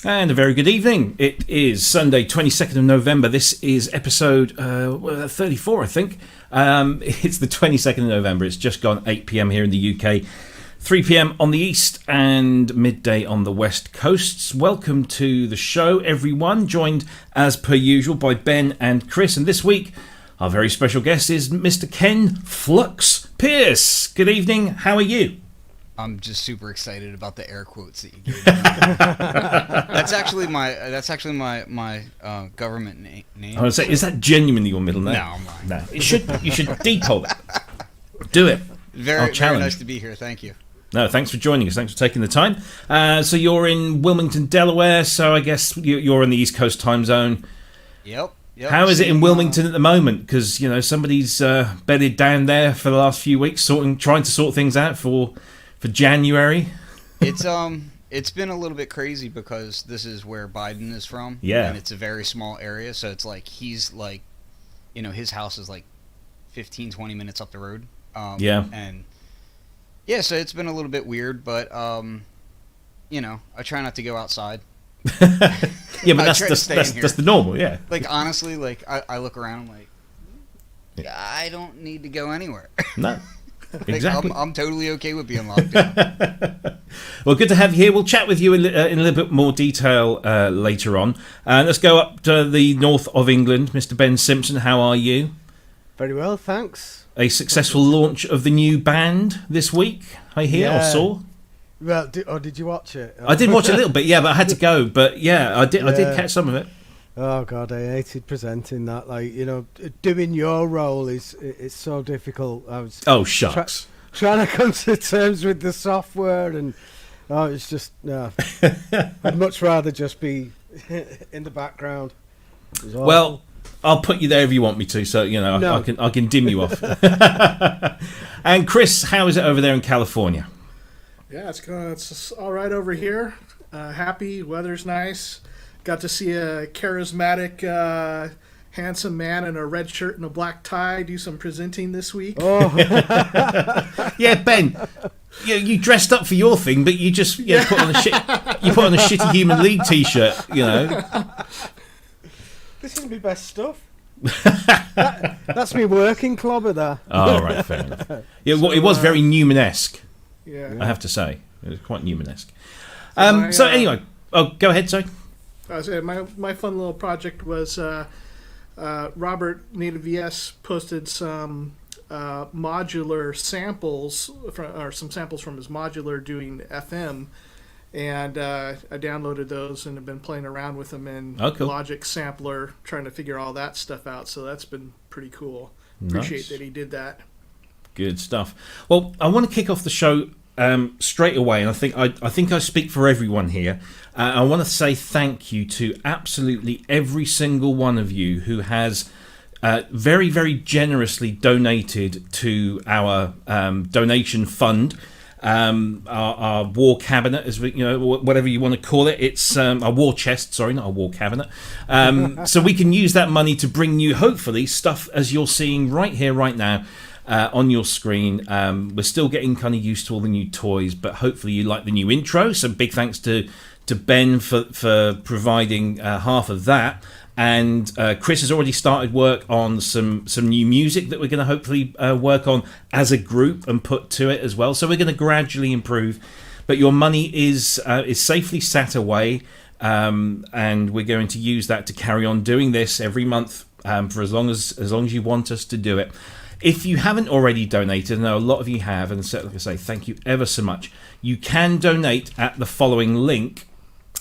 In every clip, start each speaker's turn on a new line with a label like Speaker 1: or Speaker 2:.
Speaker 1: And a very good evening. It is Sunday, 22nd of November. This is episode 34, I think. It's the 22nd of November. It's just gone 8 p.m. here in the UK, 3 p.m. on the east, and midday on the west coasts. Welcome to the show, everyone. Joined, as per usual, by Ben and Cryss. And this week, our very special guest is Mr. Ken Flux Pierce. Good evening. How are you?
Speaker 2: I'm just super excited about the air quotes that you gave me. That's actually my government name.
Speaker 1: I would say, is that genuinely your middle name?
Speaker 2: No, mine.
Speaker 1: No. You should decode it. Do it.
Speaker 2: Very nice to be here. Thank you.
Speaker 1: No, thanks for joining us. Thanks for taking the time. So you're in Wilmington, Delaware. So I guess you're in the East Coast time zone.
Speaker 2: Yep.
Speaker 1: How is it in Wilmington at the moment? Because somebody's bedded down there for the last few weeks, trying to sort things out for January.
Speaker 2: It's been a little bit crazy because this is where Biden is from.
Speaker 1: Yeah.
Speaker 2: And it's a very small area, so it's like he's like, his house is like 15, 20 minutes up the road.
Speaker 1: Yeah.
Speaker 2: And yeah, so it's been a little bit weird, but I try not to go outside.
Speaker 1: Yeah, but that's the normal, yeah.
Speaker 2: Like honestly, like I look around, I'm like, I don't need to go anywhere.
Speaker 1: No. Exactly.
Speaker 2: I'm totally okay with being locked down.
Speaker 1: Well, good to have you here. We'll chat with you in a little bit more detail later on. Let's go up to the north of England. Mr. Ben Simpson, how are you?
Speaker 3: Very well, thanks.
Speaker 1: A successful launch of the new band this week, I hear, or saw.
Speaker 3: Well, did you watch it?
Speaker 1: I did watch a little bit, but I had to go. But I did catch some of it.
Speaker 3: Oh God, I hated presenting that. Like, doing your role it's so difficult. I was
Speaker 1: shucks.
Speaker 3: Trying to come to terms with the software, and it's just I'd much rather just be in the background.
Speaker 1: Well, I'll put you there if you want me to. So no. I can dim you off. And Cryss, how is it over there in California?
Speaker 4: Yeah, it's all right over here. Happy, weather's nice. Got to see a charismatic, handsome man in a red shirt and a black tie do some presenting this week.
Speaker 3: Oh.
Speaker 1: Yeah, Ben, you dressed up for your thing, but you just put on a shitty Human League t-shirt.
Speaker 3: This is my best stuff. That's me working clobber there.
Speaker 1: Oh, right, fair enough. Yeah, well, it was very Newman-esque.
Speaker 4: Yeah,
Speaker 1: I have to say, it was quite Newman-esque. So anyway, go ahead, sorry.
Speaker 4: My fun little project was Robert Native VS posted some modular samples some samples from his modular doing FM, and I downloaded those and have been playing around with them in
Speaker 1: cool.
Speaker 4: Logic Sampler, trying to figure all that stuff out. So that's been pretty cool. Appreciate that he did that. Good
Speaker 1: stuff. Well, I want to kick off the show straight away, and I think I speak for everyone here. I want to say thank you to absolutely every single one of you who has very, very generously donated to our donation fund, our war cabinet, as we, whatever you want to call it. It's our war chest, sorry, not a war cabinet. So we can use that money to bring you, hopefully, stuff as you're seeing right here, right now. On your screen. We're still getting kind of used to all the new toys, but hopefully you like the new intro. So big thanks to Ben for providing half of that. And Cryss has already started work on some new music that we're going to hopefully work on as a group and put to it as well. So we're going to gradually improve. But your money is safely sat away, and we're going to use that to carry on doing this every month for as long as you want us to do it. If you haven't already donated, I know a lot of you have, and so, like I say, thank you ever so much. You can donate at the following link,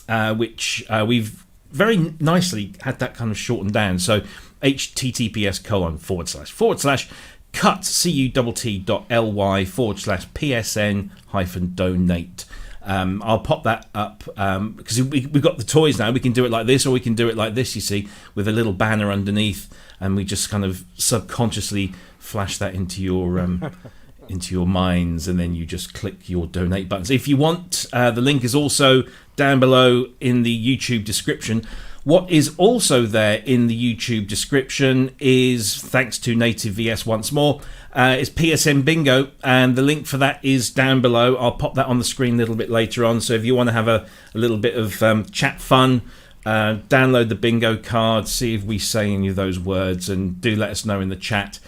Speaker 1: which we've very nicely had that kind of shortened down. So https://cut.ly/psn-donate. I'll pop that up because we've got the toys now. We can do it like this, or we can do it like this, you see, with a little banner underneath, and we just kind of subconsciously flash that into your minds, and then you just click your donate buttons. If you want, the link is also down below in the YouTube description. What is also there in the YouTube description is, thanks to Native VS once more, is PSN Bingo, and the link for that is down below. I'll pop that on the screen a little bit later on, so if you want to have a little bit of chat fun, download the bingo card, see if we say any of those words, and do let us know in the chat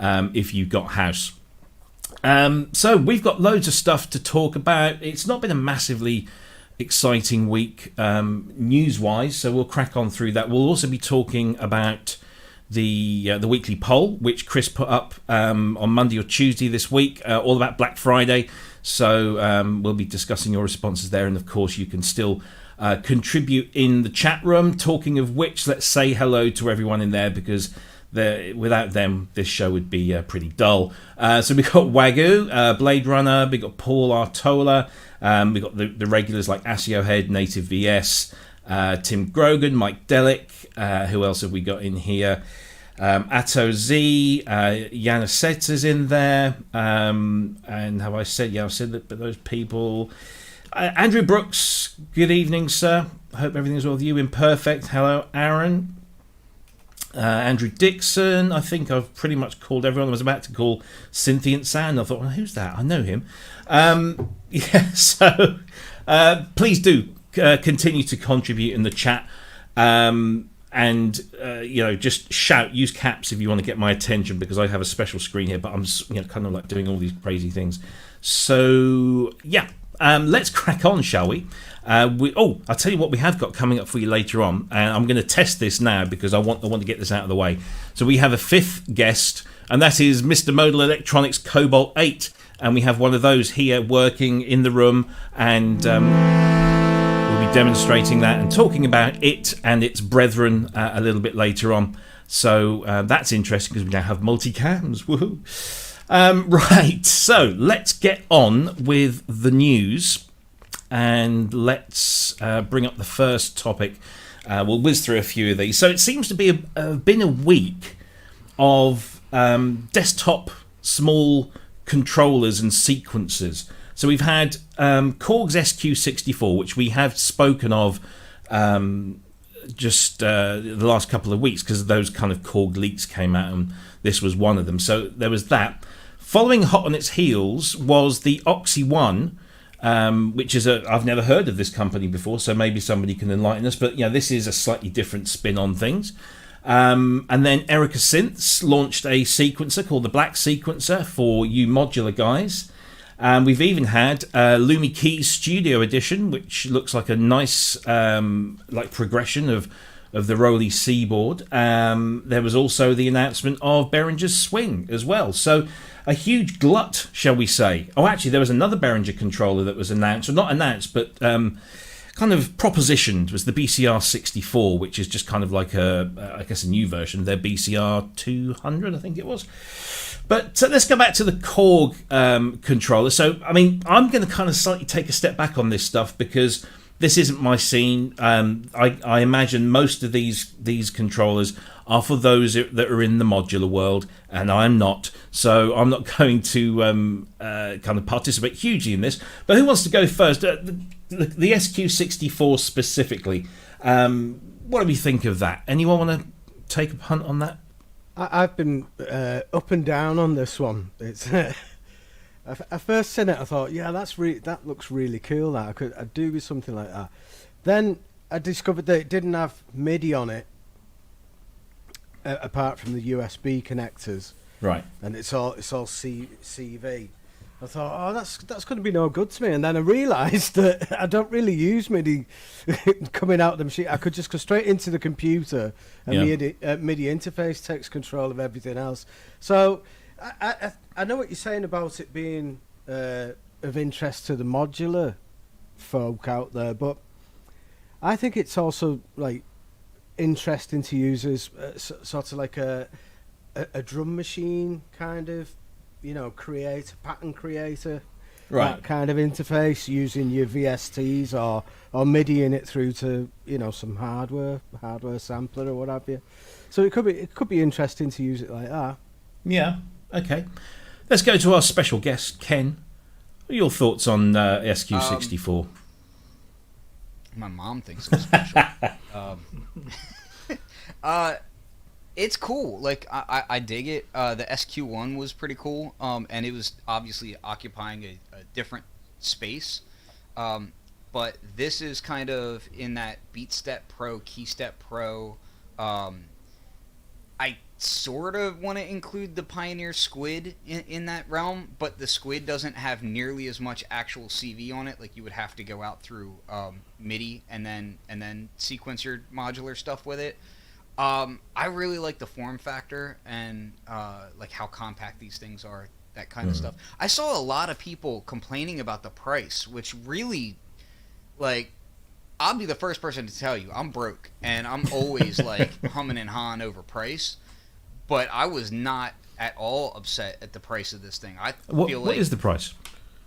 Speaker 1: if you got house. So we've got loads of stuff to talk about. It's not been a massively exciting week news-wise, so we'll crack on through that. We'll also be talking about the weekly poll, which Cryss put up on Monday or Tuesday this week, all about Black Friday. So we'll be discussing your responses there, and of course you can still contribute in the chat room. Talking of which, let's say hello to everyone in there, because without them this show would be pretty dull. So we've got Wagyu, Blade Runner, we've got Paul Artola, we've got the regulars like Asio Head, Native VS, Tim Grogan, Mike Delic, who else have we got in here? Atto Z, Yanisets is in there, and have I said? Yeah, I've said that, but those people. Andrew Brooks, good evening, sir. I hope everything's well with you. Imperfect, hello, Aaron. Andrew Dixon, I think I've pretty much called everyone. I was about to call Synthient Sand. I thought, well, who's that? I know him. So please do continue to contribute in the chat. And just shout, use caps if you want to get my attention, because I have a special screen here, but I'm kind of like doing all these crazy things. So yeah, let's crack on, shall we? I'll tell you what we have got coming up for you later on, and I'm going to test this now because I want to get this out of the way. So we have a fifth guest, and that is Mr. Modal Electronics Cobalt 8, and we have one of those here working in the room, and we'll be demonstrating that and talking about it and its brethren a little bit later on. So that's interesting because we now have multicams. Woohoo! Right, so let's get on with the news, and let's bring up the first topic. We'll whiz through a few of these. So it seems to be been a week of desktop small controllers and sequencers. So we've had Korg's SQ-64, which we have spoken of just the last couple of weeks, because those kind of Korg leaks came out, and this was one of them. So there was that. Following hot on its heels was the OXI One, which is I've never heard of this company before, so maybe somebody can enlighten us. But this is a slightly different spin on things. And then Erica Synths launched a sequencer called the Black Sequencer for you modular guys. We've even had LUMI Keys Studio Edition, which looks like a nice progression of the Roli C-board. There was also the announcement of Behringer's Swing as well. So a huge glut, shall we say. Oh, actually, there was another Behringer controller that was announced, or not announced, but kind of propositioned, was the BCR-64, which is just kind of like I guess a new version of their BCR-200, I think it was. But let's go back to the Korg controller. So, I mean, I'm going to kind of slightly take a step back on this stuff because this isn't my scene. I imagine most of these controllers are for those that are in the modular world, and I'm not. So I'm not going to kind of participate hugely in this. But who wants to go first? The SQ-64 specifically. What do we think of that? Anyone want to take a punt on that?
Speaker 3: I've been up and down on this one. It's I first seen it, I thought, yeah, that looks really cool. I'd do with something like that. Then I discovered that it didn't have MIDI on it, apart from the USB connectors.
Speaker 1: Right.
Speaker 3: And it's all CV. I thought, oh, that's going to be no good to me. And then I realised that I don't really use MIDI coming out of the machine. I could just go straight into the computer, and MIDI interface takes control of everything else. So I know what you're saying about it being of interest to the modular folk out there, but I think it's also like interesting to users, sort of like a drum machine kind of, pattern creator,
Speaker 1: right?
Speaker 3: That kind of interface, using your VSTs or MIDI in it through to some hardware sampler or what have you. So it could be interesting to use it like that.
Speaker 1: Yeah. Okay. Let's go to our special guest, Ken. What are your thoughts on SQ-64?
Speaker 2: My mom thinks I'm special. It's cool. Like I dig it. The SQ-1 was pretty cool. And it was obviously occupying a different space. But this is kind of in that Beat Step Pro, Key Step Pro. I sort of want to include the Pioneer Squid in that realm, but the Squid doesn't have nearly as much actual CV on it. Like you would have to go out through MIDI and then sequence your modular stuff with it. I really like the form factor and like how compact these things are, that kind of stuff. I saw a lot of people complaining about the price, which really, like, I'll be the first person to tell you I'm broke and I'm always like humming and hawing over price, but I was not at all upset at the price of this thing.
Speaker 1: What is the price?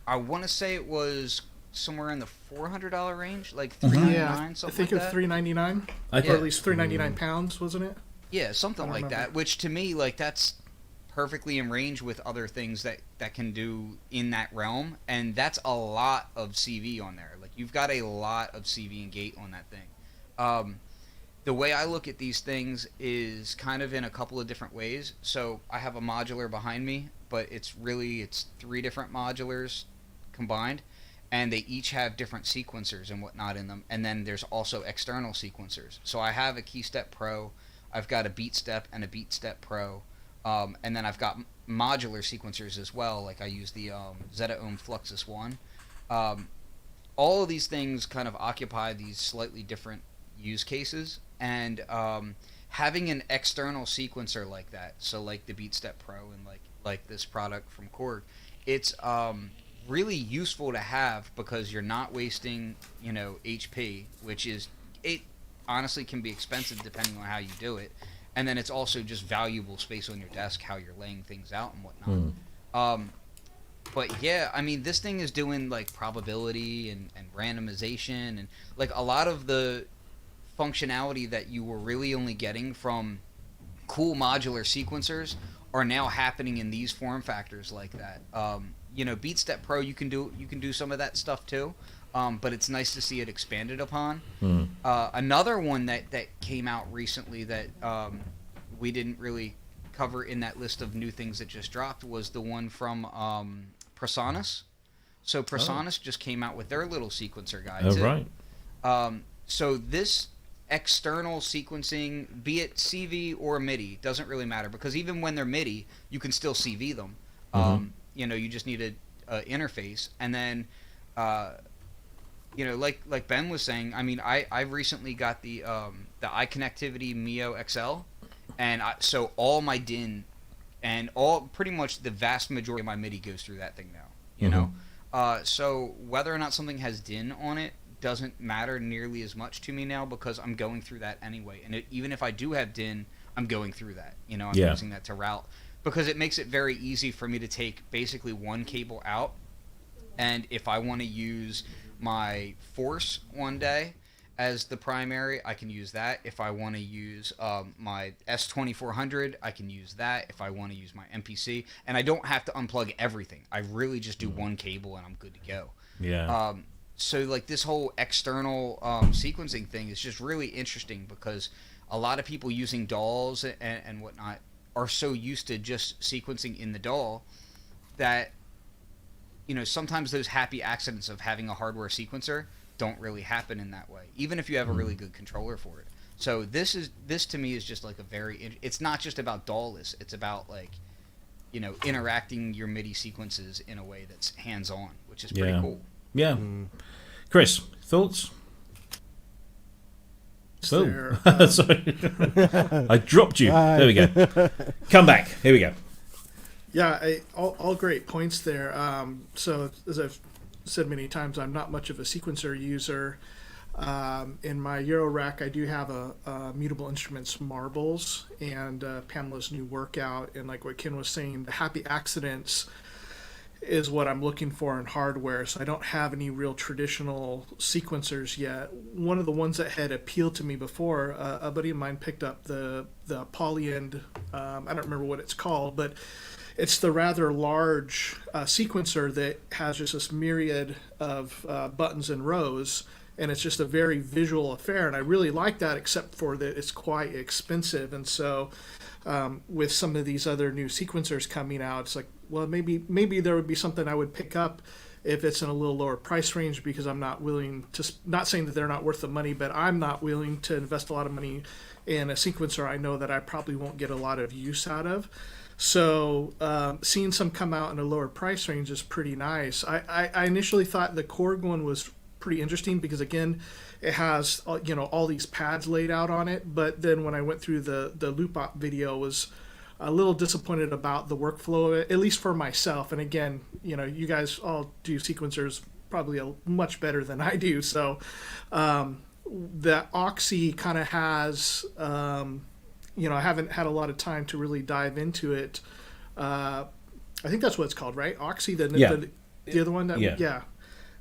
Speaker 2: I want to say it was somewhere in the $400 range, like $399, something.
Speaker 4: I think
Speaker 2: like
Speaker 4: it was
Speaker 2: that.
Speaker 4: $399, or at least £399, wasn't it?
Speaker 2: Yeah, something like
Speaker 4: remember.
Speaker 2: that. Which to me, like, that's perfectly in range with other things that can do in that realm, and that's a lot of CV on there. Like, you've got a lot of CV and gate on that thing. The way I look at these things is kind of in a couple of different ways. So I have a modular behind me, but it's 3 different modulars combined, and they each have different sequencers and whatnot in them. And then there's also external sequencers. So I have a Key Step Pro, I've got a Beat Step and a Beat Step Pro, and then I've got modular sequencers as well. Like I use the Zeta Ohm Fluxus One. All of these things kind of occupy these slightly different use cases, and having an external sequencer like that, so like the Beat Step Pro and like this product from Korg, it's really useful to have because you're not wasting, HP, which is, it honestly can be expensive depending on how you do it, and then it's also just valuable space on your desk, how you're laying things out and whatnot. But yeah, I mean, this thing is doing like probability and randomization and like a lot of the functionality that you were really only getting from cool modular sequencers are now happening in these form factors like that. Beat Step Pro, you can do some of that stuff too, but it's nice to see it expanded upon. Another one that came out recently that we didn't really cover in that list of new things that just dropped was the one from Presonus. So Presonus just came out with their little sequencer guide too.
Speaker 1: Right.
Speaker 2: So this external sequencing, be it CV or MIDI, doesn't really matter, because even when they're MIDI, you can still CV them. You just need a interface, and then like Ben was saying, I mean, I recently got the iConnectivity Mio XL, and so all my DIN and pretty much the vast majority of my MIDI goes through that thing now. You know, so whether or not something has DIN on it doesn't matter nearly as much to me now, because I'm going through that anyway. And even if I do have DIN, I'm going through that. I'm using that to route, because it makes it very easy for me to take basically one cable out, and if I want to use my Force one day as the primary, I can use that. If I want to use my S2400, I can use that. If I want to use my MPC, and I don't have to unplug everything. I really just do one cable and I'm good to go.
Speaker 1: Yeah.
Speaker 2: So like this whole external sequencing thing is just really interesting, because a lot of people using DAWs and whatnot are so used to just sequencing in the DAW that sometimes those happy accidents of having a hardware sequencer don't really happen in that way, even if you have a really good controller for it. So this to me is just like it's not just about DAWless, it's about like interacting your MIDI sequences in a way that's hands-on, which is pretty cool.
Speaker 1: Yeah. Cryss, thoughts?
Speaker 4: There,
Speaker 1: Sorry. I dropped you. There we go. Come back. Here we go.
Speaker 4: Yeah, all great points there. So as I've said many times, I'm not much of a sequencer user. In my Euro rack, I do have a Mutable Instruments Marbles and Pamela's new Workout. And like what Ken was saying, the happy accidents is what I'm looking for in hardware. So I don't have any real traditional sequencers yet. One of the ones that had appealed to me before, a buddy of mine picked up the Polyend, I don't remember what it's called, but it's the rather large sequencer that has just this myriad of buttons and rows, and it's just a very visual affair, and I really like that, except for that it's quite expensive. And so with some of these other new sequencers coming out, it's like, well, maybe there would be something I would pick up if it's in a little lower price range, because I'm not willing to, not saying that they're not worth the money, but I'm not willing to invest a lot of money in a sequencer I know that I probably won't get a lot of use out of. So seeing some come out in a lower price range is pretty nice. I initially thought the Korg one was pretty interesting because, again, it has all these pads laid out on it. But then when I went through the loop op video, was a little disappointed about the workflow of it, at least for myself. And again, you guys all do sequencers probably much better than I do. So the OXI kind of has, I haven't had a lot of time to really dive into it. I think that's what it's called, right? OXI, the other one? Yeah.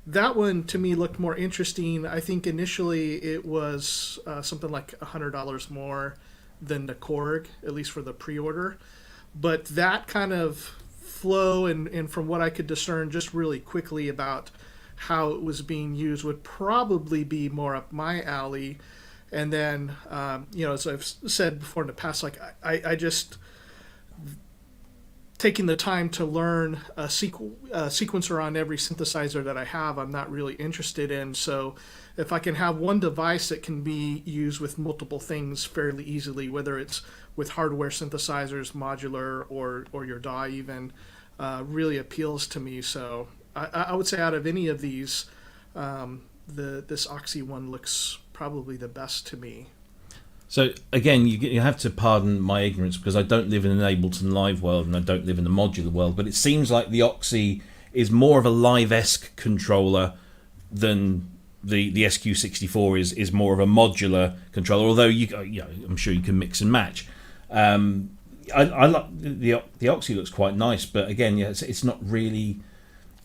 Speaker 4: That one to me looked more interesting. I think initially it was something like $100 more than the Korg, at least for the pre-order. But that kind of flow and from what I could discern just really quickly about how it was being used would probably be more up my alley. And then, as I've said before in the past, like I just taking the time to learn a sequencer on every synthesizer that I have, I'm not really interested in. So if I can have one device that can be used with multiple things fairly easily, whether it's with hardware synthesizers, modular, or your DAW even, really appeals to me. So I would say out of any of these, this OXI one looks probably the best to me.
Speaker 1: So again, you have to pardon my ignorance because I don't live in an Ableton Live world and I don't live in the modular world, but it seems like the OXI is more of a Live-esque controller than the SQ-64 is more of a modular controller, although I'm sure you can mix and match. I like the OXI looks quite nice, but again, it's not really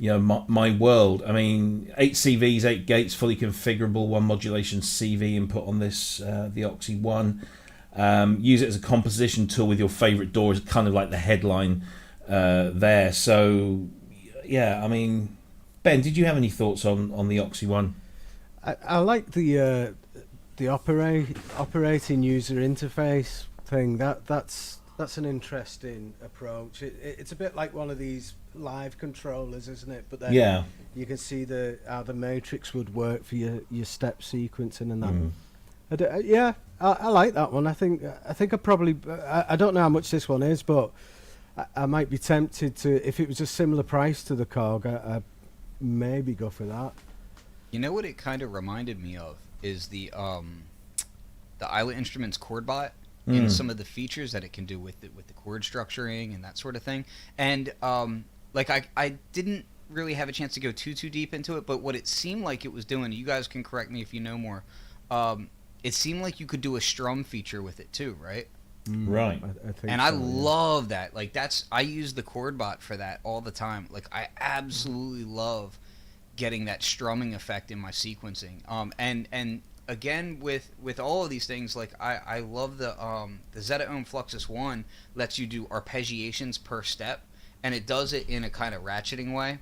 Speaker 1: my world. I mean, 8 CVs, 8 gates, fully configurable, 1 modulation CV input on this, the OXI One. Use it as a composition tool with your favorite DAW is kind of like the headline there. So, yeah, I mean, Ben, did you have any thoughts on the OXI One?
Speaker 3: I like the operating user interface thing. That's an interesting approach. It's a bit like one of these live controllers, isn't it? But then you can see how the matrix would work for your step sequencing and that. I like that one. I think I probably I don't know how much this one is, but I might be tempted to, if it was a similar price to the Korg, I maybe go for that.
Speaker 2: You know what it kind of reminded me of is the Islet Instruments chord bot. In some of the features that it can do with the chord structuring and that sort of thing. And I didn't really have a chance to go too deep into it, but what it seemed like it was doing, you guys can correct me if you know more, it seemed like you could do a strum feature with it too, right?
Speaker 1: Right.
Speaker 3: I think
Speaker 2: and I love that. Like I use the chord bot for that all the time. Like I absolutely love getting that strumming effect in my sequencing. And again, with all of these things, like I love the Zeta-Ohm Fluxus One lets you do arpeggiations per step, and it does it in a kind of ratcheting way.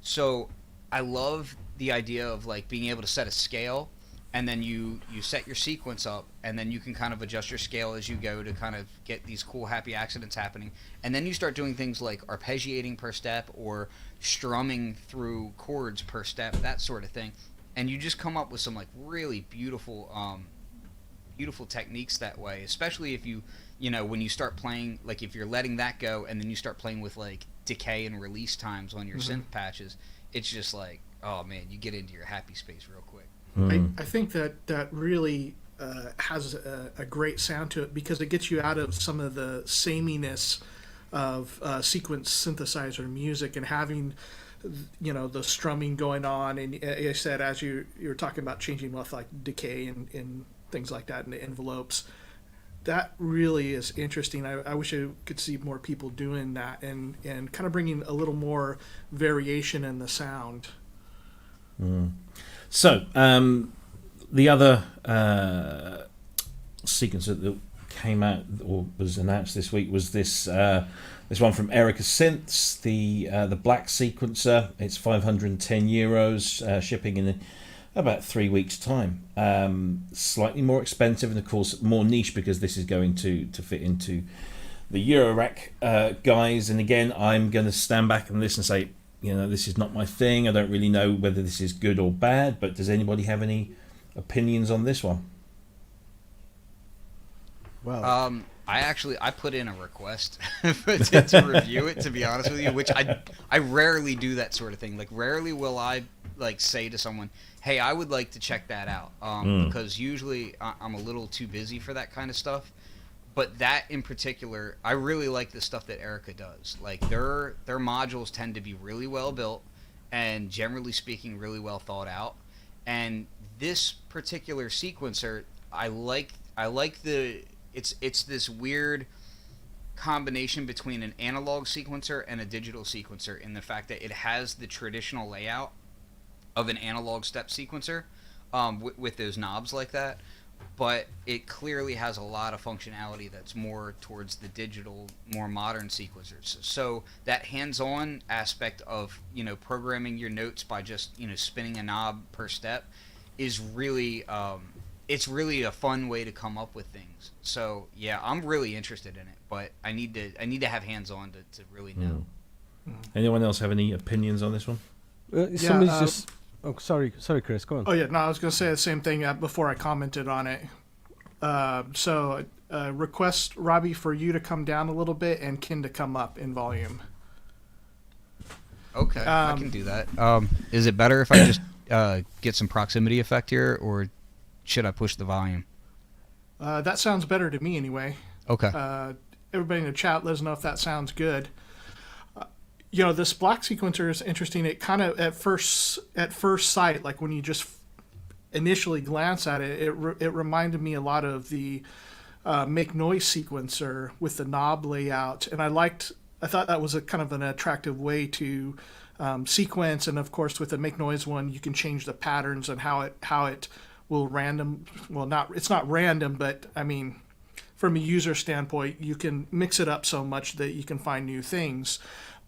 Speaker 2: So I love the idea of like being able to set a scale, and then you set your sequence up, and then you can kind of adjust your scale as you go to kind of get these cool happy accidents happening. And then you start doing things like arpeggiating per step or strumming through chords per step, that sort of thing. And you just come up with some like really beautiful techniques that way, especially if when you start playing, like if you're letting that go and then you start playing with like decay and release times on your synth patches, it's just like, oh man, you get into your happy space real quick.
Speaker 4: I think that really has a great sound to it because it gets you out of some of the sameness of sequence synthesizer music and having the strumming going on, and I said, as you were talking about changing with like decay and things like that in the envelopes, that really is interesting. I wish I could see more people doing that and kind of bringing a little more variation in the sound.
Speaker 1: So the other sequencer that came out or was announced this week was this one from Erica Synths, the black sequencer. It's €510, shipping in about 3 weeks' time. Slightly more expensive, and of course more niche, because this is going to fit into the Eurorack guys. And again, I'm going to stand back and listen and say, this is not my thing. I don't really know whether this is good or bad, but does anybody have any opinions on this one?
Speaker 3: Well,
Speaker 2: I put in a request to review it, to be honest with you, which I rarely do that sort of thing. Like, rarely will I say to someone, hey, I would like to check that out, because usually I'm a little too busy for that kind of stuff. But that in particular, I really like the stuff that Erica does. Like, their modules tend to be really well built and, generally speaking, really well thought out. And this particular sequencer, I like the it's this weird combination between an analog sequencer and a digital sequencer, in the fact that it has the traditional layout of an analog step sequencer, with those knobs like that, but it clearly has a lot of functionality that's more towards the digital, more modern sequencers. So that hands-on aspect of, programming your notes by just, spinning a knob per step is really, it's really a fun way to come up with things. So yeah, I'm really interested in it, but I need to have hands-on to really know.
Speaker 1: Anyone else have any opinions on this one?
Speaker 3: somebody's just. Oh, sorry, Chris. Go on.
Speaker 4: Oh yeah, no, I was going to say the same thing before I commented on it. So request Robbie for you to come down a little bit and Ken to come up in volume.
Speaker 2: Okay, I can do that. Is it better if I just get some proximity effect here, or should I push the volume?
Speaker 4: That sounds better to me anyway.
Speaker 2: Okay.
Speaker 4: Everybody in the chat, let us know if that sounds good. This block sequencer is interesting. It kind of at first sight, like when you just initially glance at it, it reminded me a lot of the Make Noise sequencer with the knob layout, and I thought that was a kind of an attractive way to sequence. And of course, with the Make Noise one, you can change the patterns and how it will random. Well, it's not random, but I mean, from a user standpoint, you can mix it up so much that you can find new things.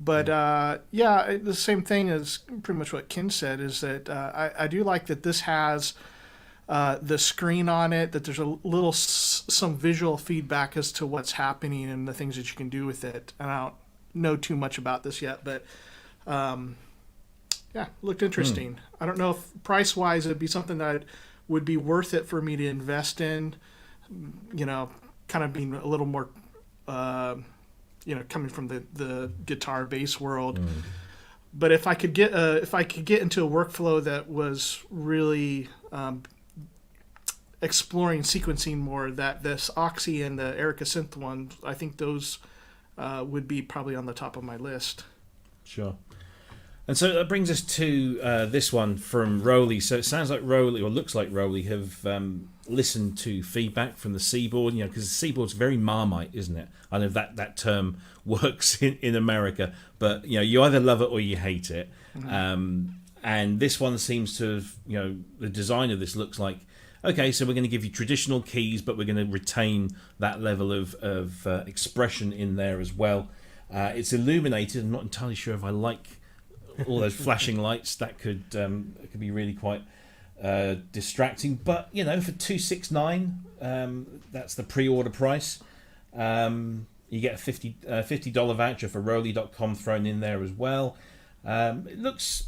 Speaker 4: But the same thing as pretty much what Ken said is that I do like that this has the screen on it, that there's a little some visual feedback as to what's happening and the things that you can do with it. And I don't know too much about this yet, but looked interesting. I don't know if price-wise it'd be something that would be worth it for me to invest in, kind of being a little more... coming from the guitar bass world. But if I could get into a workflow that was really exploring sequencing more, that this OXI and the Erica Synth one, I think those would be probably on the top of my list.
Speaker 1: Sure. And so that brings us to this one from Roli. So it sounds like Roli, or looks like Roli, have listened to feedback from the Seaboard, because the Seaboard's very Marmite, isn't it? I know that term works in America, but you either love it or you hate it. Mm-hmm. And this one seems to have, the design of this looks like, okay, so we're going to give you traditional keys, but we're going to retain that level of expression in there as well. It's illuminated. I'm not entirely sure if I like all those flashing lights. That could be really quite distracting. But for $269, that's the pre-order price. You get a $50 voucher for Roli.com thrown in there as well. It looks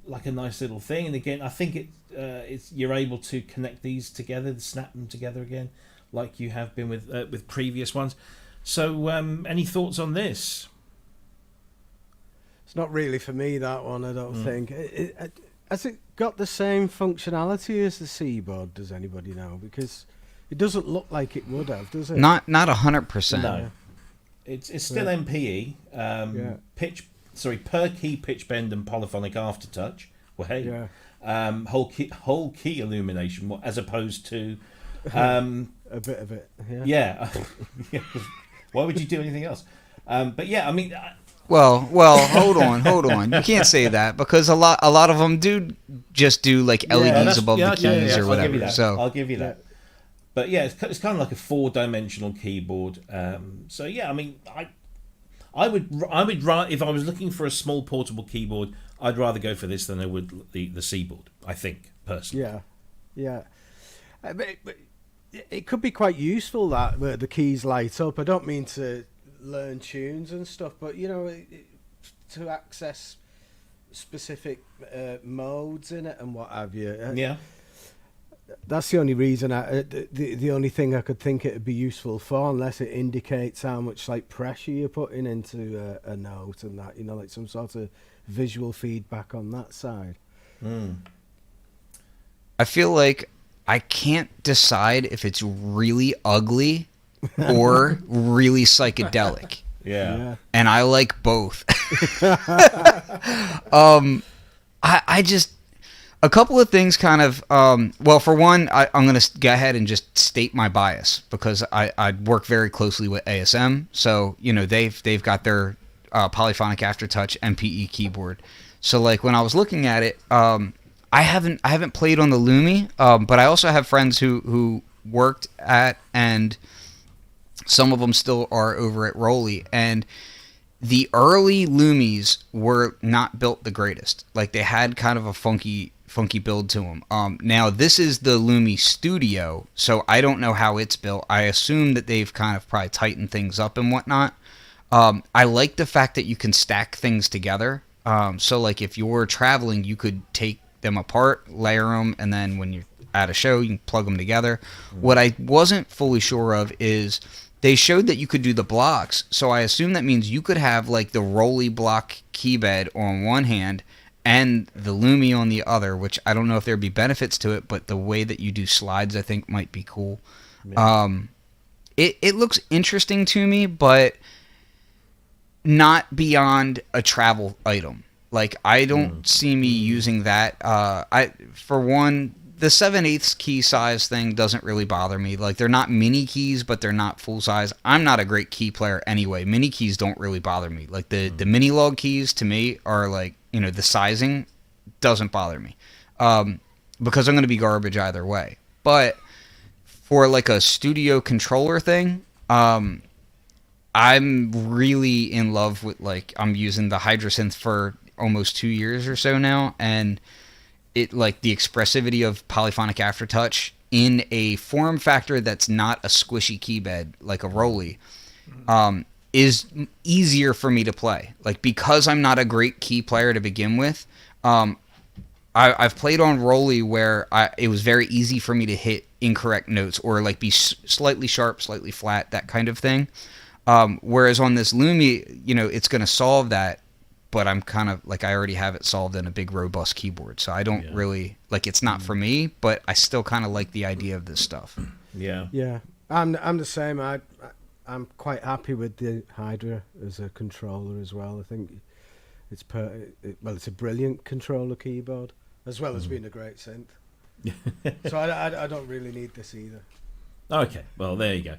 Speaker 1: like a nice little thing, and again, I think it's you're able to connect these together, snap them together again, like you have been with previous ones. So, any thoughts on this?
Speaker 3: It's not really for me, that one, I don't think. Has it got the same functionality as the Seaboard, does anybody know? Because it doesn't look like it would have, does it?
Speaker 2: Not 100%.
Speaker 1: No. It's still MPE. Per key pitch bend and polyphonic aftertouch. Well, hey. Whole key illumination, as opposed to...
Speaker 3: a bit of it,
Speaker 1: yeah. Why would you do anything else? But yeah, I mean...
Speaker 2: Well, hold on. You can't say that, because a lot of them do just do like LEDs above the keys or whatever.
Speaker 1: I'll give you that. But yeah, it's kind of like a 4-dimensional keyboard. So yeah, I mean, I would if I was looking for a small portable keyboard, I'd rather go for this than I would the Seaboard, I think, personally.
Speaker 3: Yeah. But it could be quite useful that where the keys light up. I don't mean to learn tunes and stuff, but to access specific modes in it and what have you.
Speaker 1: Yeah.
Speaker 3: That's the only reason. The only thing I could think it would be useful for, unless it indicates how much like pressure you're putting into a note and that, like some sort of visual feedback on that side.
Speaker 2: I feel like I can't decide if it's really ugly or really psychedelic.
Speaker 1: Yeah.
Speaker 2: And I like both. I just, a couple of things kind of, well, for one, I'm going to go ahead and just state my bias because I work very closely with ASM. So, they've got their polyphonic aftertouch MPE keyboard. So like when I was looking at it, I haven't played on the LUMI, but I also have friends who worked at, and some of them still are over at Roli, and the early LUMIs were not built the greatest. Like they had kind of a funky build to them. Now this is the LUMI Studio, so I don't know how it's built. I assume that they've kind of probably tightened things up and whatnot. I like the fact that you can stack things together. So like if you're traveling, you could take them apart, layer them, and then when you're at a show, you can plug them together. What I wasn't fully sure of is they showed that you could do the blocks. So I assume that means you could have like the Roli block keybed on one hand and the LUMI on the other, which I don't know if there'd be benefits to it, but the way that you do slides I think might be cool. Yeah. It looks interesting to me, but not beyond a travel item. Like I don't see me using that. For one, the 7/8 key size thing doesn't really bother me. Like they're not mini keys, but they're not full size. I'm not a great key player anyway. Mini keys don't really bother me. Like the mini log keys to me are like, the sizing doesn't bother me. Because I'm going to be garbage either way. But for like a studio controller thing, I'm really in love with, like, I'm using the Hydrasynth for almost 2 years or so now, and it, like, the expressivity of polyphonic aftertouch in a form factor that's not a squishy keybed like a Roli is easier for me to play. Like, because I'm not a great key player to begin with, I've played on Roli where it was very easy for me to hit incorrect notes or like be slightly sharp, slightly flat, that kind of thing. Whereas on this LUMI, it's going to solve that, but I'm kind of like, I already have it solved in a big robust keyboard. So I don't really, like, it's not for me, but I still kind of like the idea of this stuff.
Speaker 3: Yeah. I'm the same. I'm quite happy with the Hydra as a controller as well. I think it's it's a brilliant controller keyboard as well as being a great synth. So I don't really need this either.
Speaker 1: Okay, well, there you go.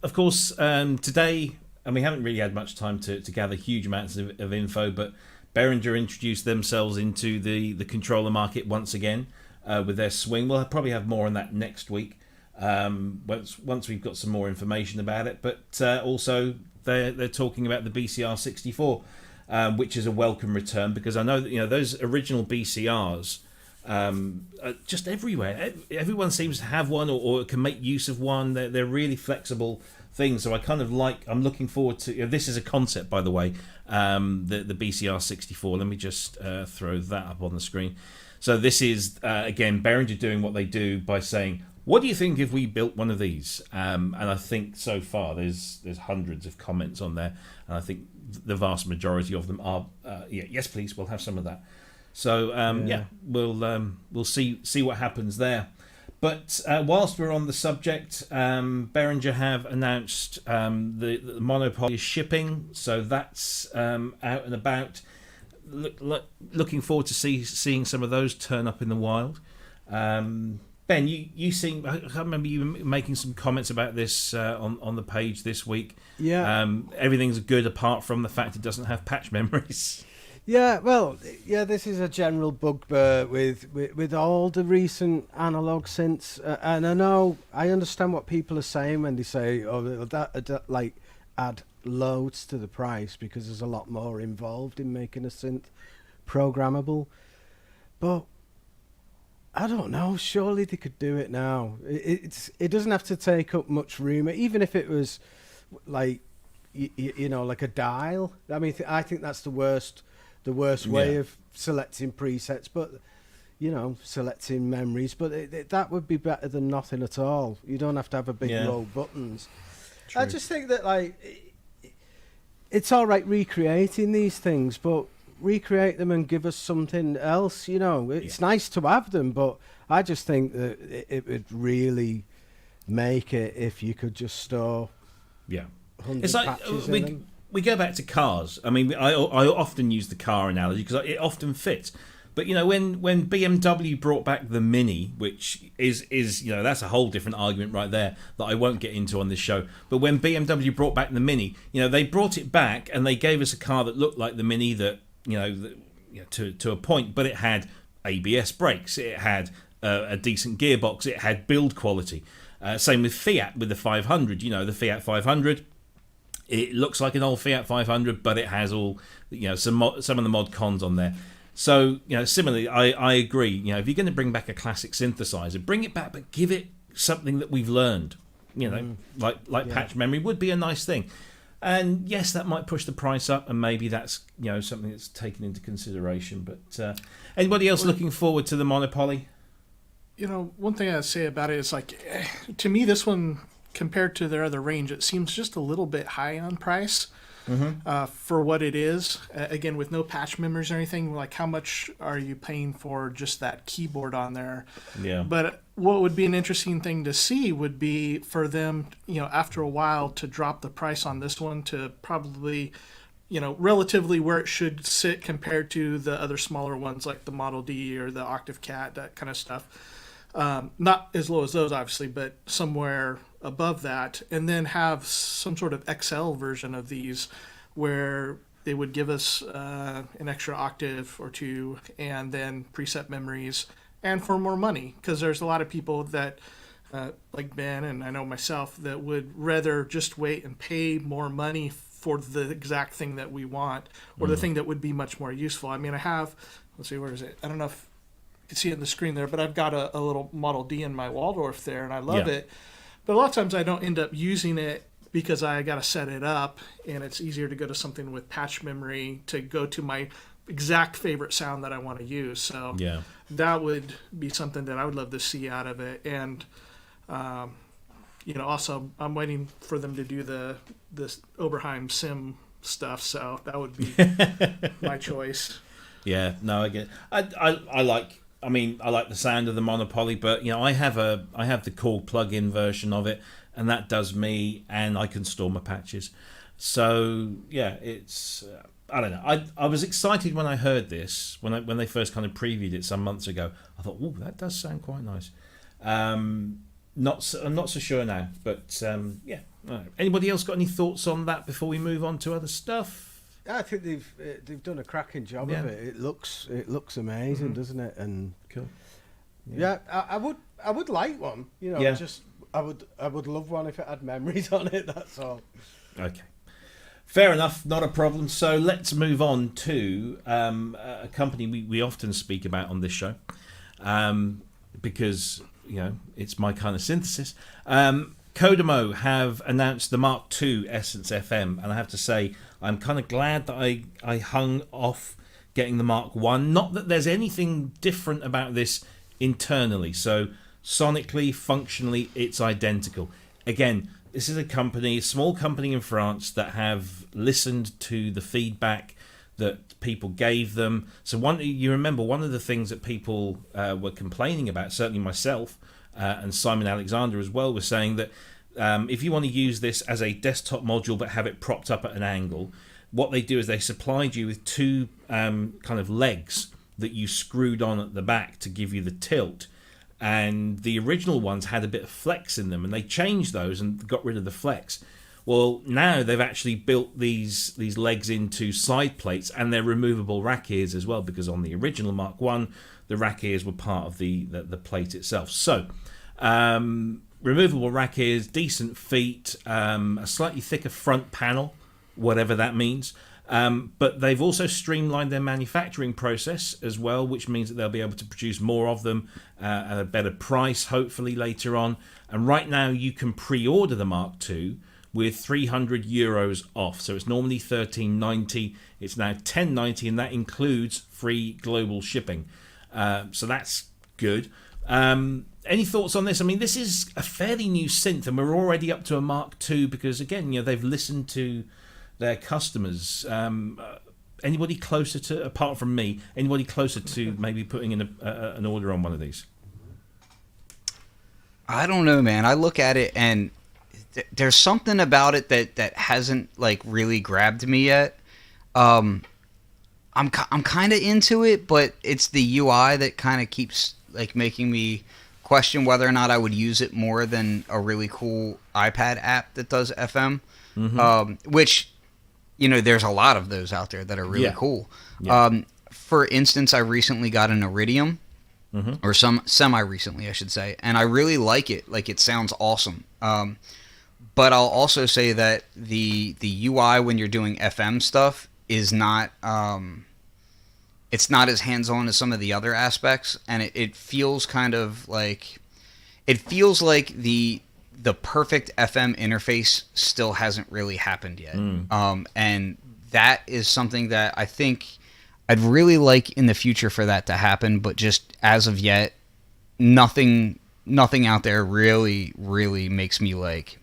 Speaker 1: Of course, today, and we haven't really had much time to gather huge amounts of info, but Behringer introduced themselves into the controller market once again with their swing. We'll probably have more on that next week once we've got some more information about it. But also, they're talking about the BCR-64, which is a welcome return, because I know that those original BCRs. Just everywhere. Everyone seems to have one or can make use of one. They're really flexible things. So I kind of I'm looking forward to. This is a concept, by the way. The BCR-64. Let me just throw that up on the screen. So this is again Behringer doing what they do by saying, "What do you think if we built one of these?" And I think so far there's hundreds of comments on there, and I think the vast majority of them are yes, please, we'll have some of that. So we'll see what happens there. But whilst we're on the subject, Behringer have announced the MonoPoly is shipping, so that's out and about. Looking forward to seeing some of those turn up in the wild. Ben, you seem, I can't remember you making some comments about this on the page this week.
Speaker 3: Yeah.
Speaker 1: Everything's good apart from the fact it doesn't have patch memories.
Speaker 3: Yeah, well, this is a general bugbear with all the recent analog synths, and I understand what people are saying when they say, that like add loads to the price, because there's a lot more involved in making a synth programmable. But I don't know. Surely they could do it now. It doesn't have to take up much room, even if it was like you know, like a dial. I mean, I think that's the worst way of selecting presets. But you know, selecting memories. But that would be better than nothing at all. You don't have to have a big row of buttons. True. I just think that like it's all right recreating these things, but recreate them and give us something else. You know, it's nice to have them, but I just think that it would really make it if you could just store 100
Speaker 1: it's like
Speaker 3: patches in them.
Speaker 1: We go back to cars. I mean, I often use the car analogy because it often fits. But you know, when BMW brought back the Mini, which is you know, that's a whole different argument right there that I won't get into on this show. But when BMW brought back the Mini, you know, they brought it back and they gave us a car that looked like the Mini, that to a point, but it had ABS brakes, it had a decent gearbox, it had build quality. Same with Fiat with the 500. You know, the Fiat 500. It looks like an old Fiat 500, but it has all, you know, some of the mod cons on there. So, you know, similarly, I agree. You know, if you're going to bring back a classic synthesizer, bring it back, but give it something that we've learned. You know, like patch memory would be a nice thing. And yes, that might push the price up, and maybe that's, you know, something that's taken into consideration. But anybody else looking forward to the MonoPoly?
Speaker 4: You know, one thing I'd say about it is, like, to me, this one, compared to their other range, it seems just a little bit high on price. For what it is. Again, with no patch memories or anything, like, how much are you paying for just that keyboard on there? Yeah. But what would be an interesting thing to see would be for them, you know, after a while, to drop the price on this one to probably, you know, relatively where it should sit compared to the other smaller ones like the Model D or the Octave Cat, that kind of stuff. Not as low as those, obviously, but somewhere above that, and then have some sort of XL version of these where they would give us an extra octave or two, and then preset memories, and for more money, because there's a lot of people that like Ben and I know myself that would rather just wait and pay more money for the exact thing that we want, or the thing that would be much more useful. I mean, I have, let's see, where is it? I don't know if you can see it on the screen there, but I've got a little Model D in my Waldorf there, and I love it. But a lot of times I don't end up using it because I got to set it up, and it's easier to go to something with patch memory to go to my exact favorite sound that I want to use. So that would be something that I would love to see out of it. And, you know, also I'm waiting for them to do this Oberheim Sim stuff, so that would be my choice. Yeah, no, I get it. I like the sound of the MonoPoly, but, you know, I have the Korg plug-in version of it, and that does me, and I can store my patches. So yeah, it's I don't know. I was excited when I heard this when they first kind of previewed it some months ago. I thought, oh, that does sound quite nice. I'm not so sure now, but yeah. All right. Anybody else got any thoughts on that before we move on to other stuff?
Speaker 3: I think they've done a cracking job of it. It looks amazing, doesn't it? And
Speaker 1: cool.
Speaker 3: Yeah, I would like one. You know, just I would love one if it had memories on it. That's all. Okay,
Speaker 1: fair enough, not a problem. So let's move on to a company we often speak about on this show, because, you know, it's my kind of synthesis. Kodamo have announced the Mk.II EssenceFM, and I have to say I'm kind of glad that I hung off getting the Mk.I. Not that there's anything different about this internally. So sonically, functionally, it's identical. Again, this is a small company in France that have listened to the feedback that people gave them. So you remember one of the things that people were complaining about, certainly myself, and Simon Alexander as well, was saying that if you want to use this as a desktop module but have it propped up at an angle, what they do is they supplied you with two kind of legs that you screwed on at the back to give you the tilt. And the original ones had a bit of flex in them, and they changed those and got rid of the flex. Well, now they've actually built these legs into side plates, and they're removable rack ears as well, because on the original Mk.I, the rack ears were part of the plate itself. So, removable rack ears, decent feet, a slightly thicker front panel, whatever that means. But they've also streamlined their manufacturing process as well, which means that they'll be able to produce more of them at a better price, hopefully later on. And right now you can pre-order the Mark II with €300 off. So it's normally $13.90. It's now $10.90, and that includes free global shipping. So that's good. Any thoughts on this? I mean, this is a fairly new synth, and we're already up to a Mark II because, again, they've listened to their customers. Anybody closer to, apart from me, anybody closer to maybe putting in an order on one of these?
Speaker 2: I don't know, man. I look at it and there's something about it that hasn't like really grabbed me yet. I'm kind of into it, but it's the UI that kind of keeps like making me question whether or not I would use it more than a really cool iPad app that does FM. Which, there's a lot of those out there that are really cool.
Speaker 1: Yeah.
Speaker 2: For instance, I recently got an Iridium, or semi-recently, I should say, and I really like it. Like, it sounds awesome. But I'll also say that the UI when you're doing FM stuff is not it's not as hands-on as some of the other aspects, and it feels kind of like the perfect FM interface still hasn't really happened yet. And that is something that I think I'd really like in the future for that to happen, but just as of yet, nothing out there really makes me like,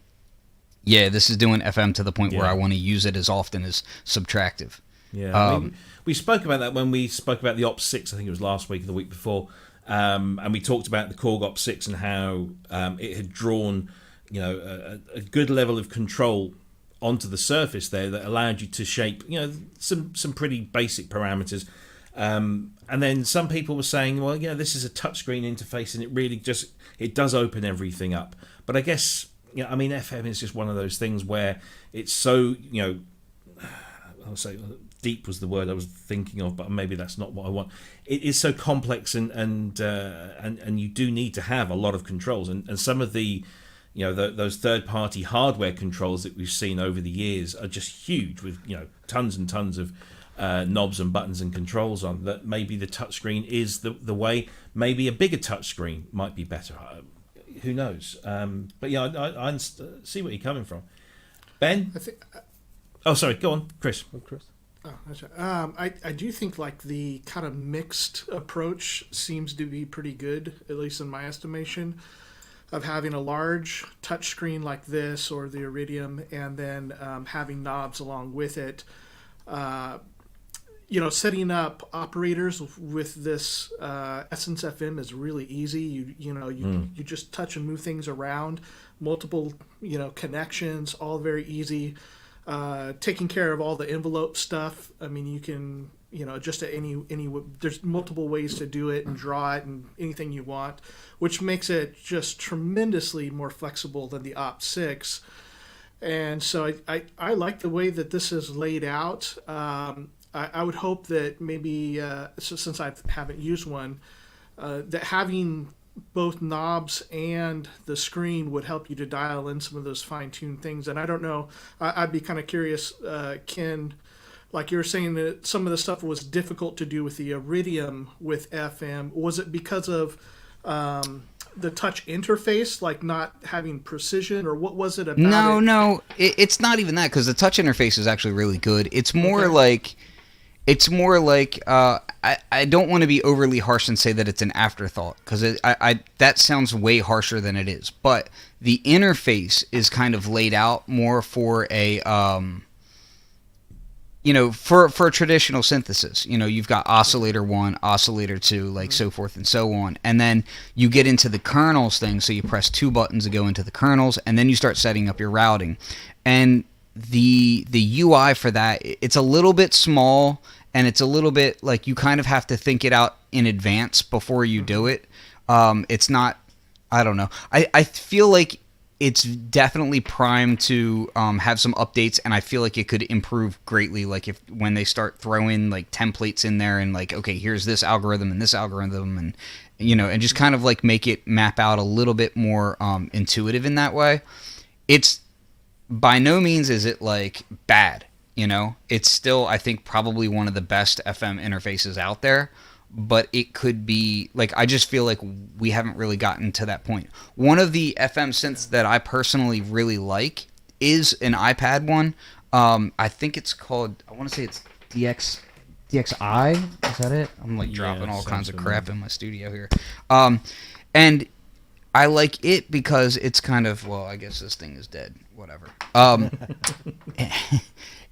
Speaker 2: yeah, this is doing FM to the point where I want to use it as often as subtractive.
Speaker 1: Yeah, we spoke about that when we spoke about the OP6, I think it was last week or the week before, and we talked about the Korg OP6 and how it had drawn a good level of control onto the surface there that allowed you to shape some pretty basic parameters. And then some people were saying, well, this is a touchscreen interface and it really it does open everything up. But I guess FM is just one of those things where it's so I'll say deep was the word I was thinking of, but maybe that's not what I want. It is so complex and you do need to have a lot of controls, and some of the those third-party hardware controls that we've seen over the years are just huge with tons and tons of knobs and buttons and controls on. That maybe the touchscreen is the way. Maybe a bigger touchscreen might be better. Who knows? But I see where you're coming from, Ben. Oh, sorry. Go on, Chris.
Speaker 4: Oh, that's right. I do think like the kind of mixed approach seems to be pretty good, at least in my estimation, of having a large touchscreen like this or the Iridium, and then having knobs along with it. Setting up operators with this EssenceFM is really easy. You just touch and move things around, multiple connections, all very easy. Taking care of all the envelope stuff. I mean, you can just at any there's multiple ways to do it and draw it and anything you want, which makes it just tremendously more flexible than the OP6. And so I like the way that this is laid out. I would hope that maybe since I haven't used one, that having both knobs and the screen would help you to dial in some of those fine-tuned things. And I don't know, I'd be kind of curious, Ken, like you were saying that some of the stuff was difficult to do with the Iridium with FM. Was it because of the touch interface, like not having precision, or what was it about it?
Speaker 2: No, it's not even that, because the touch interface is actually really good. It's more like... I don't want to be overly harsh and say that it's an afterthought, because that sounds way harsher than it is. But the interface is kind of laid out more for a for traditional synthesis. You've got oscillator 1, oscillator 2, like so forth and so on, and then you get into the kernels thing. So you press 2 buttons to go into the kernels, and then you start setting up your routing. And the UI for that, it's a little bit small. And it's a little bit like you kind of have to think it out in advance before you do it. It's not, I don't know. I feel like it's definitely primed to have some updates, and I feel like it could improve greatly. Like when they start throwing like templates in there and like, okay, here's this algorithm and this algorithm, and and just kind of like make it map out a little bit more intuitive in that way. It's by no means is it like bad. You know, it's still, I think, probably one of the best FM interfaces out there, but it could be, like, I just feel like we haven't really gotten to that point. One of the FM synths that I personally really like is an iPad one. I think it's called, I want to say it's DXI, is that it? I'm like dropping all kinds of crap in my studio here. And I like it because it's kind of, well, I guess this thing is dead. Whatever.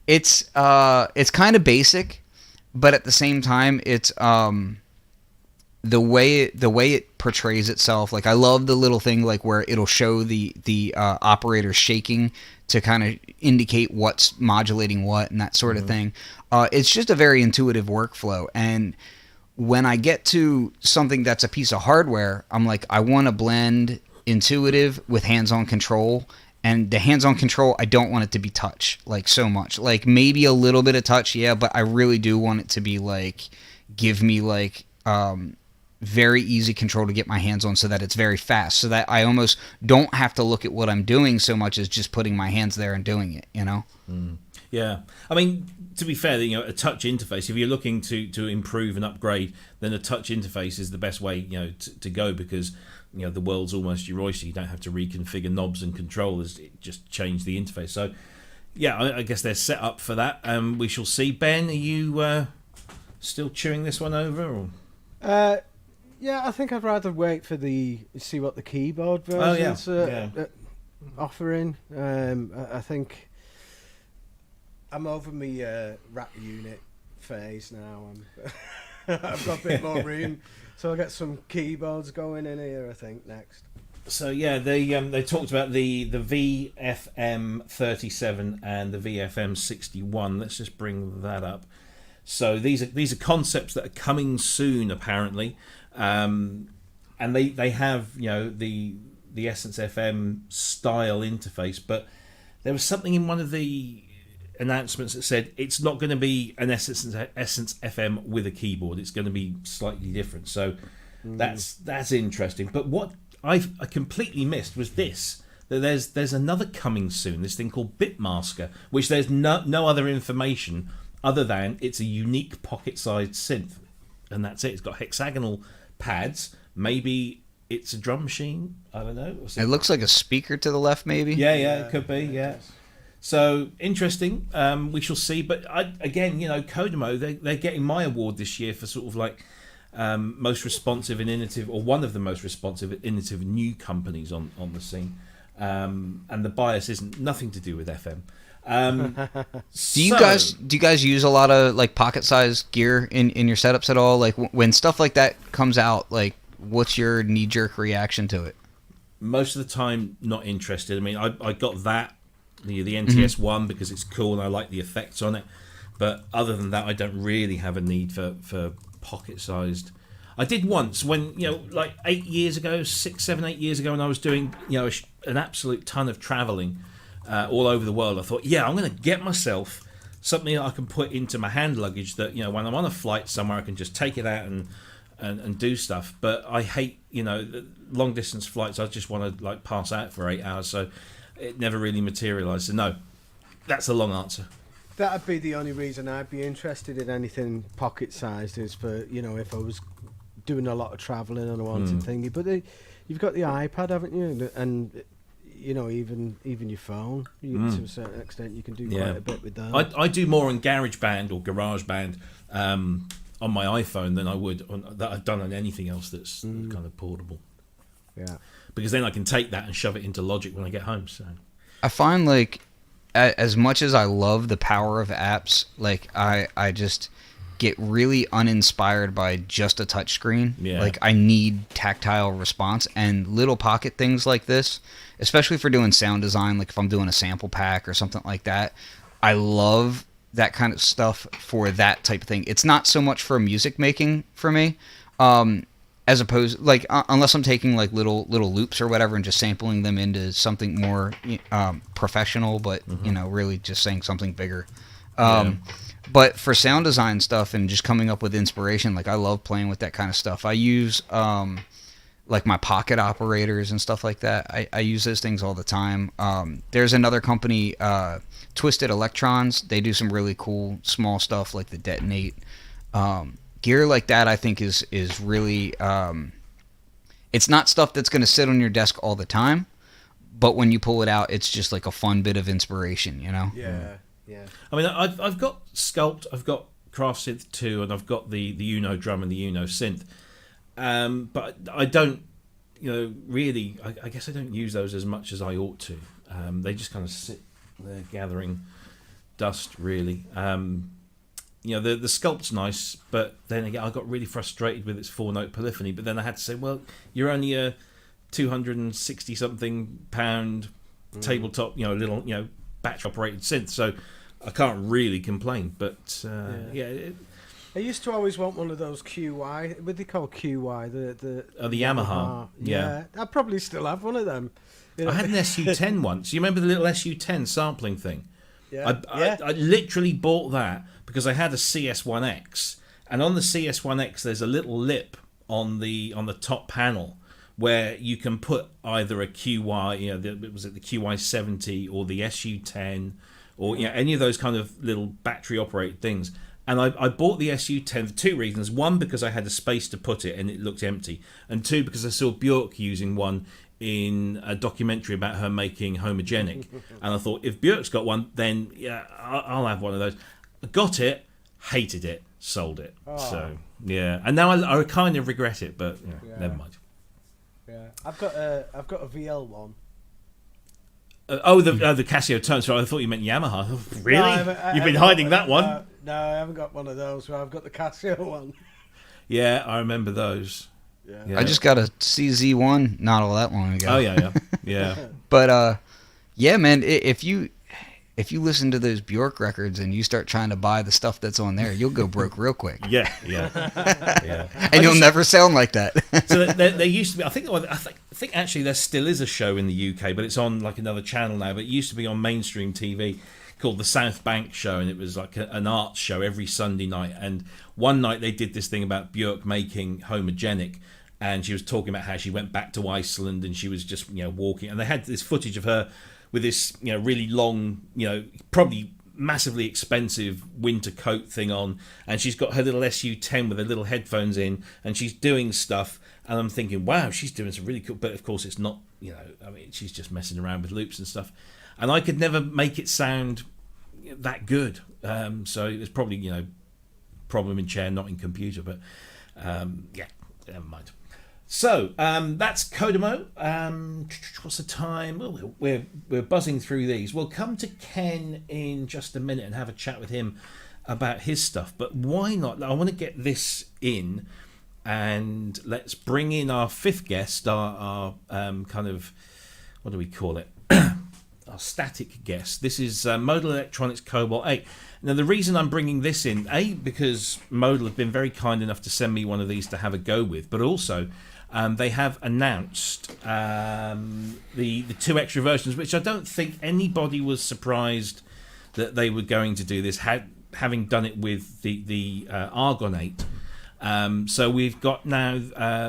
Speaker 2: It's kind of basic, but at the same time, it's the way it portrays itself. Like, I love the little thing like where it'll show the operator shaking to kind of indicate what's modulating what and that sort of thing. It's just a very intuitive workflow, and when I get to something that's a piece of hardware, I'm like, I want to blend intuitive with hands-on control. And the hands-on control, I don't want it to be touch, like, so much. Like, maybe a little bit of touch, yeah, but I really do want it to be, like, give me, like, very easy control to get my hands on so that it's very fast, so that I almost don't have to look at what I'm doing so much as just putting my hands there and doing it, you know?
Speaker 1: Yeah. I mean, to be fair, you know, a touch interface, if you're looking to improve and upgrade, then a touch interface is the best way, you know, to go, because, you know, the world's almost your oyster. You don't have to reconfigure knobs and controllers. It just change the interface. So, yeah, I guess they're set up for that. We shall see. Ben, are you still chewing this one over? Or?
Speaker 3: Yeah, I think I'd rather wait for see what the keyboard versions offering. I think I'm over my rap unit phase now. I've got a bit more room, so I'll get some keyboards going in here, I think, next. So
Speaker 1: yeah, they talked about the VFM 37 and the VFM 61. Let's just bring that up. So these are concepts that are coming soon, apparently, and they have, you know, the EssenceFM style interface, but there was something in one of the announcements that said it's not going to be an EssenceFM with a keyboard. It's going to be slightly different. So that's interesting. But what I completely missed was this: that there's another coming soon. This thing called Bitmasker, which there's no other information other than it's a unique pocket-sized synth, and that's it. It's got hexagonal pads. Maybe it's a drum machine. I don't know.
Speaker 2: It looks like a speaker to the left, maybe.
Speaker 1: Yeah, it could be. Yeah. So interesting. We shall see. But again, you know, Kodamo, they're getting my award this year for sort of like most responsive and innovative, or one of the most responsive and innovative new companies on the scene. And the bias isn't nothing to do with FM.
Speaker 2: Do you guys use a lot of like pocket-sized gear in your setups at all? Like when stuff like that comes out, like what's your knee-jerk reaction to it?
Speaker 1: Most of the time, not interested. I mean, I got that. The NTS One because it's cool and I like the effects on it, but other than that, I don't really have a need for pocket-sized. I did once when, you know, like 8 years ago, 6, 7, 8 years ago, when I was doing, you know, an absolute ton of traveling all over the world. I thought, yeah, I'm going to get myself something that I can put into my hand luggage that, you know, when I'm on a flight somewhere, I can just take it out and do stuff. But I hate, you know, long distance flights. I just want to like pass out for 8 hours. So it never really materialised. So no, that's a long answer.
Speaker 3: That'd be the only reason I'd be interested in anything pocket-sized, is for, you know, if I was doing a lot of travelling and I wanted thingy. But you've got the iPad, haven't you? And you know, even your phone, to a certain extent, you can do quite a bit with that.
Speaker 1: I do more on GarageBand or GarageBand on my iPhone than I would that I've done on anything else that's kind of portable.
Speaker 3: Yeah.
Speaker 1: Because then I can take that and shove it into Logic when I get home. So
Speaker 2: I find, like, as much as I love the power of apps, like I just get really uninspired by just a touchscreen. Yeah. Like, I need tactile response, and little pocket things like this, especially for doing sound design, like if I'm doing a sample pack or something like that, I love that kind of stuff for that type of thing. It's not so much for music making for me. As opposed, like, unless I'm taking like little loops or whatever and just sampling them into something more professional, but you know, really just saying something bigger. But for sound design stuff and just coming up with inspiration, like I love playing with that kind of stuff. I use like my pocket operators and stuff like that. I use those things all the time. There's another company, Twisted Electrons. They do some really cool small stuff like the Detonate. Gear like that, I think, is really... it's not stuff that's going to sit on your desk all the time, but when you pull it out, it's just like a fun bit of inspiration, you know?
Speaker 3: Yeah.
Speaker 1: I mean, I've got Sculpt, I've got Craft Synth 2, and I've got the Uno drum and the Uno synth. But I don't, really, I guess I don't use those as much as I ought to. They just kind of sit there gathering dust, really. The Sculpt's nice, but then again, I got really frustrated with its 4-note polyphony. But then I had to say, well, you're only a 260-something pound tabletop, little, batch-operated synth, so I can't really complain. But
Speaker 3: I used to always want one of those QY. What do they call QY? The
Speaker 1: Yamaha.
Speaker 3: Yeah, I probably still have one of them.
Speaker 1: I had an SU-10 once. You remember the little SU-10 sampling thing?
Speaker 3: Yeah.
Speaker 1: I literally bought that because I had a CS1X, and on the CS1X there's a little lip on the top panel where you can put either a QY, was it the QY70 or the SU-10 or any of those kind of little battery operated things. And I bought the SU-10 for two reasons. One, because I had a space to put it and it looked empty. And two, because I saw Björk using one in a documentary about her making Homogenic. And I thought, if Björk's got one, then I'll have one of those. I got it, hated it, sold it.
Speaker 3: Oh.
Speaker 1: So, yeah. And now I kind of regret it, but never mind.
Speaker 3: Yeah, I've got a VL one.
Speaker 1: The Casio tone. Sorry, I thought you meant Yamaha. Really?
Speaker 3: No,
Speaker 1: You've been hiding that one?
Speaker 3: No, I haven't got one of those. I've got the Casio one.
Speaker 1: Yeah, I remember those.
Speaker 3: Yeah.
Speaker 2: I just got a CZ1 not all that long ago.
Speaker 1: Oh yeah.
Speaker 2: But yeah, man, if you listen to those Bjork records and you start trying to buy the stuff that's on there, you'll go broke real quick.
Speaker 1: Yeah.
Speaker 2: And you'll never sound like that.
Speaker 1: So there used to be. I think actually there still is a show in the UK, but it's on like another channel now. But it used to be on mainstream TV called the South Bank Show, and it was like an arts show every Sunday night. And one night they did this thing about Björk making Homogenic, and she was talking about how she went back to Iceland and she was just walking, and they had this footage of her with this really long, probably massively expensive winter coat thing on, and she's got her little SU-10 with her little headphones in, and she's doing stuff, and I'm thinking, wow, she's doing some really cool, but of course it's not, she's just messing around with loops and stuff, and I could never make it sound that good, so it was probably, problem in chair, not in computer, but never mind. So that's Kodamo. What's the time? Well, we're buzzing through these. We'll come to Ken in just a minute and have a chat with him about his stuff. But why not? I want to get this in, and let's bring in our fifth guest, our kind of, what do we call it? Our static guest. This is Modal Electronics Cobalt 8. Now, the reason I'm bringing this in, because Modal have been very kind enough to send me one of these to have a go with, but also they have announced the two extra versions, which I don't think anybody was surprised that they were going to do this, having done it with the Argon 8. So we've got now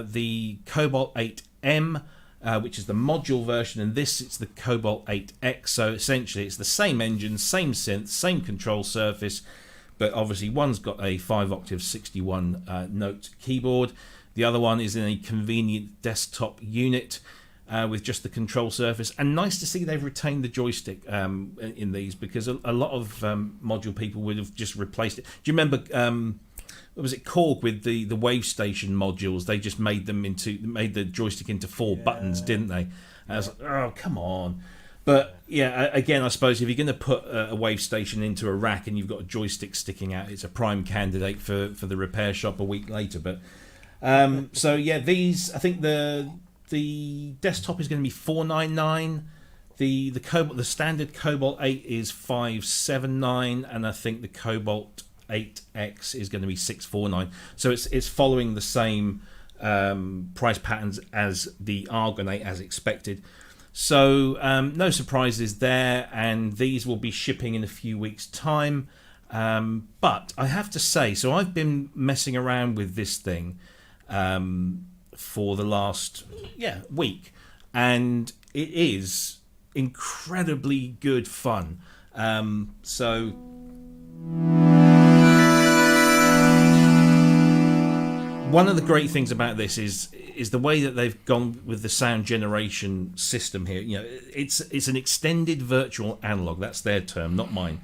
Speaker 1: the Cobalt 8M, which is the module version, and it's the Cobalt 8X. So essentially it's the same engine, same synth, same control surface, but obviously one's got a 5-octave 61 note keyboard. The other one is in a convenient desktop unit with just the control surface. And nice to see they've retained the joystick in these, because a lot of module people would have just replaced it. Do you remember, what was it, Korg with the wave station modules? They just made the joystick into 4 buttons, didn't they? And I was like, oh, come on. But yeah, again, I suppose if you're going to put a wave station into a rack and you've got a joystick sticking out, it's a prime candidate for the repair shop a week later. But so yeah, these, I think the desktop is going to be $499. The standard Cobalt 8 is $579, and I think the Cobalt 8X is going to be $649. So it's following the same price patterns as the Argon 8 as expected. So no surprises there, and these will be shipping in a few weeks' time. But I have to say, so I've been messing around with this thing for the last week, and it is incredibly good fun. So one of the great things about this is the way that they've gone with the sound generation system here. You know, it's an extended virtual analog. That's their term, not mine.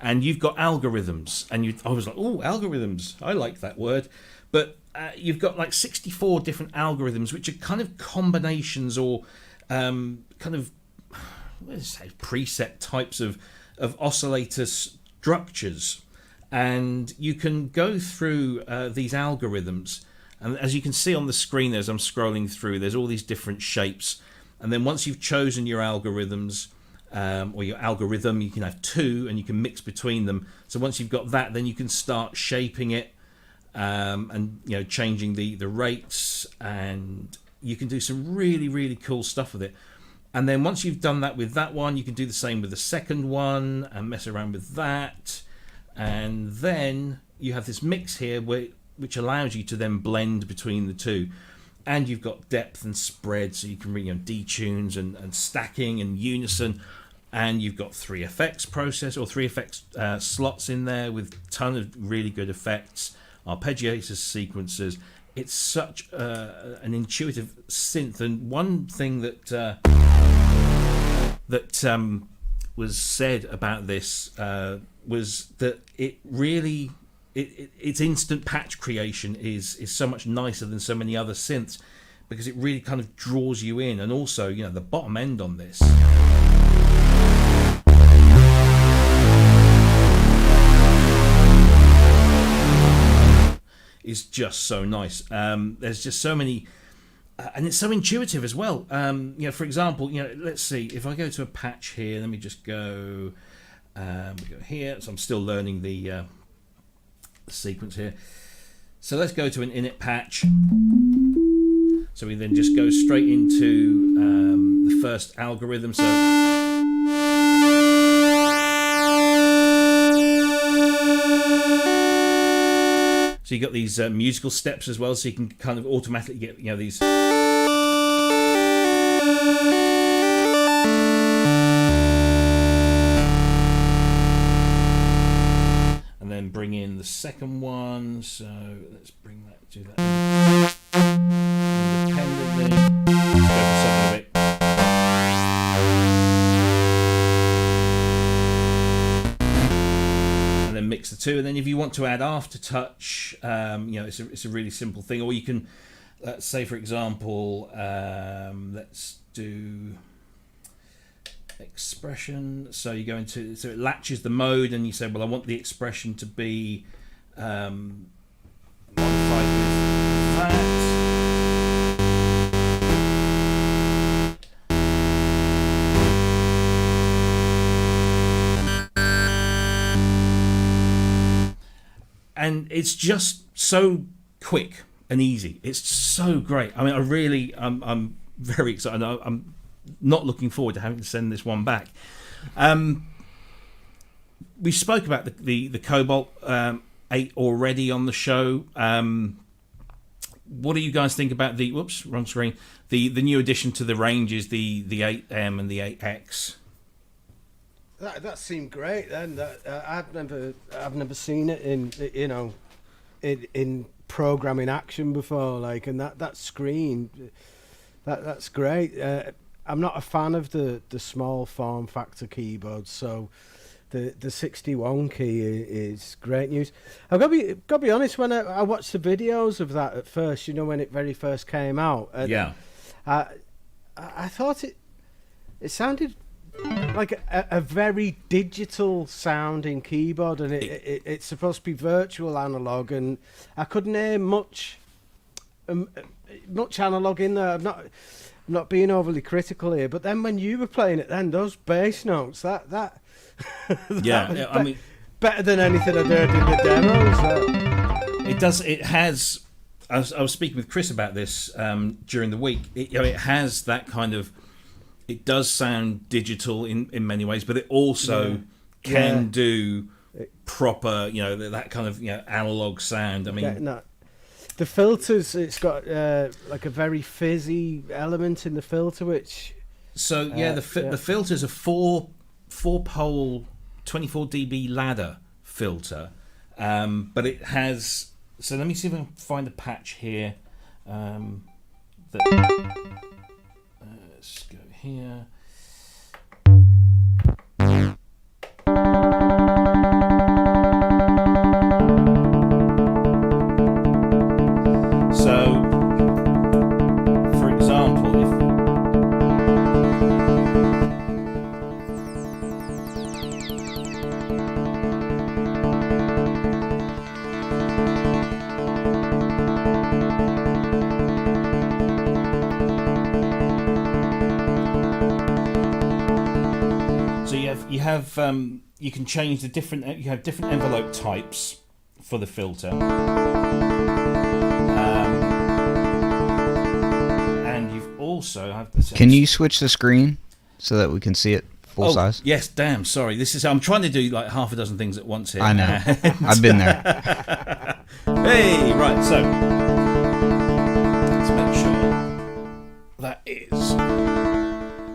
Speaker 1: And you've got algorithms, and I was like, oh, algorithms. I like that word. But you've got like 64 different algorithms, which are kind of combinations or kind of preset types of oscillator structures. And you can go through these algorithms, and as you can see on the screen as I'm scrolling through, there's all these different shapes. And then once you've chosen your algorithms, or your algorithm, you can have two, and you can mix between them. So once you've got that, then you can start shaping it, and changing the rates, and you can do some really, really cool stuff with it. And then once you've done that with that one, you can do the same with the second one and mess around with that. And then you have this mix here which allows you to then blend between the two. And you've got depth and spread, so you can read detunes and stacking and unison. And you've got 3 effects slots in there with a ton of really good effects, arpeggiators, sequencers. It's such an intuitive synth. And one thing that was said about this was that it really, its instant patch creation is so much nicer than so many other synths, because it really kind of draws you in. And also, the bottom end on this is just so nice. There's just so many, and it's so intuitive as well. For example, let's see, if I go to a patch here, let me just go, we go here. So I'm still learning the sequence here. So let's go to an init patch. So we then just go straight into the first algorithm. So you got these musical steps as well, so you can kind of automatically get these. And then bring in the second one. So let's bring that, do that independently. Let's go for something a bit. Mix the two, and then if you want to add aftertouch, it's a really simple thing. Or you can, let's say for example, let's do expression. So you go into, so it latches the mode, and you say, well, I want the expression to be modified with that. And it's just so quick and easy. It's so great. I mean, I'm very excited. I'm not looking forward to having to send this one back. We spoke about the Cobalt 8 already on the show. What do you guys think about the? Whoops, wrong screen. The new addition to the ranges, the 8M and the 8X.
Speaker 3: That seemed great. Then I've never seen it in programming action before. Like, and that screen, that's great. I'm not a fan of the small form factor keyboards, so the 61 key is great news. I've got to be honest. When I watched the videos of that at first, when it very first came out, I thought it sounded like a very digital sounding keyboard, and it's supposed to be virtual analog, and I couldn't hear much analog in there. I'm not being overly critical here, but then when you were playing it, then those bass notes, that
Speaker 1: I mean,
Speaker 3: better than anything I'd heard in the demos.
Speaker 1: It does. It has. I was speaking with Cryss about this during the week. It has that kind of. It does sound digital in many ways, but it also can do proper, that kind of analog sound. I mean,
Speaker 3: the filters, it's got like a very fizzy element in the filter, which...
Speaker 1: So the filter's a four pole 24 dB ladder filter, but it has. So let me see if I can find a patch here. Let's go here. So, for example, if you can change the different. You have different envelope types for the filter, and you've also have.
Speaker 2: Can you switch the screen so that we can see it full size?
Speaker 1: Yes, damn. Sorry, I'm trying to do like half a dozen things at once here.
Speaker 2: I know. I've been there.
Speaker 1: Hey, right. So let's make sure that is.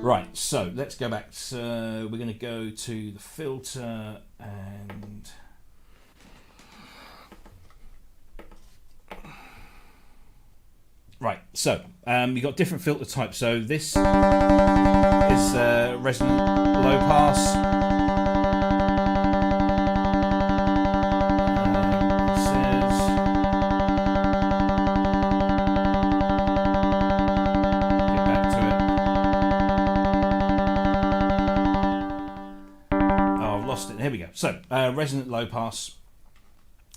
Speaker 1: Right, so let's go back. So we're going to go to the filter and right. So you've got different filter types. So this is resonant low pass. Here we go. So, resonant low pass.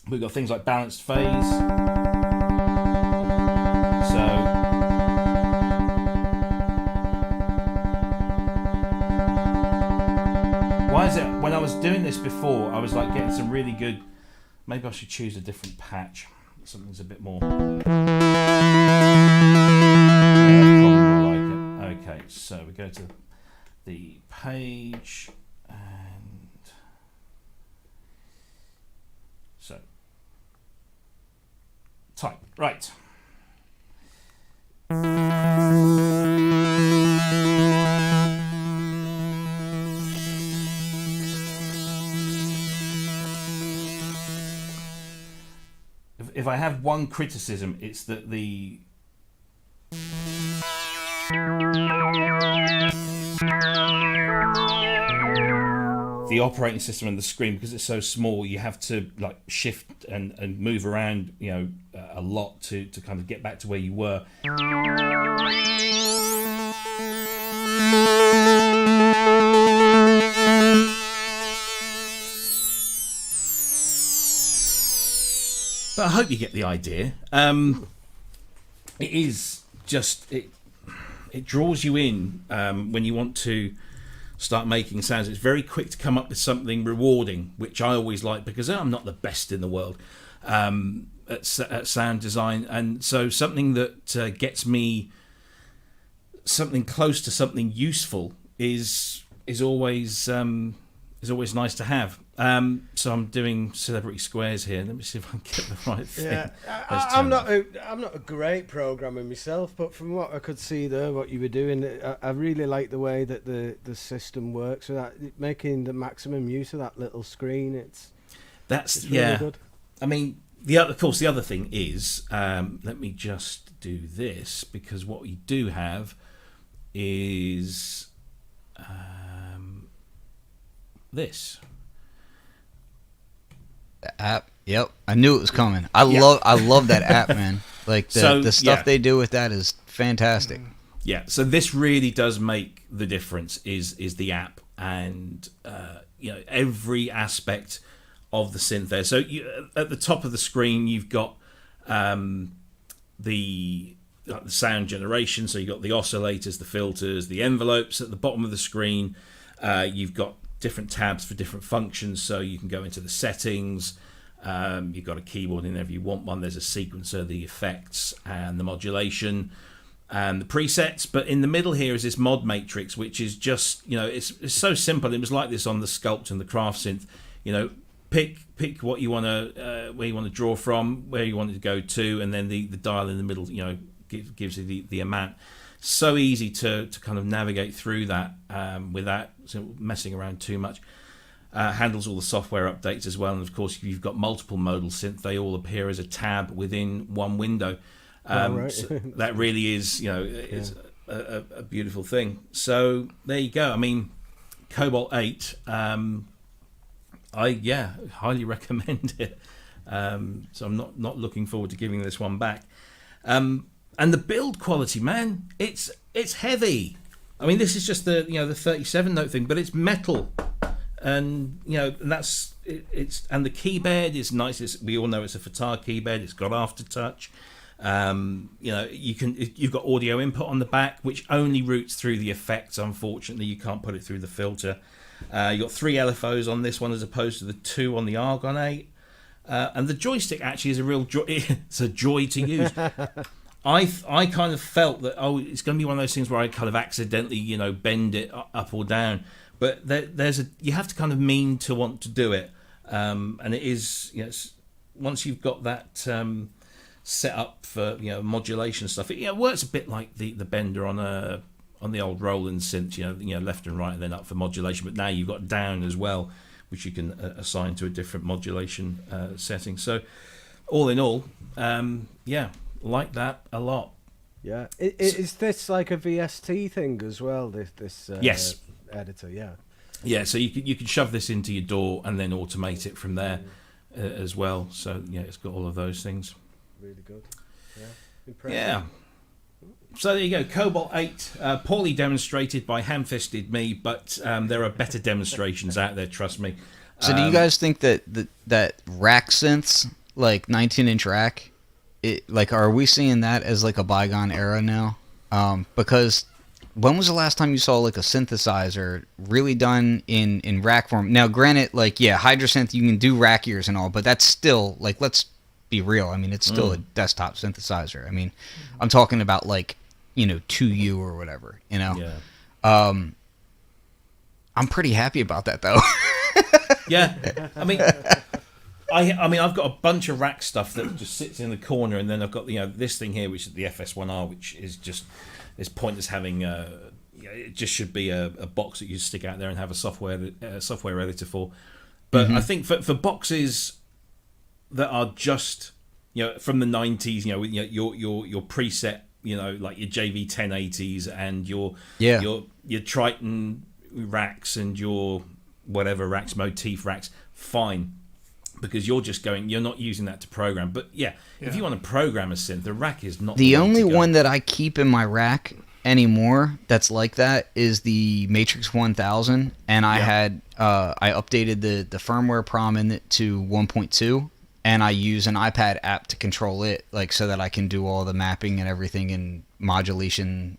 Speaker 1: We've got things like balanced phase. So, why is it, when I was doing this before, I was like getting some really good, maybe I should choose a different patch. Something's a bit more. I like it. Okay, so we go to the page. So, type, right. If I have one criticism, it's that the operating system and the screen, because it's so small, you have to like shift and move around, you know, a lot to kind of get back to where you were. But I hope you get the idea. It is just it draws you in when you want to start making sounds. It's very quick to come up with something rewarding, which I always like, because I'm not the best in the world at sound design, and so something that gets me something close to something useful is always nice to have. So I'm doing celebrity squares here. Let me see if I can get the right thing.
Speaker 3: Yeah, I'm not a great programmer myself, but from what I could see there, what you were doing, I really like the way that the system works with that, making the maximum use of that little screen. It's really good. I
Speaker 1: mean, the other thing is, let me just do this, because what we do have is this.
Speaker 2: The app. Yep, I knew it was coming. I love that app, man. Like the stuff they do with that is fantastic.
Speaker 1: Yeah, so this really does make the difference. Is the app, and every aspect of the synth there. So at the top of the screen, you've got the sound generation. So you've got the oscillators, the filters, the envelopes. At the bottom of the screen, you've got different tabs for different functions, so you can go into the settings. You've got a keyboard in there if you want one. There's a sequencer, the effects, and the modulation, and the presets. But in the middle here is this mod matrix, which is just, it's so simple. It was like this on the Sculpt and the Craft synth. pick what you want to where you want to draw from, where you want it to go to, and then the dial in the middle, gives you the amount. So easy to kind of navigate through that without sort of messing around too much. Handles all the software updates as well, and of course, if you've got multiple modal synth, they all appear as a tab within one window.
Speaker 3: Right.
Speaker 1: So that really is, is a beautiful thing. So there you go. I mean, Cobalt 8, I highly recommend it. So I'm not looking forward to giving this one back. And the build quality, man, it's heavy. I mean, this is just the 37 note thing, but it's metal, and that's it's and the keyboard is nice. We all know it's a FATAR keyboard. It's got aftertouch. You've got audio input on the back, which only routes through the effects. Unfortunately, you can't put it through the filter. You've got 3 LFOs on this one as opposed to the 2 on the Argon 8. And the joystick actually is a real joy. It's a joy to use. I kind of felt that it's going to be one of those things where I kind of accidentally bend it up or down. But you have to kind of mean to want to do it. And it is once you've got that set up for modulation stuff, it works a bit like the bender on the old Roland synth, left and right and then up for modulation. But now you've got down as well, which you can assign to a different modulation setting. So all in all, like that a lot.
Speaker 3: Yeah, is this like a VST thing as well? This
Speaker 1: yes,
Speaker 3: editor,
Speaker 1: yeah. So you can shove this into your DAW and then automate it from there as well. So it's got all of those things.
Speaker 3: Really good. Yeah, impressive.
Speaker 1: Yeah. So there you go, Cobalt 8, poorly demonstrated by ham-fisted me, but there are better demonstrations out there, trust me.
Speaker 2: So do you guys think that rack synths, like 19-inch rack, are we seeing that as like a bygone era now? Because when was the last time you saw like a synthesizer really done in rack form? Now, granted, Hydrasynth, you can do rack ears and all, but that's still, let's be real. I mean, it's still a desktop synthesizer. I mean, I'm talking about 2U or whatever,
Speaker 1: Yeah.
Speaker 2: I'm pretty happy about that though.
Speaker 1: Yeah. I mean, I've got a bunch of rack stuff that just sits in the corner, and then I've got this thing here, which is the FS1R, which is just this pointless having. It just should be a box that you stick out there and have a software editor for. But I think for boxes that are just from the 90s, with your preset, like your JV 1080s and your Triton racks and your whatever racks, motif racks, fine, because you're not using that to program. But if you want to program a synth, the rack is not
Speaker 2: the only one that I keep in my rack anymore that's like that is the Matrix 1000, and I had I updated the firmware prom in it to 1.2, and I use an iPad app to control it, so that I can do all the mapping and everything and modulation,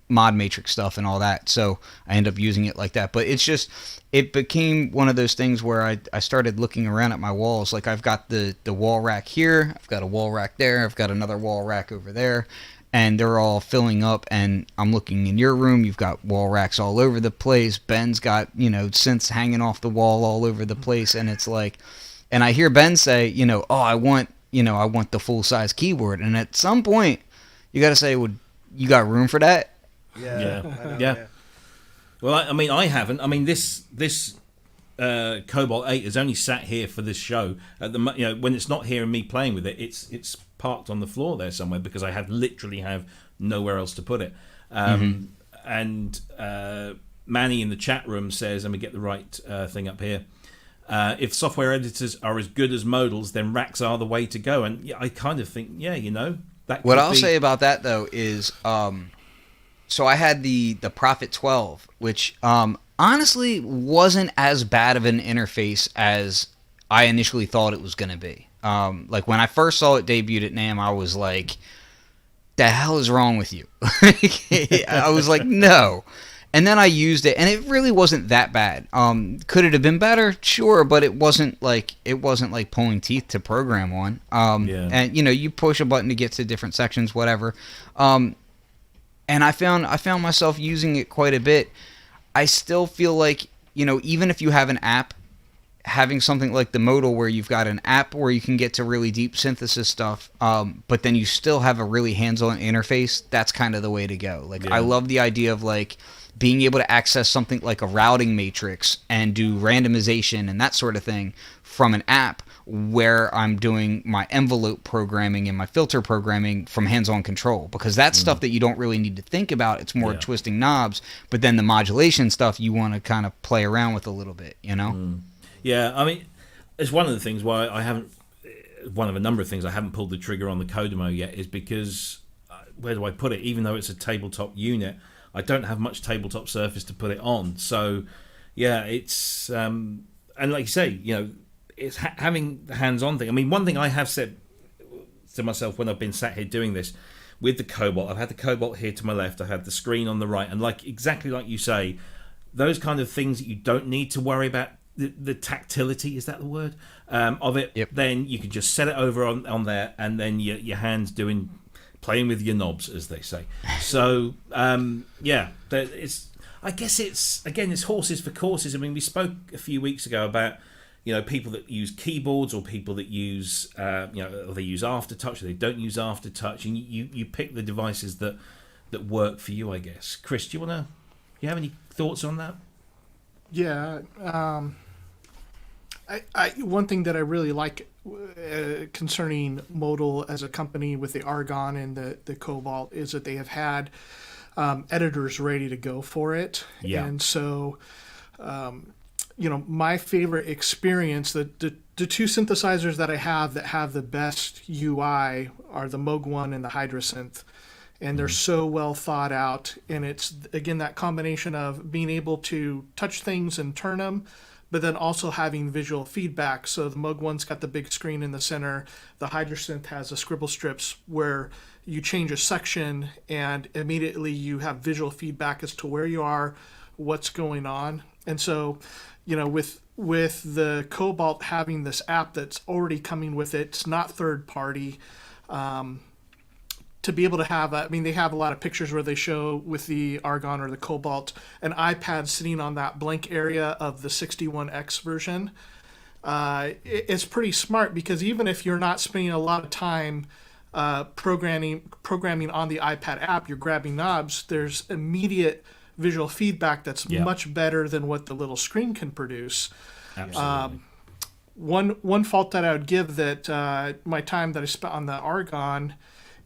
Speaker 2: mod matrix stuff and all that. So I end up using it like that. But it became one of those things where I started looking around at my walls. Like, I've got the wall rack here, I've got a wall rack there, I've got another wall rack over there, and they're all filling up. And I'm looking in your room, you've got wall racks all over the place. Ben's got synths hanging off the wall all over the place, and it's like. And I hear Ben say, I want the full size keyboard. And at some point, you got to say, well, you got room for that?
Speaker 1: Yeah. Well, I haven't. I mean, this Cobalt 8 has only sat here for this show. At the when it's not here and me playing with it, it's parked on the floor there somewhere because I literally have nowhere else to put it. And Manny in the chat room says, let me get the right thing up here. If software editors are as good as modals, then racks are the way to go. And I kind of think, that.
Speaker 2: What I'll say about that though is, so I had the Prophet 12, which honestly wasn't as bad of an interface as I initially thought it was going to be. When I first saw it debuted at NAMM, I was like, "The hell is wrong with you?" I was like, "No." And then I used it, and it really wasn't that bad. Could it have been better? Sure, but it wasn't like pulling teeth to program on. And you push a button to get to different sections, whatever. And I found myself using it quite a bit. I still feel like even if you have an app having something like the Modal where you've got an app where you can get to really deep synthesis stuff, but then you still have a really hands-on interface, that's kind of the way to go. Like, I love the idea of, like, being able to access something like a routing matrix and do randomization and that sort of thing from an app where I'm doing my envelope programming and my filter programming from hands-on control, because that's stuff that you don't really need to think about. It's more twisting knobs, but then the modulation stuff you want to kind of play around with a little bit, you know?
Speaker 1: Yeah, I mean, it's one of the things why I haven't, one of a number of things I haven't pulled the trigger on the Kodamo yet is because, where do I put it? Even though it's a tabletop unit, I don't have much tabletop surface to put it on. So, yeah, it's, and like you say, you know, it's having the hands-on thing. I mean, one thing I have said to myself when I've been sat here doing this with the Cobalt, I've had the Cobalt here to my left, I had the screen on the right, and like exactly like you say, those kind of things that you don't need to worry about, the tactility, is that the word, of it, then you can just set it over on there, and then your hands playing with your knobs, as they say. So, yeah, it's, I guess it's, again, it's horses for courses. I mean, we spoke a few weeks ago about, you know, people that use keyboards or people that use, you know, or they use aftertouch or they don't use aftertouch, and you pick the devices that work for you, I guess. Cryss, do you have any thoughts on that?
Speaker 4: Yeah, I one thing that I really like concerning Modal as a company with the Argon and the Cobalt is that they have had editors ready to go for it.
Speaker 1: Yeah.
Speaker 4: And so, you know, my favorite experience, the two synthesizers that I have that have the best UI are the Moog One and the Hydrasynth. And they're so well thought out. And it's, again, that combination of being able to touch things and turn them, but then also having visual feedback. So the Moog One's got the big screen in the center. The Hydrasynth has the scribble strips where you change a section and immediately you have visual feedback as to where you are, what's going on. And so, you know, with the Cobalt having this app that's already coming with it, it's not third party. To be able to have, I mean, they have a lot of pictures where they show with the Argon or the Cobalt an iPad sitting on that blank area of the 61X version. It's pretty smart because even if you're not spending a lot of time programming on the iPad app, you're grabbing knobs, there's immediate visual feedback that's much better than what the little screen can produce.
Speaker 1: Absolutely.
Speaker 4: One fault that I would give that my time that I spent on the Argon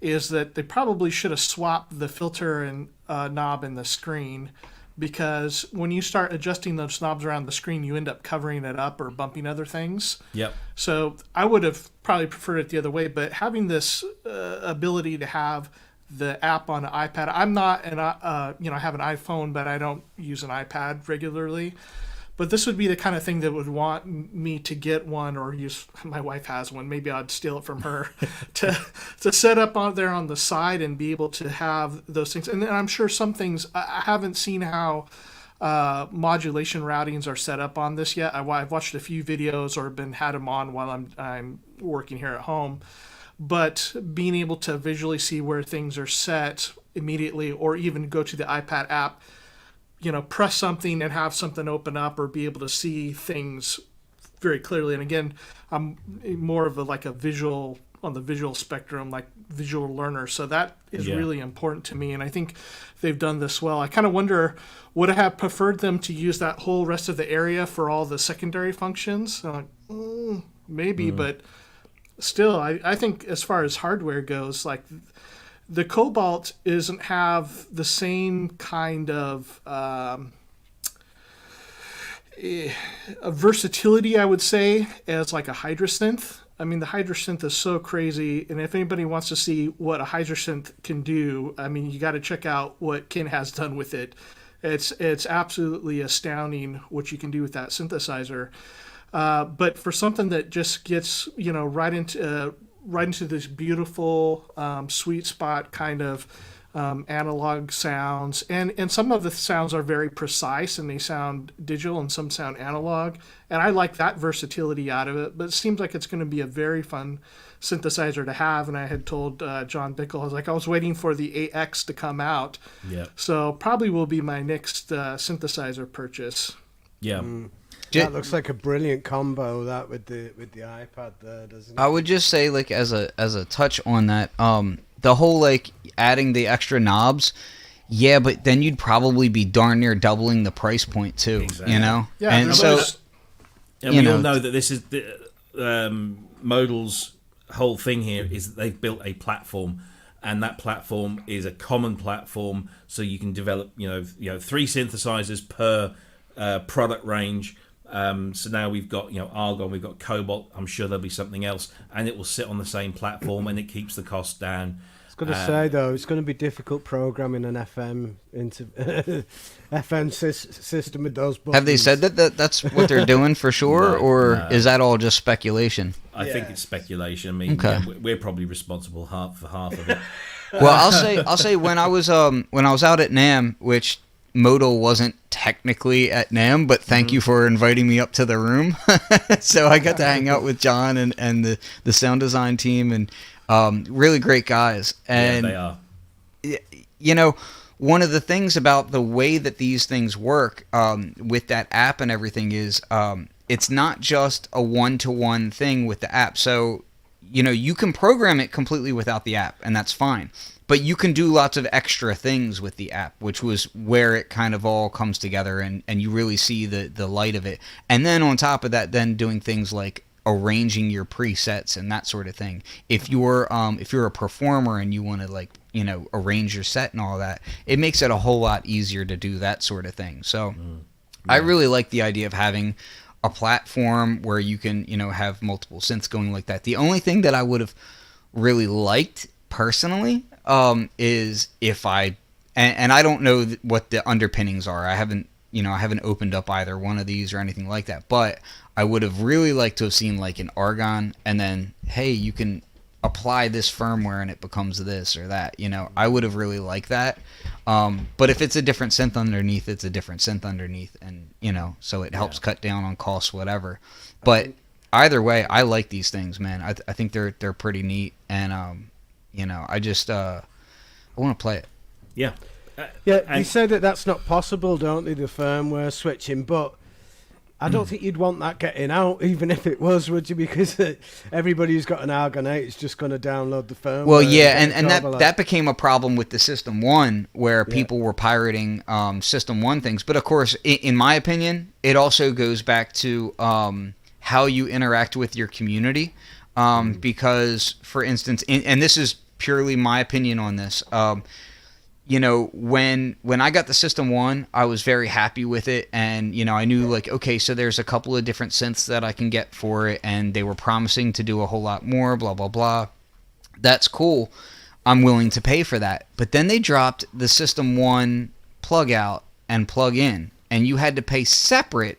Speaker 4: is that they probably should have swapped the filter and knob in the screen, because when you start adjusting those knobs around the screen, you end up covering it up or bumping other things.
Speaker 1: Yep.
Speaker 4: So I would have probably preferred it the other way, but having this ability to have the app on an iPad, I'm not, you know, I have an iPhone, but I don't use an iPad regularly. But this would be the kind of thing that would want me to get one, or use, my wife has one, maybe I'd steal it from her, to set up on there on the side and be able to have those things. And then I'm sure some things, I haven't seen how modulation routings are set up on this yet. I've watched a few videos or had them on while I'm working here at home. But being able to visually see where things are set immediately, or even go to the iPad app, you know, press something and have something open up, or be able to see things very clearly. And again, I'm more of a visual, on the visual spectrum, like visual learner. So that is really important to me. And I think they've done this well. I kind of wonder, would I have preferred them to use that whole rest of the area for all the secondary functions? Maybe, but still, I think as far as hardware goes, like, the Cobalt doesn't have the same kind of versatility, I would say, as like a Hydrasynth. I mean, the Hydrasynth is so crazy, and if anybody wants to see what a Hydrasynth can do, I mean, you got to check out what Ken has done with it. It's absolutely astounding what you can do with that synthesizer. But for something that just gets, you know, right into this beautiful sweet spot kind of analog sounds, and some of the sounds are very precise and they sound digital and some sound analog, and I like that versatility out of it. But it seems like it's going to be a very fun synthesizer to have. And I had told John Bickle, I was waiting for the AX to come out, so probably will be my next synthesizer purchase.
Speaker 3: That looks like a brilliant combo, that with the iPad there, doesn't it?
Speaker 2: I would just say, like, as a touch on that, the whole, like, adding the extra knobs, yeah, but then you'd probably be darn near doubling the price point too.
Speaker 1: Exactly.
Speaker 2: You know,
Speaker 4: Yeah,
Speaker 2: and so
Speaker 1: and we all know that this is the Modal's whole thing here is that they've built a platform, and that platform is a common platform, so you can develop, 3 synthesizers per product range. So now we've got, Argon, we've got Cobalt. I'm sure there'll be something else, and it will sit on the same platform, and it keeps the cost down.
Speaker 3: I was going to say though, it's going to be difficult programming an FM into FM system with those buttons.
Speaker 2: have they said that that's what they're doing for sure,
Speaker 1: No,
Speaker 2: or
Speaker 1: no.
Speaker 2: is that all just speculation?
Speaker 1: I think it's speculation. I mean,
Speaker 2: Okay.
Speaker 1: we're probably responsible for half of it.
Speaker 2: Well, I'll say when I was out at NAMM, which Modal wasn't technically at NAMM, but thank you for inviting me up to the room. So I got to hang out with John and the sound design team, and really great guys. And
Speaker 1: Yeah, they are.
Speaker 2: One of the things about the way that these things work with that app and everything is it's not just a one-to-one thing with the app. So, you can program it completely without the app, and that's fine. But you can do lots of extra things with the app, which was where it kind of all comes together, and you really see the light of it. And then on top of that, then doing things like arranging your presets and that sort of thing. If you're a performer and you want to arrange your set and all that, it makes it a whole lot easier to do that sort of thing. So I really like the idea of having a platform where you can have multiple synths going like that. The only thing that I would have really liked personally is if I don't know what the underpinnings are. I haven't opened up either one of these or anything like that, but I would have really liked to have seen like an Argon, and then, hey, you can apply this firmware and it becomes this or that. I would have really liked that. But if it's a different synth underneath, it's a different synth underneath, and so it helps cut down on costs, whatever. But either way, I like these things, man. I think they're pretty neat, and I just I want to play it.
Speaker 1: Yeah.
Speaker 3: They say that that's not possible, don't they, the firmware switching, but I don't think you'd want that getting out, even if it was, would you? Because everybody who's got an Argon 8 is just going to download the firmware.
Speaker 2: Well, yeah, and that became a problem with the System 1, where people were pirating System 1 things. But, of course, in my opinion, it also goes back to how you interact with your community. Because, for instance, and this is purely my opinion on this, when I got the System 1, I was very happy with it, and I knew, like, okay, so there's a couple of different synths that I can get for it, and they were promising to do a whole lot more, blah blah blah. That's cool. I'm willing to pay for that. But then they dropped the System 1 plug out and plug in, and you had to pay separate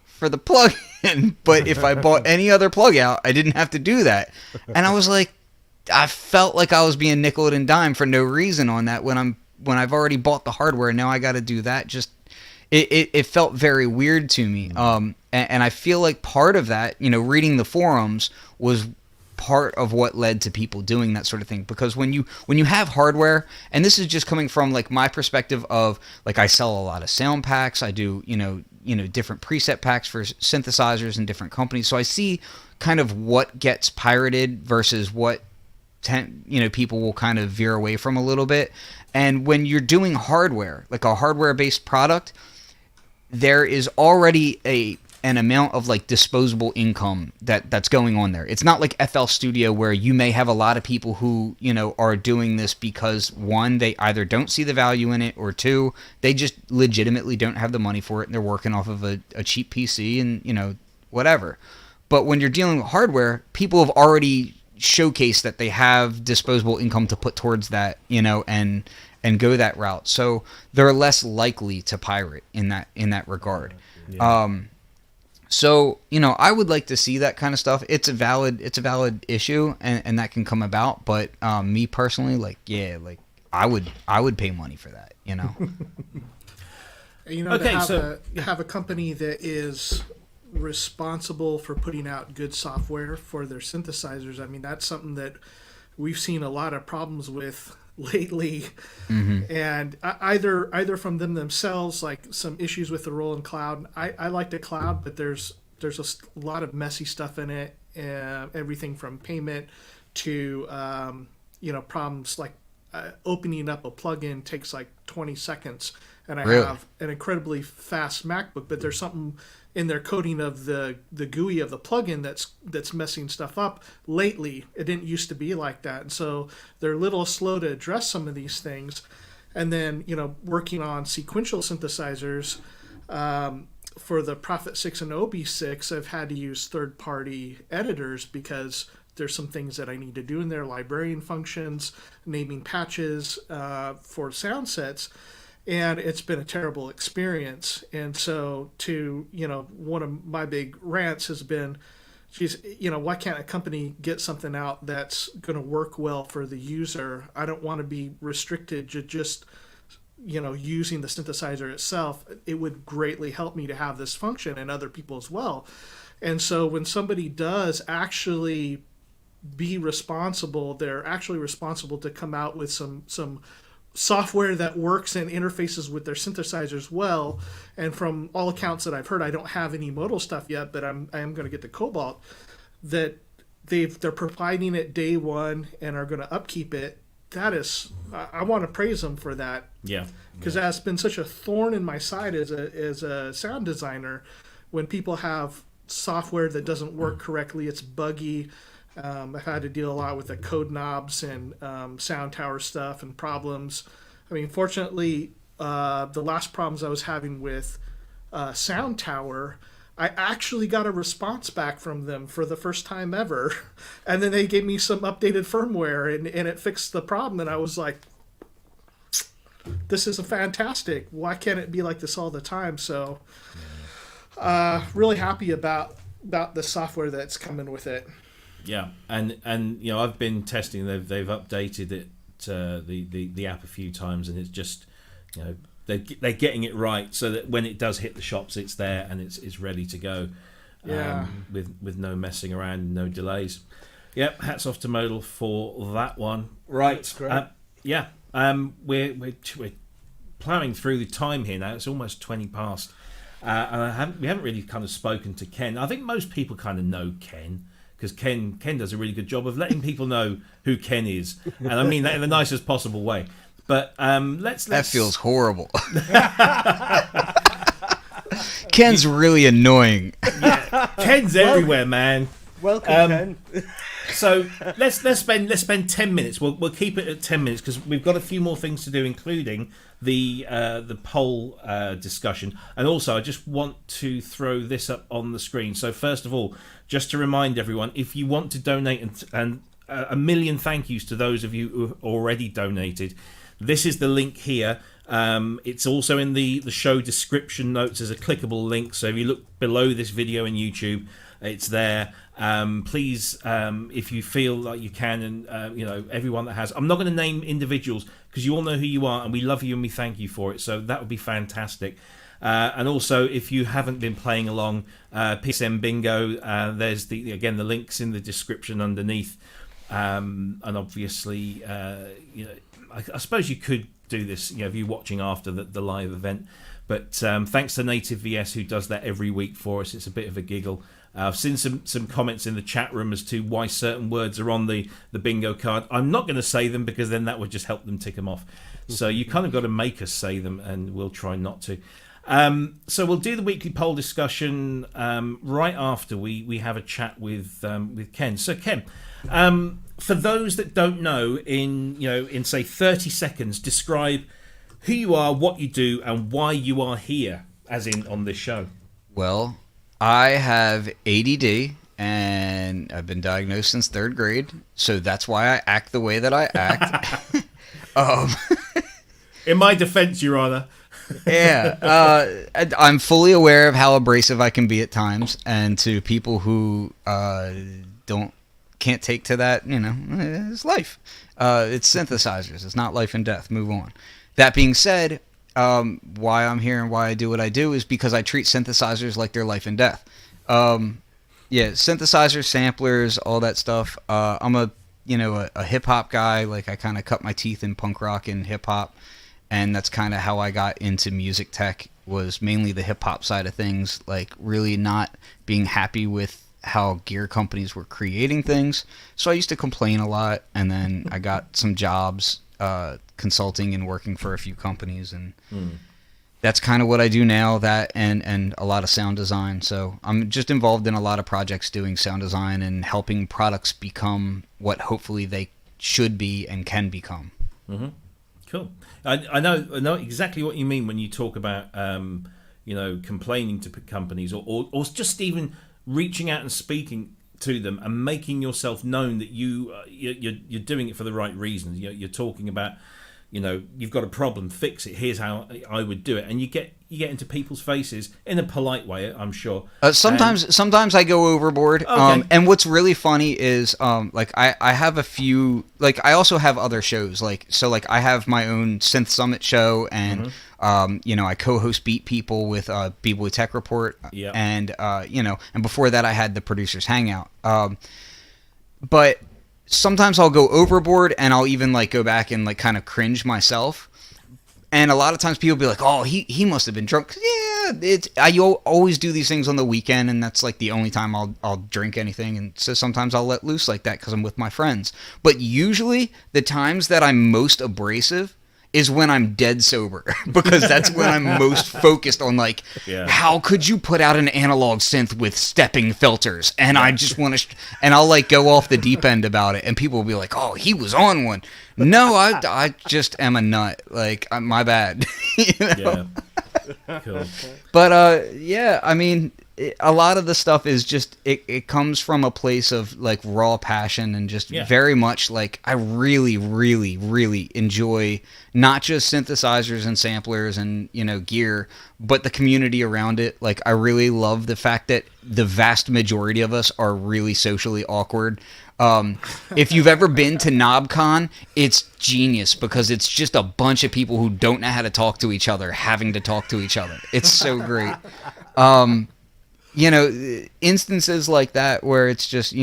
Speaker 2: for the plug in. But if I bought any other plug out, I didn't have to do that. And I was like, I felt like I was being nickeled and dimed for no reason on that when I've already bought the hardware, and now I got to do that. Just it felt very weird to me. And I feel like part of that, reading the forums was part of what led to people doing that sort of thing. Because when you have hardware, and this is just coming from like my perspective of, like, I sell a lot of sound packs, I do different preset packs for synthesizers and different companies, so I see kind of what gets pirated versus what people will kind of veer away from a little bit. And when you're doing hardware, like a hardware-based product, there is already an amount of like disposable income that's going on there. It's not like FL Studio, where you may have a lot of people who are doing this because, one, they either don't see the value in it, or two, they just legitimately don't have the money for it, and they're working off of a cheap PC and whatever. But when you're dealing with hardware, people have already showcased that they have disposable income to put towards that, and go that route. So they're less likely to pirate in that regard.
Speaker 1: Yeah.
Speaker 2: So, I would like to see that kind of stuff. It's a valid issue, and that can come about. But me personally, I would pay money for that,
Speaker 4: To have a company that is responsible for putting out good software for their synthesizers. I mean, that's something that we've seen a lot of problems with lately, and either from them themselves, like some issues with the rolling cloud. I like the cloud, but there's a lot of messy stuff in it, everything from payment to problems like opening up a plugin takes like 20 seconds, and I have an incredibly fast MacBook, but there's something in their coding of the GUI of the plugin that's messing stuff up lately. It didn't used to be like that, and so they're a little slow to address some of these things. And then working on sequential synthesizers for the Prophet 6 and Obi 6, I've had to use third-party editors because there's some things that I need to do in there, librarian functions, naming patches for sound sets, and it's been a terrible experience. And so one of my big rants has been, why can't a company get something out that's going to work well for the user? I don't want to be restricted to just using the synthesizer itself. It would greatly help me to have this function and other people as well. And so when somebody does actually be responsible, they're actually responsible to come out with some software that works and interfaces with their synthesizers well. And from all accounts that I've heard, I don't have any Modal stuff yet, but I am going to get the Cobalt, that they're providing it day one and are going to upkeep it. That is, I want to praise them for that.
Speaker 1: Yeah.
Speaker 4: Because that's been such a thorn in my side as a sound designer. When people have software that doesn't work correctly, it's buggy. I've had to deal a lot with the code knobs and sound tower stuff and problems. I mean, fortunately, the last problems I was having with sound tower, I actually got a response back from them for the first time ever. And then they gave me some updated firmware and it fixed the problem. And I was like, this is fantastic. Why can't it be like this all the time? So really happy about the software that's coming with it.
Speaker 1: Yeah, and I've been testing. They've updated it, the app a few times, and it's just they're getting it right so that when it does hit the shops, it's there and it's ready to go.
Speaker 4: Yeah.
Speaker 1: With no messing around, no delays. Yep, hats off to Modal for that one. Right.
Speaker 3: That's great.
Speaker 1: We're plowing through the time here now. It's almost 20 past, and we haven't really kind of spoken to Ken. I think most people kind of know Ken, because Ken does a really good job of letting people know who Ken is, and I mean that in the nicest possible way. But let's
Speaker 2: that feels horrible. Ken's really annoying.
Speaker 1: Yeah, Ken's everywhere, man.
Speaker 3: Welcome, Ken.
Speaker 1: So let's spend 10 minutes. We'll keep it at 10 minutes because we've got a few more things to do, including the poll discussion. And also, I just want to throw this up on the screen. So first of all, just to remind everyone, if you want to donate, and a million thank yous to those of you who already donated, this is the link here. It's also in the show description notes as a clickable link. So if you look below this video in YouTube, it's there. Please, if you feel like you can, and everyone that has, I'm not going to name individuals because you all know who you are, and we love you and we thank you for it. So that would be fantastic. And also, if you haven't been playing along, PSM Bingo, there's the links in the description underneath. And obviously, I suppose you could do this, if you're watching after the live event. But thanks to Native VS who does that every week for us. It's a bit of a giggle. I've seen some comments in the chat room as to why certain words are on the bingo card. I'm not going to say them because then that would just help them tick them off. So you kind of got to make us say them, and we'll try not to. So we'll do the weekly poll discussion right after we have a chat with Ken. So Ken, for those that don't know, in say 30 seconds, describe who you are, what you do, and why you are here, as in on this show.
Speaker 2: Well, I have ADD, and I've been diagnosed since 3rd grade, so that's why I act the way that I act.
Speaker 1: In my defense, Your Honor.
Speaker 2: Yeah, I'm fully aware of how abrasive I can be at times, and to people who can't take to that, it's life. It's synthesizers. It's not life and death. Move on. That being said, why I'm here and why I do what I do is because I treat synthesizers like they're life and death. Synthesizers, samplers, all that stuff. I'm a a hip hop guy. Like I kind of cut my teeth in punk rock and hip hop, and that's kind of how I got into music tech. Was mainly the hip hop side of things. Like really not being happy with how gear companies were creating things. So I used to complain a lot, and then I got some jobs consulting and working for a few companies, and that's kind of what I do now, that and a lot of sound design. So I'm just involved in a lot of projects doing sound design and helping products become what hopefully they should be and can become.
Speaker 1: Mm-hmm. Cool. I know exactly what you mean when you talk about complaining to companies or just even reaching out and speaking to them and making yourself known that you're doing it for the right reasons. You're talking about, you've got a problem, fix it. Here's how I would do it, and you get into people's faces in a polite way, I'm sure.
Speaker 2: Sometimes I go overboard.
Speaker 1: Okay.
Speaker 2: And what's really funny is I have a few, like I also have other shows, like I have my own Synth Summit show, and I co-host Beat People with B-Boy Tech Report, and and before that I had the Producers Hangout. But sometimes I'll go overboard, and I'll even like go back and like kind of cringe myself. And a lot of times people be like, "Oh, he must have been drunk." Yeah, I always do these things on the weekend, and that's like the only time I'll drink anything. And so sometimes I'll let loose like that because I'm with my friends. But usually the times that I'm most abrasive is when I'm dead sober, because that's when I'm most focused on like, how could you put out an analog synth with stepping filters? And I just want to, and I'll like go off the deep end about it, and people will be like, "Oh, he was on one." No, I just am a nut. Like, my bad.
Speaker 1: Yeah. Cool.
Speaker 2: But I mean, a lot of the stuff is just it comes from a place of like raw passion and just very much like I really, really, really enjoy not just synthesizers and samplers and gear, but the community around it. Like I really love the fact that the vast majority of us are really socially awkward. If you've ever been to KnobCon, it's genius because it's just a bunch of people who don't know how to talk to each other having to talk to each other. It's so great. Instances like that where it's just,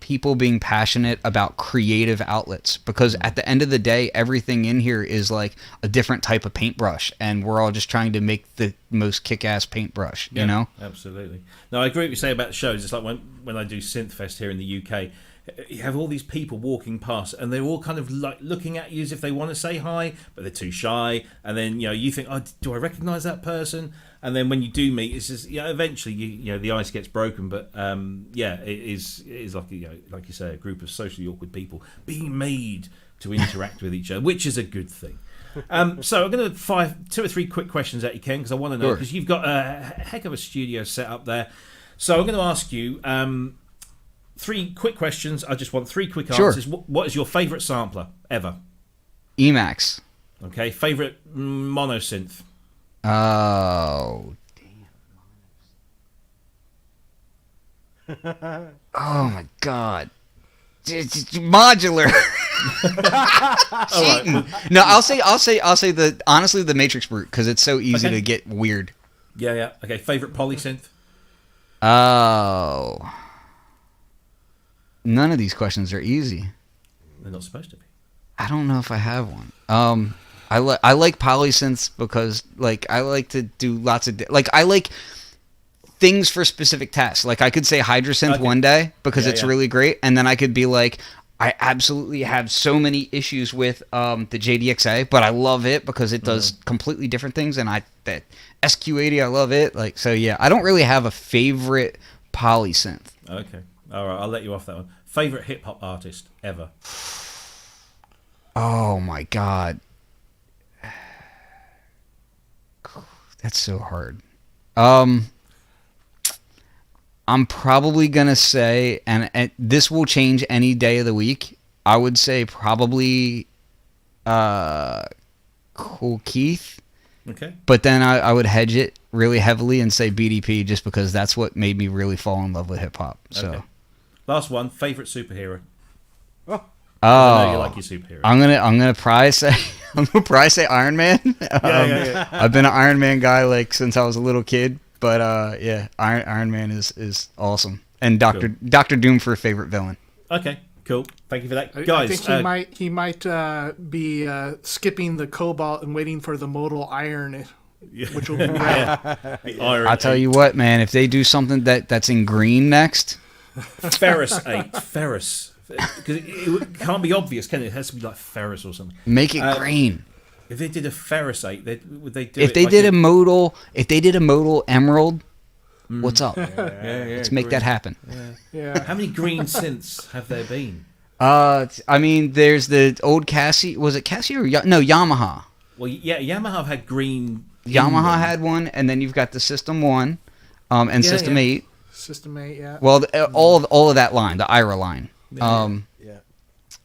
Speaker 2: people being passionate about creative outlets, because at the end of the day, everything in here is like a different type of paintbrush, and we're all just trying to make the most kick-ass paintbrush, you know?
Speaker 1: Absolutely. No, I agree with what you say about the shows. It's like when I do Synthfest here in the UK, you have all these people walking past, and they're all kind of like looking at you as if they want to say hi, but they're too shy. And then you think, "Oh, do I recognise that person?" And then when you do meet, it's just eventually the ice gets broken. But it is like like you say, a group of socially awkward people being made to interact with each other, which is a good thing. So I'm going to fire 2 or 3 quick questions at you, Ken, because I want to know, because you've got a heck of a studio set up there. So I'm going to ask you 3 quick questions. I just want 3 quick answers. What is your favourite sampler ever?
Speaker 2: Emax.
Speaker 1: Okay. Favourite mono synth?
Speaker 2: Oh, damn. Oh my God. It's modular. Cheating. No, I'll say honestly the Matrix Brute, because it's so easy to get weird.
Speaker 1: Yeah. Okay. Favorite poly synth?
Speaker 2: Oh. None of these questions are easy.
Speaker 1: They're not supposed to be.
Speaker 2: I don't know if I have one. I like polysynths because like I like to do lots of I like things for specific tasks. Like I could say Hydrasynth one day because it's really great, and then I could be like, I absolutely have so many issues with the JDXA, but I love it because it does completely different things, and that SQ-80 I love it. Like so, yeah. I don't really have a favorite polysynth.
Speaker 1: Okay, all right. I'll let you off that one. Favorite hip hop artist ever?
Speaker 2: Oh my God. That's so hard. I'm probably gonna say, and this will change any day of the week. I would say probably Cool Keith.
Speaker 1: Okay.
Speaker 2: But then I would hedge it really heavily and say BDP, just because that's what made me really fall in love with hip hop. So.
Speaker 1: Okay. Last one. Favorite superhero?
Speaker 2: Oh,
Speaker 1: I know you like your superhero.
Speaker 2: I'm gonna probably say Iron Man.
Speaker 1: Yeah.
Speaker 2: I've been an Iron Man guy since I was a little kid, but Iron Man is awesome. And Doctor Doom for a favorite villain.
Speaker 1: Okay, Cool. Thank you for that,
Speaker 4: I
Speaker 1: guys.
Speaker 4: think he might be skipping the cobalt and waiting for the modal iron, which will be
Speaker 1: the iron.
Speaker 2: I'll tell you what, man. If they do something that's in green next,
Speaker 1: Ferrous 8. Ferrous. Because it can't be obvious, can it? It has to be like ferrous or something.
Speaker 2: make it green.
Speaker 1: If they did a Ferrous 8, would they do
Speaker 2: If
Speaker 1: it
Speaker 2: they
Speaker 1: like
Speaker 2: did a modal, emerald, what's up?
Speaker 1: Let's
Speaker 2: Make that happen.
Speaker 4: yeah.
Speaker 1: How many green synths have there been?
Speaker 2: I mean, there's the old Casio. Was it Casio or no Yamaha?
Speaker 1: Well, yeah, Yamaha had green.
Speaker 2: Yamaha had one, and then you've got the System 1 and System 8.
Speaker 4: System 8, yeah.
Speaker 2: Well, all of that line, the IRA line.
Speaker 3: Yeah.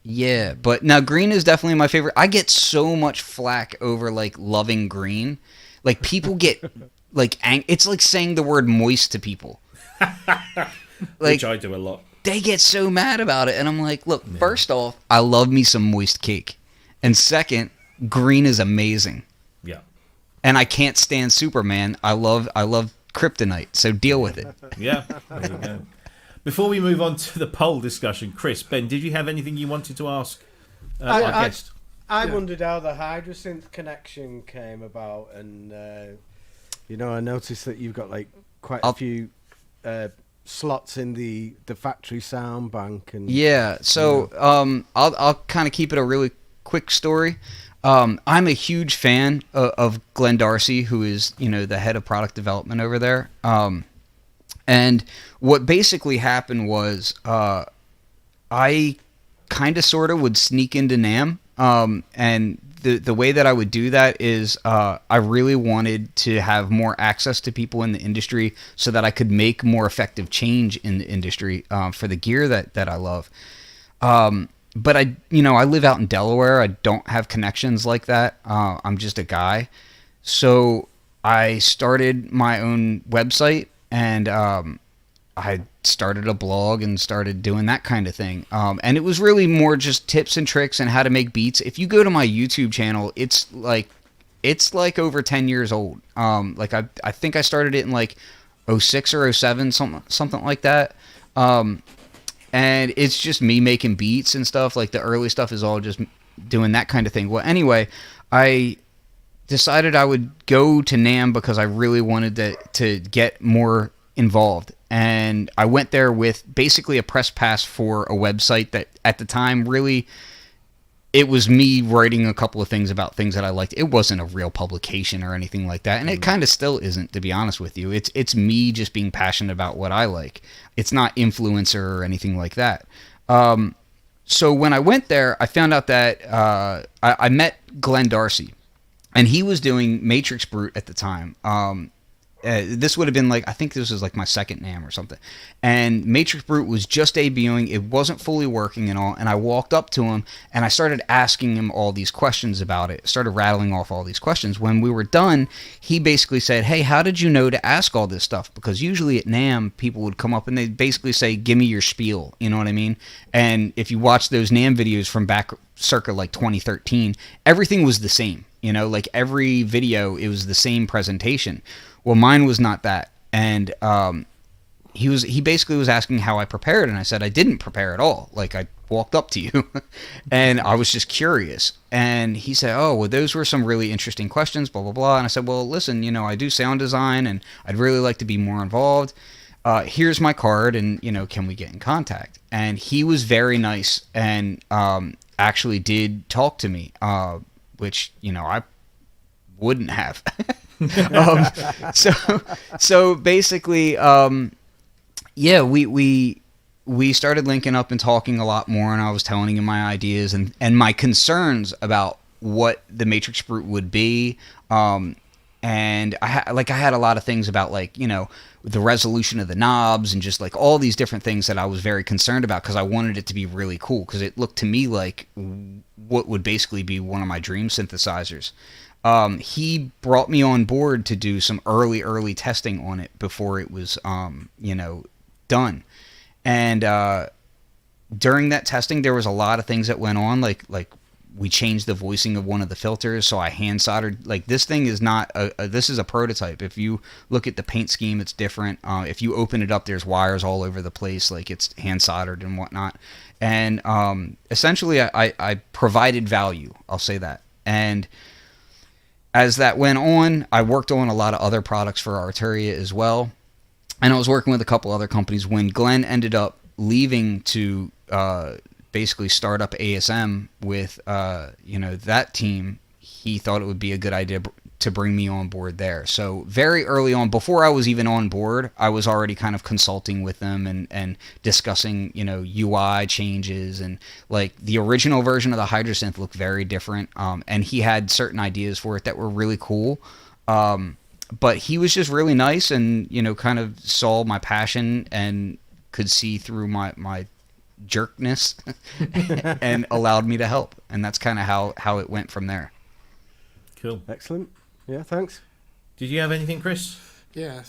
Speaker 2: Yeah, but now green is definitely my favorite. I get so much flack over like loving green. Like people get like it's like saying the word moist to people.
Speaker 1: Which I do a lot.
Speaker 2: They get so mad about it, and I'm like, look, first off, I love me some moist cake, and second, green is amazing.
Speaker 1: Yeah.
Speaker 2: And I can't stand Superman. I love Kryptonite, so deal with it.
Speaker 1: Yeah. There you go. Before we move on to the poll discussion, Chris, Ben, did you have anything you wanted to ask our guest?
Speaker 3: I wondered how the Hydrosynth connection came about, and I noticed that you've got like quite a few slots in the factory sound bank, and
Speaker 2: Yeah, so I'll kind of keep it a really quick story. I'm a huge fan of Glenn Darcy, who is the head of product development over there. And what basically happened was I kind of sort of would sneak into NAMM, and the way that I would do that is I really wanted to have more access to people in the industry so that I could make more effective change in the industry for the gear that I love. But I live out in Delaware. I don't have connections like that. I'm just a guy. So I started my own website, and I started a blog and started doing that kind of thing. And it was really more just tips and tricks and how to make beats. If you go to my YouTube channel, it's like over 10 years old. Like I think I started it in like 06 or 07, something like that. And it's just me making beats and stuff. Like the early stuff is all just doing that kind of thing. Well, anyway, I decided I would go to NAMM because I really wanted to get more involved. And I went there with basically a press pass for a website that at the time really, it was me writing a couple of things about things that I liked. It wasn't a real publication or anything like that. And it kind of still isn't, to be honest with you. It's me just being passionate about what I like. It's not influencer or anything like that. So when I went there, I found out that I met Glenn Darcy, and he was doing Matrix Brute at the time. This would have been I think this was like my second NAMM or something. And Matrix Brute was just debuting. It wasn't fully working and all. And I walked up to him and I started asking him all these questions about it. Started rattling off all these questions. When we were done, he basically said, hey, how did you know to ask all this stuff? Because usually at NAMM, people would come up and they'd basically say, give me your spiel. You know what I mean? And if you watch those NAMM videos from back circa 2013, everything was the same. Every video, it was the same presentation. Well, mine was not that. And he basically was asking how I prepared, and I said I didn't prepare at all. I walked up to you and I was just curious. And he said, oh, well, those were some really interesting questions, blah, blah, blah. And I said, well, listen, I do sound design and I'd really like to be more involved. Here's my card, and can we get in contact? And he was very nice and actually did talk to me, which I wouldn't have. So basically, we started linking up and talking a lot more, and I was telling him my ideas and my concerns about what the Matrix Brute would be. And I had a lot of things about the resolution of the knobs and just all these different things that I was very concerned about because I wanted it to be really cool because it looked to me like what would basically be one of my dream synthesizers. He brought me on board to do some early testing on it before it was, done. And during that testing, there was a lot of things that went on, like we changed the voicing of one of the filters, so I hand soldered. Like, this thing is not this is a prototype. If you look at the paint scheme, it's different. If you open it up, there's wires all over the place, like it's hand soldered and whatnot. And essentially, I provided value. I'll say that. And as that went on, I worked on a lot of other products for Arturia as well. And I was working with a couple other companies. When Glenn ended up leaving to basically start up ASM with that team, he thought it would be a good idea to bring me on board there. So very early on, before I was even on board, I was already kind of consulting with them and discussing, UI changes, and like the original version of the Hydrasynth looked very different. And he had certain ideas for it that were really cool. But he was just really nice and, kind of saw my passion and could see through my jerkness and allowed me to help. And that's kind of how it went from there.
Speaker 1: Cool.
Speaker 3: Excellent. Yeah, thanks.
Speaker 1: Did you have anything, Cryss?
Speaker 4: Yeah.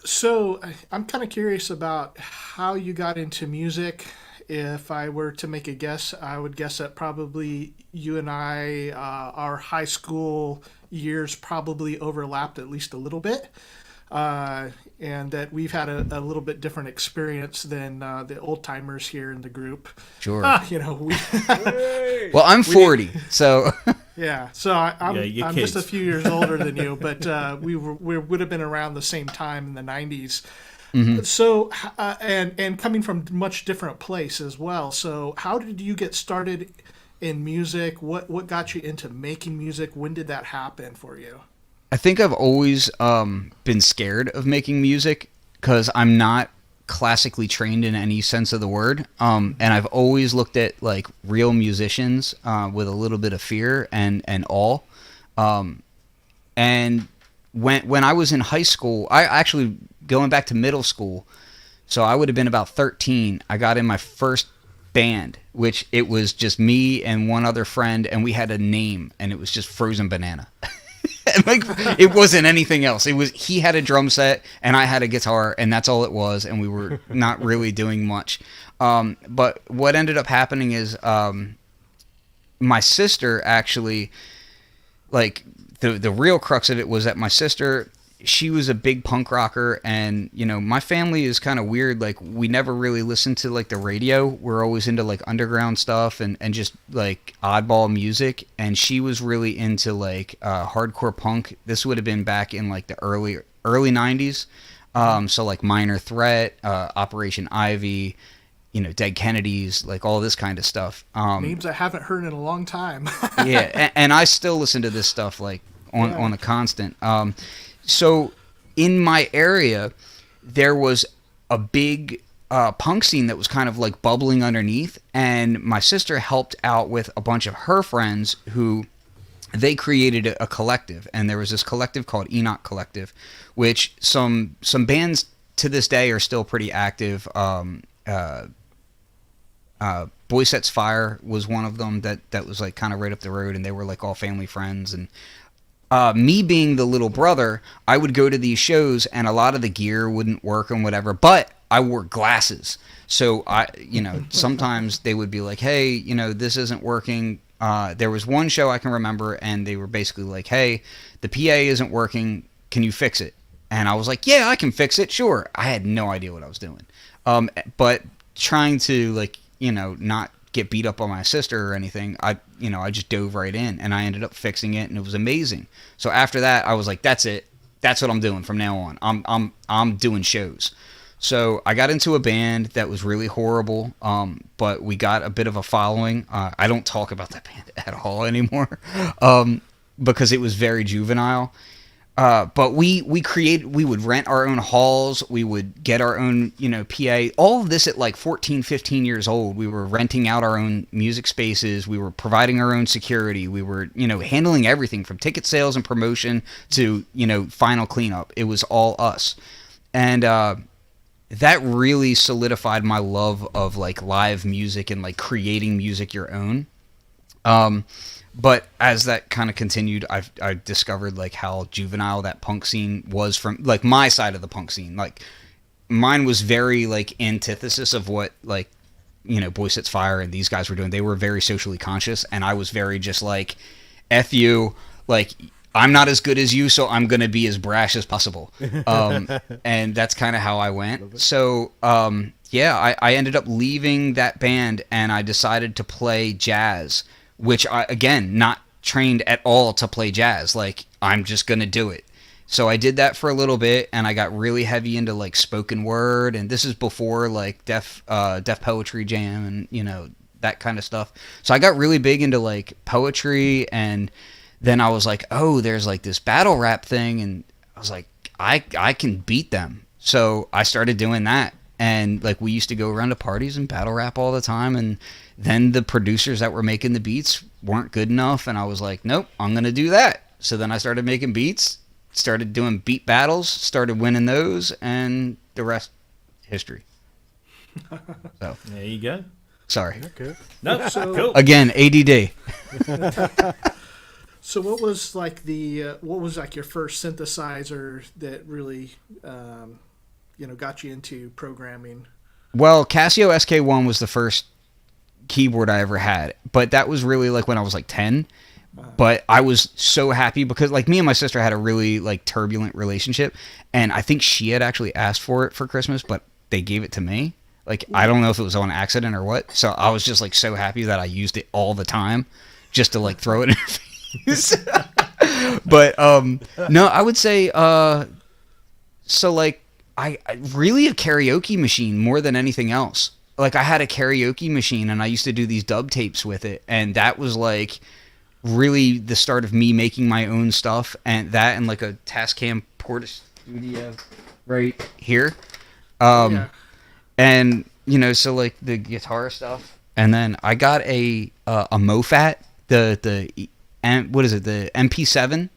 Speaker 4: So I'm kind of curious about how you got into music. If I were to make a guess, I would guess that probably you and I, our high school years probably overlapped at least a little bit. And that we've had a little bit different experience than the old timers here in the group.
Speaker 2: Sure.
Speaker 4: Well,
Speaker 2: I'm 40, so
Speaker 4: yeah. So I'm just a few years older than you, but we would have been around the same time in the 90s. Mm-hmm. So and coming from much different place as well. So how did you get started in music? What got you into making music? When did that happen for you?
Speaker 2: I think I've always been scared of making music because I'm not classically trained in any sense of the word. And I've always looked at like real musicians with a little bit of fear and awe. And when I was in high school, I actually, going back to middle school, so I would have been about 13, I got in my first band, which it was just me and one other friend, and we had a name, and it was just Frozen Banana. Like, it wasn't anything else. It was, he had a drum set and I had a guitar, and that's all it was, and we were not really doing much. But what ended up happening is my sister actually, like, the real crux of it was that my sister, she was a big punk rocker, and my family is kind of weird. Like, we never really listened to like the radio. We're always into like underground stuff and just like oddball music. And she was really into like hardcore punk. This would have been back in like the early 90s. So like Minor Threat, Operation Ivy, Dead Kennedys, like all this kind of stuff.
Speaker 4: Names I haven't heard in a long time.
Speaker 2: Yeah, and I still listen to this stuff like on a constant. So in my area, there was a big punk scene that was kind of like bubbling underneath, and my sister helped out with a bunch of her friends who they created a collective, and there was this collective called Enoch Collective, which some bands to this day are still pretty active. Boy Sets Fire was one of them that was like kind of right up the road, and they were like all family friends. And me being the little brother, I would go to these shows and a lot of the gear wouldn't work and whatever, but I wore glasses. So sometimes they would be like, hey, this isn't working. There was one show I can remember, and they were basically like, hey, the PA isn't working. Can you fix it? And I was like, yeah, I can fix it. Sure. I had no idea what I was doing. But trying to like, not get beat up on my sister or anything, I just dove right in, and I ended up fixing it, and it was amazing. So after that, I was like, that's it. That's what I'm doing from now on. I'm doing shows. So I got into a band that was really horrible, but we got a bit of a following. I don't talk about that band at all anymore because it was very juvenile. But we would rent our own halls. We would get our own, PA. All of this at like 14, 15 years old. We were renting out our own music spaces. We were providing our own security. We were, handling everything from ticket sales and promotion to, final cleanup. It was all us. And that really solidified my love of like live music and like creating music your own. But as that kind of continued, I discovered like how juvenile that punk scene was from like my side of the punk scene. Like mine was very like antithesis of what like Boy Sets Fire and these guys were doing. They were very socially conscious, and I was very just like, F you, like, I'm not as good as you, so I'm going to be as brash as possible. And that's kind of how I went. So, I ended up leaving that band, and I decided to play jazz, which I, again, not trained at all to play jazz. Like, I'm just going to do it. So I did that for a little bit, and I got really heavy into like spoken word, and this is before like Def Poetry Jam and that kind of stuff. So I got really big into like poetry, and then I was like, oh, there's like this battle rap thing, and I was like, I can beat them. So I started doing that, and like we used to go around to parties and battle rap all the time, and then the producers that were making the beats weren't good enough, and I was like, nope, I'm gonna do that. So then I started making beats. Started doing beat battles, started winning those, and the rest, history. So
Speaker 1: there you go.
Speaker 2: Sorry.
Speaker 3: Okay.
Speaker 1: No, cool.
Speaker 2: Again, ADD.
Speaker 4: So what was like your first synthesizer that really got you into programming?
Speaker 2: Well, Casio SK-1 was the first keyboard I ever had, but that was really like when I was like 10. But I was so happy because like me and my sister had a really like turbulent relationship, and I think she had actually asked for it for Christmas, but they gave it to me. Like, I don't know if it was on accident or what. So I was just like so happy that I used it all the time just to like throw it in her face. But no, I would say so like I really a karaoke machine more than anything else. Like, I had a karaoke machine, and I used to do these dub tapes with it, and that was like really the start of me making my own stuff, and like a Tascam Porta Studio right here. And so like the guitar stuff, and then I got a MoFat, the MP7,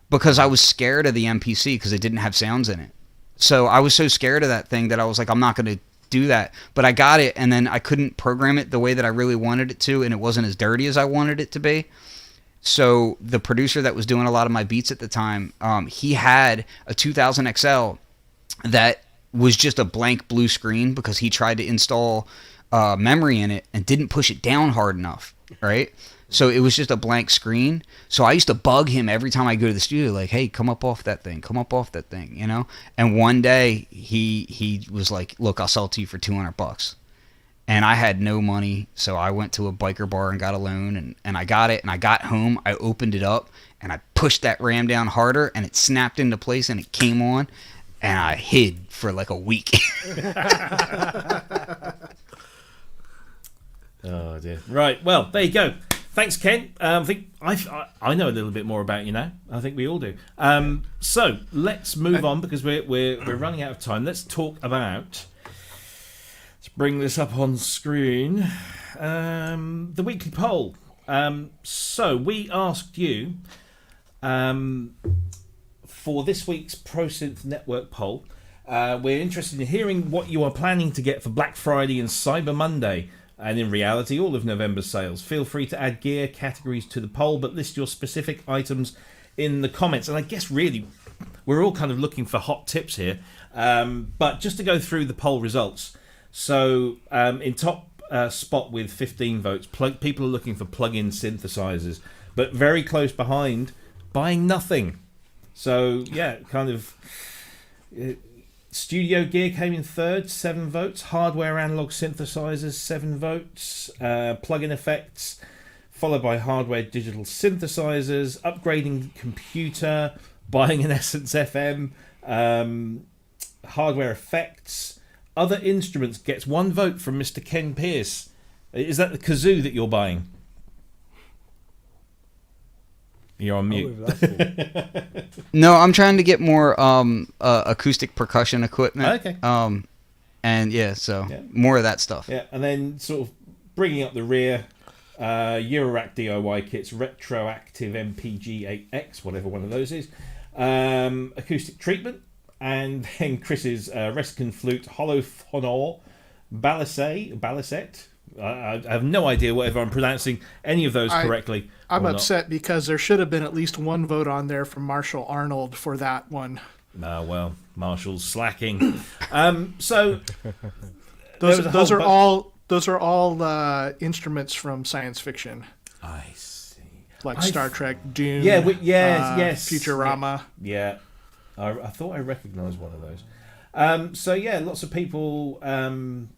Speaker 2: because I was scared of the MPC because it didn't have sounds in it. So I was so scared of that thing that I was like, I'm not going to do that. But I got it, and then I couldn't program it the way that I really wanted it to, and it wasn't as dirty as I wanted it to be. So the producer that was doing a lot of my beats at the time, he had a 2000 XL that was just a blank blue screen because he tried to install memory in it and didn't push it down hard enough, right? So it was just a blank screen. So I used to bug him every time I go to the studio, like, hey, come up off that thing, And one day he was like, look, I'll sell it to you for $200. And I had no money, so I went to a biker bar and got a loan, and I got it, and I got home, I opened it up, and I pushed that RAM down harder, and it snapped into place, and it came on, and I hid for like a week.
Speaker 1: Oh, dear. Right, well, there you go. Thanks, Ken. I think I know a little bit more about you now. I think we all do. So let's move on, because we're running out of time. Let's talk about... Let's bring this up on screen. The weekly poll. So we asked you for this week's ProSynth Network poll. We're interested in hearing what you are planning to get for Black Friday and Cyber Monday, and in reality, all of November's sales. Feel free to add gear categories to the poll, but list your specific items in the comments. And I guess really, we're all kind of looking for hot tips here. But just to go through the poll results. So in top spot with 15 votes, people are looking for plug-in synthesizers, but very close behind, buying nothing. So yeah, kind of studio gear came in third, 7 votes. Hardware analog synthesizers, 7 votes. Plug-in effects, followed by hardware digital synthesizers. Upgrading computer, buying an EssenceFM, hardware effects. Other instruments gets 1 vote from Mr. Ken Pierce. Is that the kazoo that you're buying? You're on mute.
Speaker 2: No, I'm trying to get more acoustic percussion equipment.
Speaker 1: Okay.
Speaker 2: And yeah, so more of that stuff.
Speaker 1: Yeah, and then sort of bringing up the rear, Eurorack DIY kits, Retroactive MPG-8X, whatever one of those is, acoustic treatment, and then Chris's Reskin flute, Holophonor, Balisette. I have no idea whether I'm pronouncing any of those correctly.
Speaker 4: I'm upset because there should have been at least 1 vote on there from Marshall Arnold for that one.
Speaker 1: Well, Marshall's slacking. So
Speaker 4: those are Those are all instruments from science fiction,
Speaker 1: I see.
Speaker 4: like Star Trek, Dune.
Speaker 1: Yes,
Speaker 4: Futurama.
Speaker 1: Yeah. I thought I recognised one of those. So yeah, lots of people saying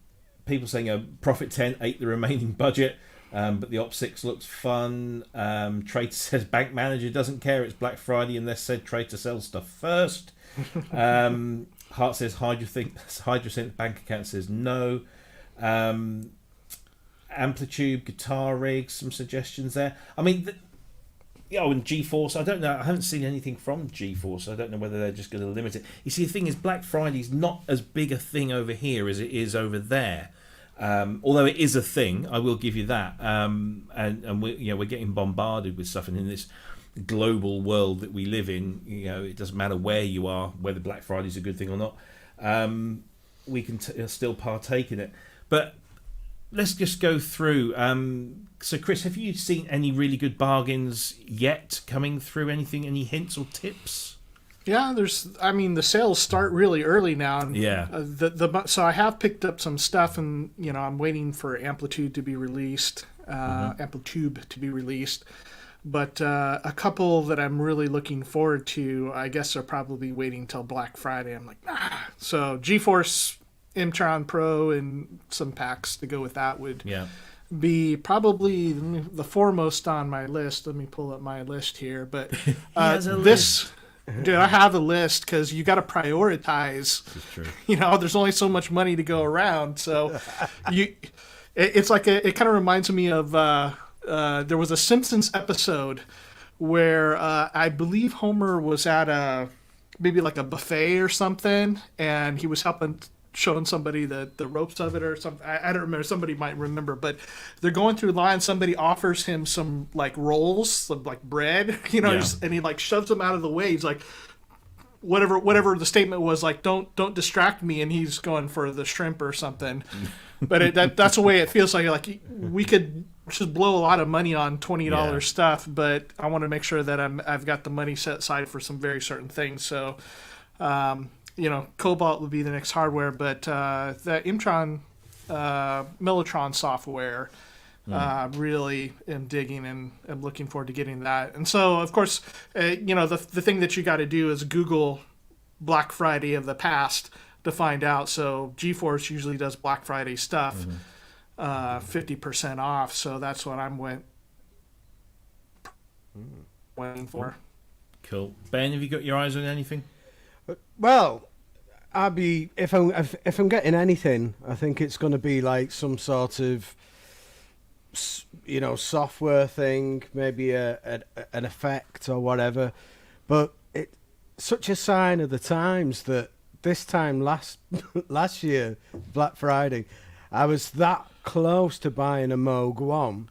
Speaker 1: Profit 10 ate the remaining budget, but the Op 6 looks fun. Traitor says bank manager doesn't care, it's Black Friday unless said Traitor sells stuff first. Hart says Hydrosynth bank account says no. Amplitude, guitar rigs, some suggestions there. I mean, and GeForce, I don't know. I haven't seen anything from GeForce. I don't know whether they're just going to limit it. You see, the thing is, Black Friday's not as big a thing over here as it is over there. Although it is a thing, I will give you that. And we're getting bombarded with stuff, and in this global world that we live in, it doesn't matter where you are, whether Black Friday's a good thing or not. We can still partake in it. But let's just go through. So, Cryss, have you seen any really good bargains yet coming through? Any hints or tips?
Speaker 4: Yeah, the sales start really early now. And,
Speaker 1: yeah.
Speaker 4: So I have picked up some stuff, and I'm waiting for Amplitude to be released. Amplitude to be released. But a couple that I'm really looking forward to, I guess, are probably waiting till Black Friday. I'm like, So GeForce Mtron Pro and some packs to go with that would be probably the foremost on my list. Let me pull up my list here. But dude, I have a list because you got to prioritize.
Speaker 1: This is true.
Speaker 4: There's only so much money to go around. So it's like it kind of reminds me of there was a Simpsons episode where I believe Homer was at maybe like a buffet or something, and he was showing somebody the ropes of it or something. I don't remember. Somebody might remember, but they're going through line. Somebody offers him some like rolls, some like bread, and he like shoves them out of the way. He's like, whatever the statement was, like, don't distract me, and he's going for the shrimp or something. But that's the way it feels like we could just blow a lot of money on $20 stuff, but I want to make sure that I've got the money set aside for some very certain things. So, Cobalt would be the next hardware, but the Mtron Mellotron software, really am digging and am looking forward to getting that. And so, of course, the thing that you got to do is Google Black Friday of the past to find out. So GeForce usually does Black Friday stuff, 50% off. So that's what I'm waiting for.
Speaker 1: Cool. Ben, have you got your eyes on anything?
Speaker 3: Well, if I'm getting anything, I think it's going to be like some sort of software thing, maybe an effect or whatever. But it's such a sign of the times that this time last year, Black Friday, I was that close to buying a Moog One.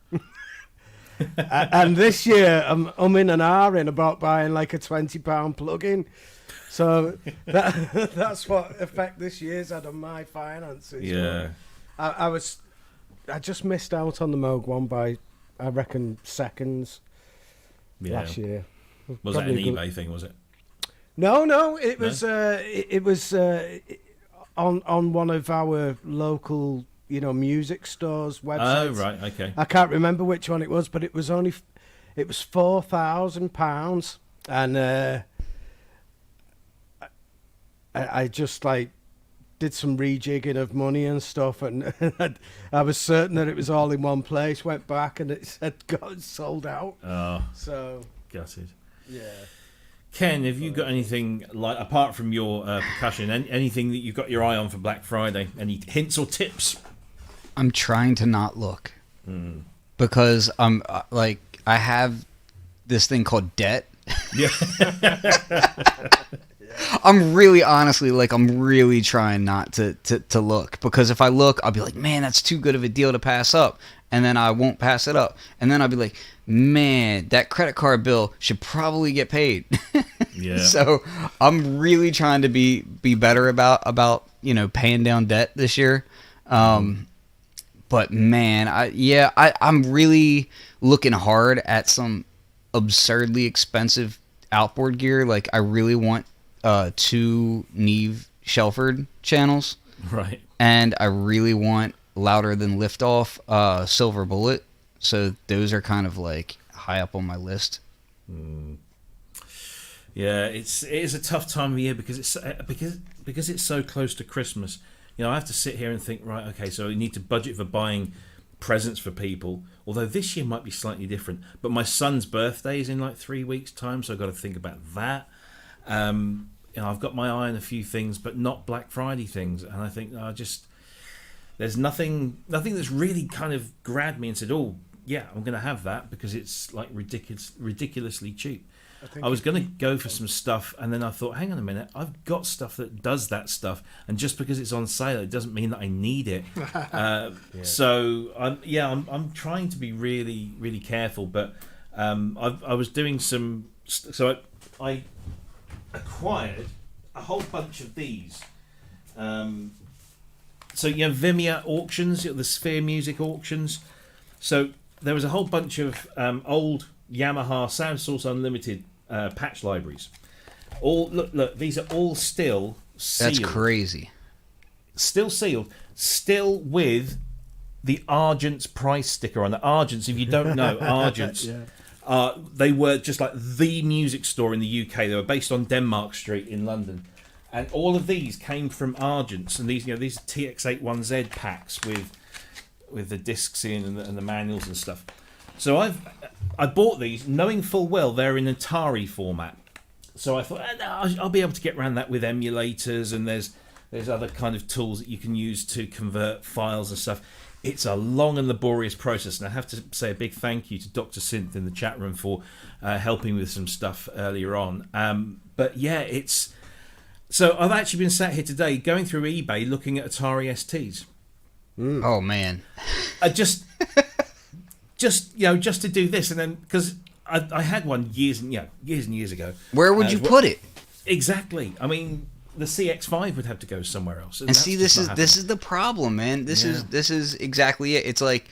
Speaker 3: And this year I'm umming and ahhing about buying like a £20 plugin. So that's what effect this year's had on my finances.
Speaker 1: Yeah.
Speaker 3: I just missed out on the Moog One by, I reckon, seconds last year.
Speaker 1: Was that an eBay thing, was it?
Speaker 3: No, it was on one of our local, music stores websites.
Speaker 1: Oh, right, okay.
Speaker 3: I can't remember which one it was, but it was £4,000, and I just did some rejigging of money and stuff, and I was certain that it was all in one place. Went back and it said got sold out.
Speaker 1: Oh,
Speaker 3: so
Speaker 1: gutted.
Speaker 3: Yeah.
Speaker 1: Ken, have you got anything apart from your percussion? Anything that you've got your eye on for Black Friday? Any hints or tips?
Speaker 2: I'm trying to not look because I'm I have this thing called debt.
Speaker 1: Yeah.
Speaker 2: I'm really honestly I'm really trying not to look, because if I look, I'll be like, man, that's too good of a deal to pass up, and then I won't pass it up, and then I'll be like, man, that credit card bill should probably get paid.
Speaker 1: Yeah.
Speaker 2: So I'm really trying to be better about paying down debt this year. But man, I'm really looking hard at some absurdly expensive outboard gear. Like, I really want 2 Neve Shelford channels.
Speaker 1: Right.
Speaker 2: And I really want Louder Than Liftoff, Silver Bullet. So those are kind of like high up on my list.
Speaker 1: Yeah, it is a tough time of year because it's so close to Christmas. You know, I have to sit here and think, right, okay, so we need to budget for buying presents for people. Although this year might be slightly different. But my son's birthday is in like 3 weeks' time, so I've got to think about that. You know, I've got my eye on a few things, but not Black Friday things. And I think there's nothing that's really kind of grabbed me and said, oh, yeah, I'm going to have that because it's like ridiculously cheap. I was going to go for some stuff, and then I thought, hang on a minute, I've got stuff that does that stuff, and just because it's on sale, it doesn't mean that I need it. So I'm trying to be really, really careful. But I was doing some, so I acquired a whole bunch of these. So you have Vimeo auctions, the Sphere Music auctions. So there was a whole bunch of old Yamaha Sound Source Unlimited patch libraries. All look, these are all still sealed.
Speaker 2: That's crazy.
Speaker 1: Still sealed, still with the Argent's price sticker on the Argent's. If you don't know, Argent's, they were just like the music store in the UK. They were based on Denmark Street in London, and all of these came from Argent's. And these, these TX81Z packs with the discs in and the manuals and stuff. So I bought these knowing full well they're in Atari format. So I thought I'll be able to get around that with emulators, and there's other kind of tools that you can use to convert files and stuff. It's a long and laborious process, and I have to say a big thank you to Dr. Synth in the chat room for helping with some stuff earlier on. But yeah, so I've actually been sat here today going through eBay looking at Atari STs.
Speaker 2: Oh man,
Speaker 1: I just to do this, and then because I had one years and years ago.
Speaker 2: Where would you put it?
Speaker 1: Exactly. I mean, the CX5 would have to go somewhere else.
Speaker 2: And see, this is the problem, man. This is exactly it. It's like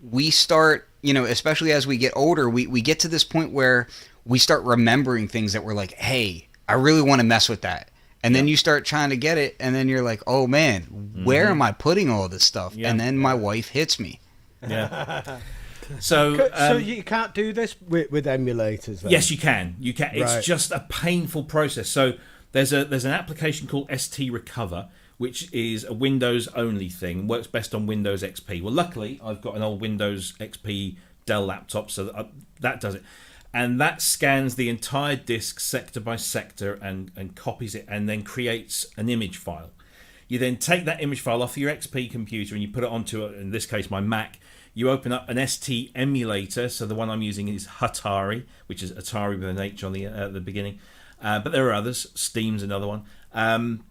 Speaker 2: we start, especially as we get older, we get to this point where we start remembering things that we're like, hey, I really want to mess with that. And then you start trying to get it, and then you're like, oh man, where am I putting all this stuff? And then my wife hits me.
Speaker 1: Yeah. So
Speaker 3: you can't do this with emulators, then?
Speaker 1: Yes, you can. You can. It's just a painful process. So there's an application called ST Recover, which is a Windows only thing. Works best on Windows XP. Well, luckily I've got an old Windows XP Dell laptop, so that does it. And that scans the entire disk sector by sector and copies it, and then creates an image file. You then take that image file off your XP computer and you put it onto, in this case, my Mac. You open up an ST emulator. So the one I'm using is Hatari, which is Atari with an H on the beginning. But there are others. Steam's another one. And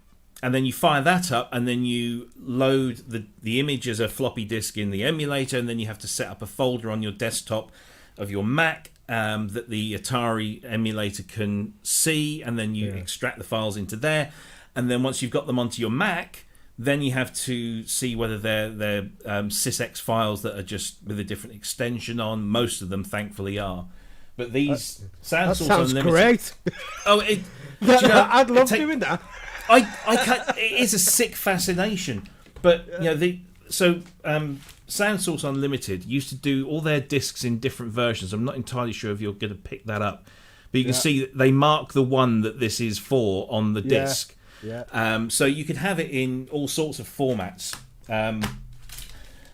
Speaker 1: then you fire that up, and then you load the image as a floppy disk in the emulator, and then you have to set up a folder on your desktop of your Mac that the Atari emulator can see, and then you extract the files into there. And then once you've got them onto your Mac, then you have to see whether they're sysx files that are just with a different extension on. Most of them, thankfully, are. But these sounds
Speaker 3: Unlimited. Great.
Speaker 1: Oh,
Speaker 3: I'd love doing that.
Speaker 1: I can't, it is a sick fascination. But Sound Source Unlimited used to do all their discs in different versions. I'm not entirely sure if you're going to pick that up, but you can see that they mark the one that this is for on the disc. Yeah. So you can have it in all sorts of formats.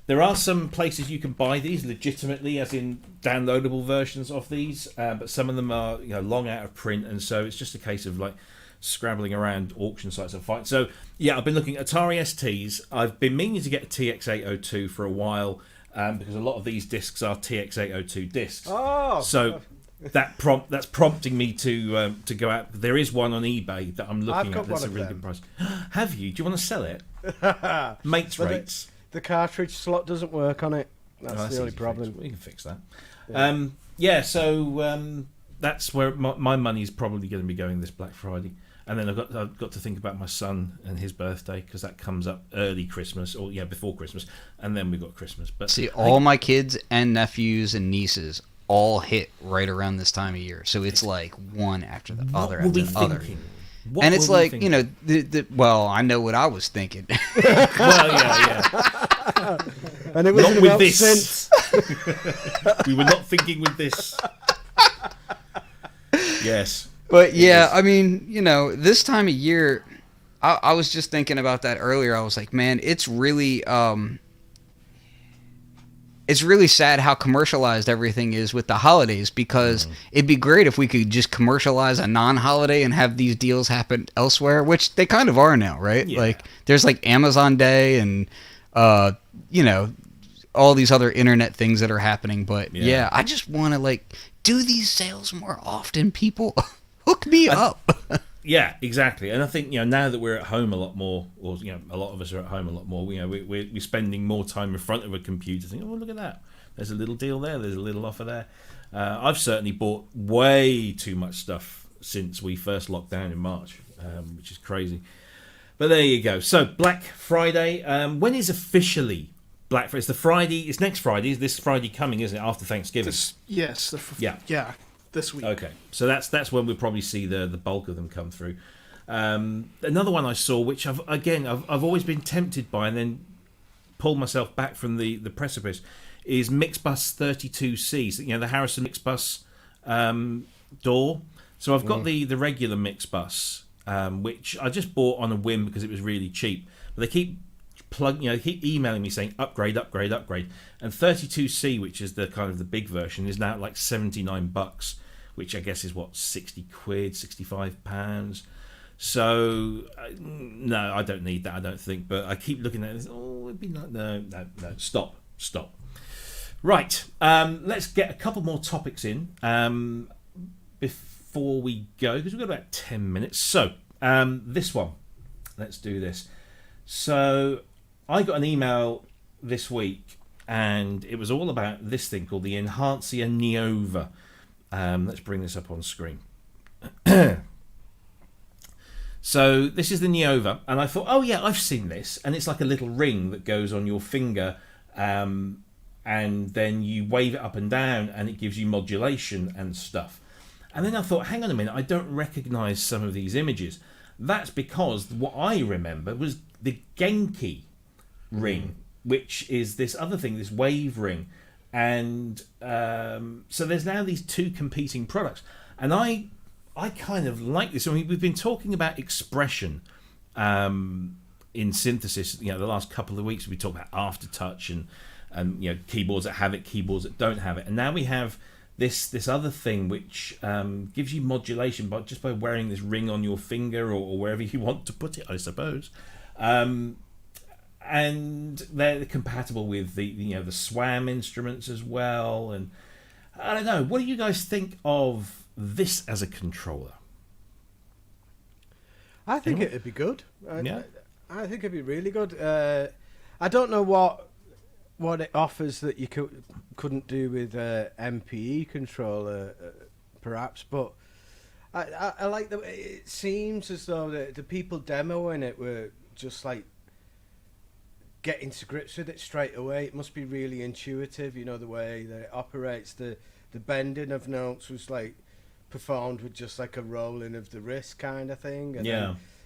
Speaker 1: There are some places you can buy these legitimately, as in downloadable versions of these, but some of them are long out of print, and so it's just a case of like scrabbling around auction sites and find. So yeah, I've been looking at Atari STs. I've been meaning to get a TX802 for a while because a lot of these discs are TX802 discs.
Speaker 3: Oh,
Speaker 1: so that's prompting me to go out. There is one on eBay that I'm looking at. That's a really good price. Have you? Do you want to sell it? Mates rates.
Speaker 3: The cartridge slot doesn't work on it. That's the only problem.
Speaker 1: We can fix that. So that's where my money is probably going to be going this Black Friday. And then I've got to think about my son and his birthday, because that comes up early Christmas, or before Christmas, and then we've got Christmas. But
Speaker 2: see, all my kids and nephews and nieces all hit right around this time of year, so it's like one after the other after the other. And it's like, you know, well, I know what I was thinking.
Speaker 1: Well, yeah.
Speaker 3: And it was
Speaker 1: Not with this.
Speaker 3: Synths.
Speaker 1: We were not thinking with this. Yes.
Speaker 2: But yeah, I mean, you know, this time of year, I was just thinking about that earlier. I was like, man, it's really sad how commercialized everything is with the holidays, because it'd be great if we could just commercialize a non-holiday and have these deals happen elsewhere, which they kind of are now, right?
Speaker 1: Yeah.
Speaker 2: Like there's like Amazon Day and you know, all these other internet things that are happening. But yeah, I just want to like do these sales more often. People hook me up.
Speaker 1: Yeah, exactly. And I think, you know, now that we're at home a lot more, or, you know, a lot of us are at home a lot more, you know, we're spending more time in front of a computer thinking, oh, look at that. There's a little deal there. There's a little offer there. I've certainly bought way too much stuff since we first locked down in March, which is crazy. But there you go. So Black Friday. When is officially Black Friday? It's the Friday. It's next Friday. It's this Friday coming, isn't it? After Thanksgiving.
Speaker 4: Yes. Yeah. This week.
Speaker 1: Okay, so that's when we'll probably see the bulk of them come through. Another one I saw, which I've always been tempted by, and then pulled myself back from the precipice, is Mixbus 32C. So, you know, the Harrison Mixbus DAW. So I've got the regular Mixbus, which I just bought on a whim because it was really cheap. But they keep keep emailing me saying upgrade, and 32C, which is the kind of the big version, is now at like $79, which I guess is what, 60 quid, 65 pounds. So no, I don't need that, I don't think. But I keep looking at it. Oh, it'd be like no, stop. Right, let's get a couple more topics in before we go, because we've got about 10 minutes. So this one, let's do this. So I got an email this week, and it was all about this thing called the Enhancia Neova. Let's bring this up on screen. So this is the Neova, and I thought, oh yeah, I've seen this, and it's like a little ring that goes on your finger, and then you wave it up and down, and it gives you modulation and stuff. And then I thought, hang on a minute, I don't recognise some of these images. That's because what I remember was the Genki ring, which is this other thing, this wave ring. And so there's now these two competing products. And I kind of like this. I mean, we've been talking about expression in synthesis, you know, the last couple of weeks. We talked about aftertouch and you know, keyboards that have it, keyboards that don't have it. And now we have this other thing which gives you modulation just by wearing this ring on your finger or wherever you want to put it, I suppose. And they're compatible with the SWAM instruments as well. And I don't know, what do you guys think of this as a controller?
Speaker 3: I think it'd be good.
Speaker 1: Yeah.
Speaker 3: I think it'd be really good. I don't know what it offers that you couldn't do with MPE controller, perhaps, but I like the. It seems as though the people demoing it were just like getting to grips with it straight away. It must be really intuitive, you know, the way that it operates. The bending of notes was like performed with just like a rolling of the wrist kind of thing,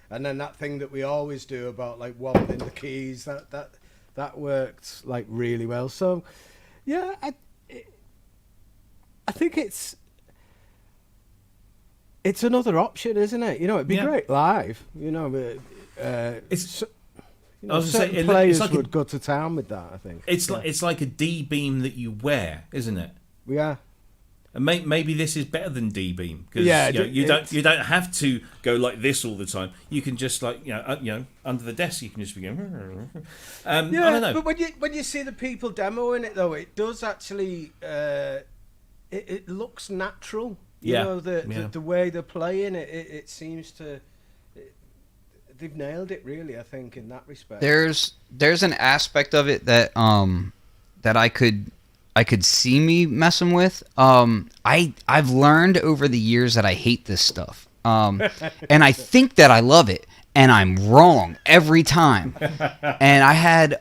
Speaker 3: and then that thing that we always do about like wobbling the keys, that worked like really well. So yeah, I think it's another option, isn't it? You know, it'd be great live, you know, but
Speaker 1: It's
Speaker 3: you know,
Speaker 1: I was
Speaker 3: certain
Speaker 1: saying,
Speaker 3: players
Speaker 1: it's like
Speaker 3: would go to town with that, I think.
Speaker 1: it's like a D-beam that you wear, isn't it?
Speaker 3: Yeah.
Speaker 1: And maybe this is better than D-beam, because you don't have to go like this all the time. You can just like under the desk you can just be going. I don't know.
Speaker 3: But when you see the people demoing it though, it does actually it looks natural. You know, the way they're playing it, it seems to. They've nailed it, really. I think in that respect.
Speaker 2: There's an aspect of it that that I could see me messing with. I've learned over the years that I hate this stuff, and I think that I love it. and I'm wrong every time. And I had,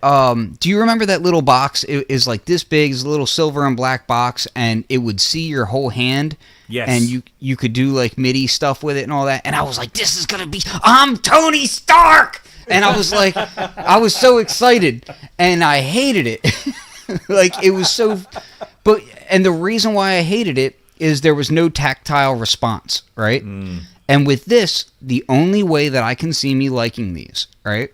Speaker 2: do you remember that little box? It is like this big, it's a little silver and black box, and it would see your whole hand.
Speaker 1: Yes.
Speaker 2: And you could do like MIDI stuff with it and all that. And I was like, this is going to be, I'm Tony Stark! And I was like, I was so excited, and I hated it. Like, it was so, and the reason why I hated it is there was no tactile response, right? And with this, the only way that I can see me liking these, right,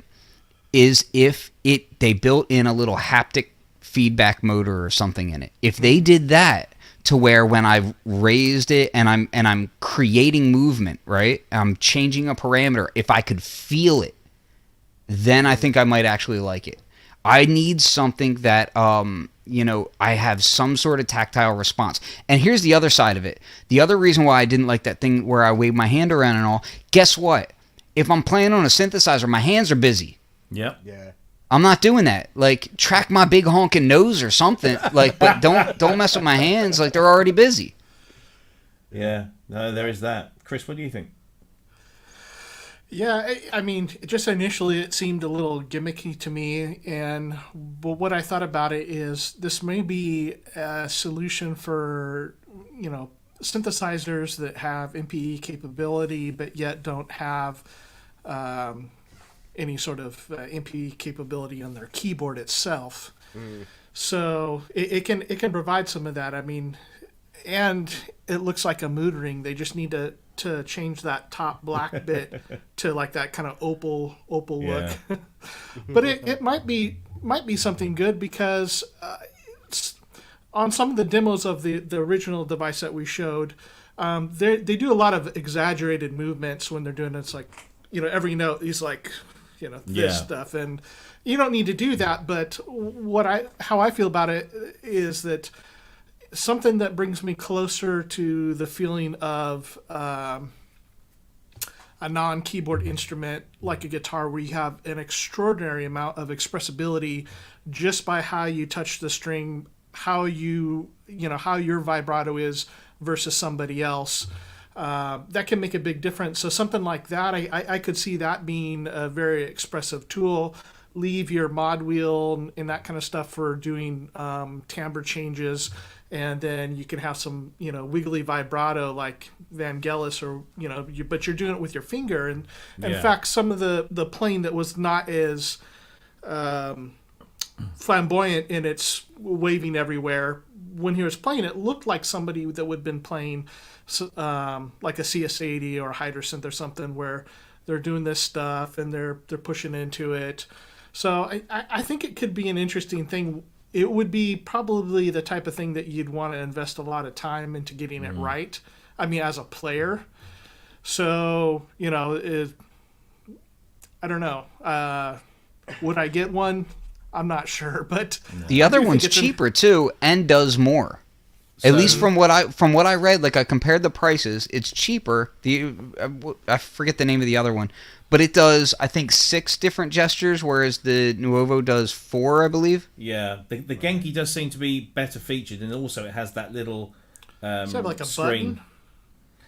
Speaker 2: is if they built in a little haptic feedback motor or something in it. If they did that to where when I've raised it and I'm creating movement, right, I'm changing a parameter, if I could feel it, then I think I might actually like it. I need something that, I have some sort of tactile response. And here's the other side of it. The other reason why I didn't like that thing where I wave my hand around and all, guess what? If I'm playing on a synthesizer, my hands are busy.
Speaker 1: Yep.
Speaker 3: Yeah.
Speaker 2: I'm not doing that. Like, track my big honking nose or something. Like, but don't mess with my hands. Like, they're already busy.
Speaker 1: Yeah. No, there is that. Cryss, what do you think?
Speaker 4: Yeah, I mean, just initially it seemed a little gimmicky to me, but what I thought about it is this may be a solution for, synthesizers that have MPE capability but yet don't have any sort of MPE capability on their keyboard itself. So it can provide some of that. I mean, and it looks like a mood ring. They just need to change that top black bit to like that kind of opal look. But it might be something good because on some of the demos of the original device that we showed, they do a lot of exaggerated movements when they're doing it. It's like, every note is like, this stuff, and you don't need to do that. But how I feel about it is that something that brings me closer to the feeling of a non-keyboard instrument like a guitar, where you have an extraordinary amount of expressibility just by how you touch the string, how how your vibrato is versus somebody else. That can make a big difference. So something like that, I could see that being a very expressive tool. Leave your mod wheel and that kind of stuff for doing timbre changes, and then you can have some wiggly vibrato like Vangelis, or but you're doing it with your finger. And in fact, some of the playing that was not as flamboyant in its waving everywhere, when he was playing, it looked like somebody that would have been playing like a CS80 or a Hydrosynth or something, where they're doing this stuff and they're pushing into it. So I think it could be an interesting thing. It would be probably the type of thing that you'd want to invest a lot of time into getting it right. I mean, as a player. So, I don't know. Would I get one? I'm not sure, but
Speaker 2: the other one's cheaper too and does more. At least from what I read, like I compared the prices, it's cheaper. I forget the name of the other one, but it does, I think, 6 different gestures, whereas the Neova does 4, I believe.
Speaker 1: Yeah, the Genki does seem to be better featured, and also it has that little
Speaker 4: does it have like a
Speaker 1: screen.
Speaker 4: button?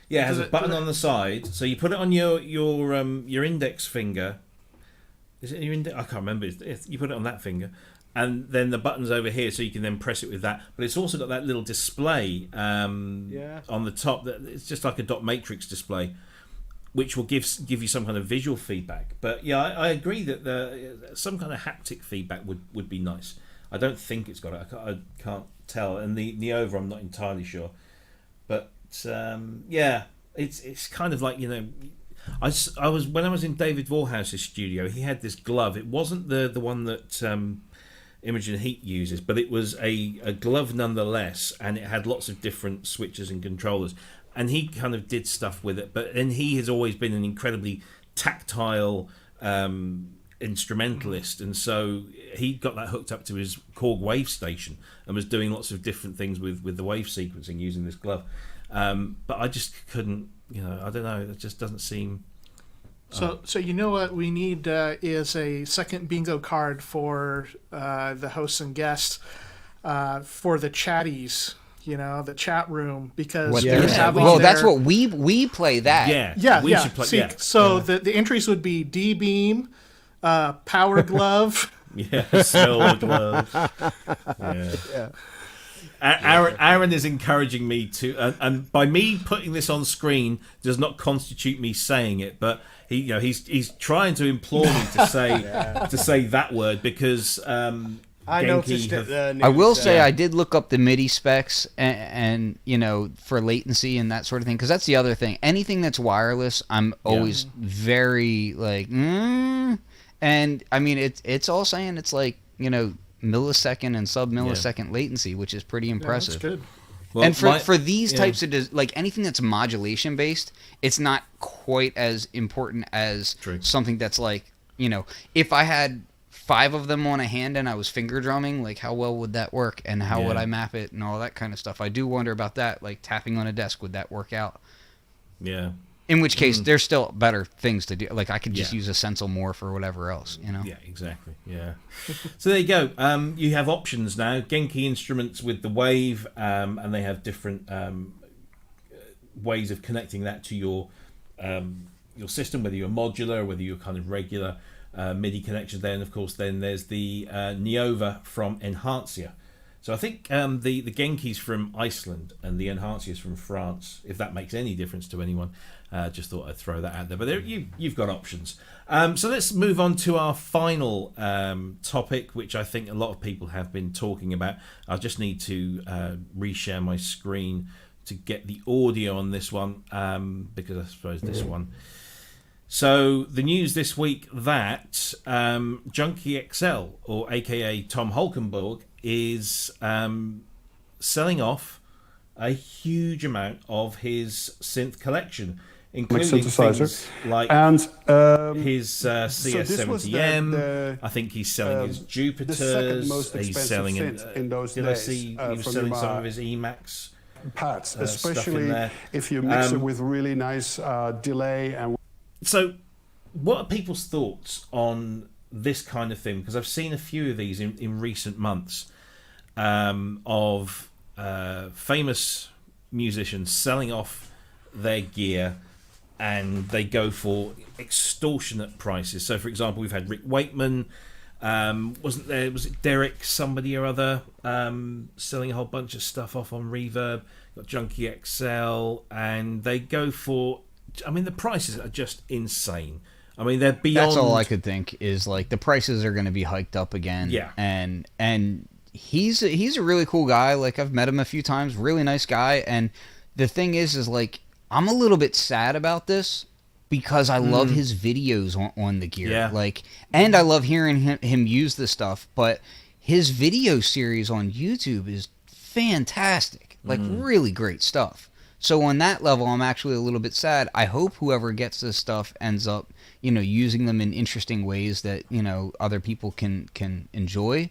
Speaker 1: Yeah, it has a button on the side, so you put it on your index finger. Is it your index? I can't remember. You put it on that finger, and then the button's over here, so you can then press it with that. But it's also got that little display on the top. That it's just like a dot matrix display, which will give you some kind of visual feedback. But yeah, I agree that some kind of haptic feedback would be nice. I don't think it's got it. I can't tell. And the Neova, I'm not entirely sure. But it's kind of like, I was when I was in David Vorhaus's studio, he had this glove. It wasn't the one that Imogen Heat uses, but it was a glove nonetheless, and it had lots of different switches and controllers. And he kind of did stuff with it, but then he has always been an incredibly tactile instrumentalist, and so he got that hooked up to his Korg wave station and was doing lots of different things with the wave sequencing using this glove. But I just couldn't, I don't know, it just doesn't seem...
Speaker 4: So you know what we need is a second bingo card for the hosts and guests for the chatties. the chat room, because
Speaker 2: What
Speaker 4: they
Speaker 2: they're
Speaker 4: have
Speaker 2: having.
Speaker 4: on
Speaker 2: Well, that's
Speaker 4: there-
Speaker 2: what we play that.
Speaker 1: Yeah,
Speaker 4: Yeah.
Speaker 1: should play.
Speaker 4: See, so the entries would be D-beam, power glove.
Speaker 1: Yeah, smell the glove. Yeah. Aaron is encouraging me to, and by me putting this on screen does not constitute me saying it, but he's trying to implore me to say that word, because
Speaker 3: I noticed it there.
Speaker 2: I will say I did look up the MIDI specs and for latency and that sort of thing, because that's the other thing. Anything that's wireless, I'm always very like, and I mean it's all saying it's like millisecond and sub-millisecond latency, which is pretty impressive.
Speaker 4: That's good.
Speaker 1: Well,
Speaker 2: and for these types of like anything that's modulation based, it's not quite as important as something that's like if I had 5 of them on a hand and I was finger drumming, like how well would that work, and how would I map it and all that kind of stuff. I do wonder about that, like tapping on a desk, would that work out?
Speaker 1: Yeah.
Speaker 2: In which case, there's still better things to do. Like I could just use a Sensel more for whatever else,
Speaker 1: Yeah, exactly. Yeah. So there you go. You have options now. Genki instruments with the wave, and they have different ways of connecting that to your system, whether you're modular, whether you're kind of regular MIDI connections there. And of course, then there's the Neova from Enhancia. So I think the Genki's from Iceland and the Enhancia's from France, if that makes any difference to anyone. Just thought I'd throw that out there. But you've got options. So let's move on to our final topic, which I think a lot of people have been talking about. I just need to reshare my screen to get the audio on this one, because I suppose this one. So the news this week that Junkie XL, or aka Tom Holkenborg, is selling off a huge amount of his synth collection, including things like his CS70M. I think he's selling his Jupiters. He's selling
Speaker 5: in those
Speaker 1: did
Speaker 5: days,
Speaker 1: I see he was selling some of his Emax
Speaker 5: pads, especially if you mix it with really nice delay. And
Speaker 1: so, what are people's thoughts on this kind of thing? Because I've seen a few of these in recent months of famous musicians selling off their gear, and they go for extortionate prices. So, for example, we've had Rick Wakeman. Was it Derek somebody or other selling a whole bunch of stuff off on Reverb? Got Junkie XL, and they go for, I mean, the prices are just insane. I mean, they're beyond.
Speaker 2: That's all I could think is like the prices are going to be hiked up again.
Speaker 1: Yeah,
Speaker 2: and he's a really cool guy. Like I've met him a few times, really nice guy. And the thing is like I'm a little bit sad about this because I love his videos on the gear.
Speaker 1: Yeah.
Speaker 2: Like, and I love hearing him use this stuff. But his video series on YouTube is fantastic. Like really great stuff. So on that level, I'm actually a little bit sad. I hope whoever gets this stuff ends up, using them in interesting ways that, other people can enjoy.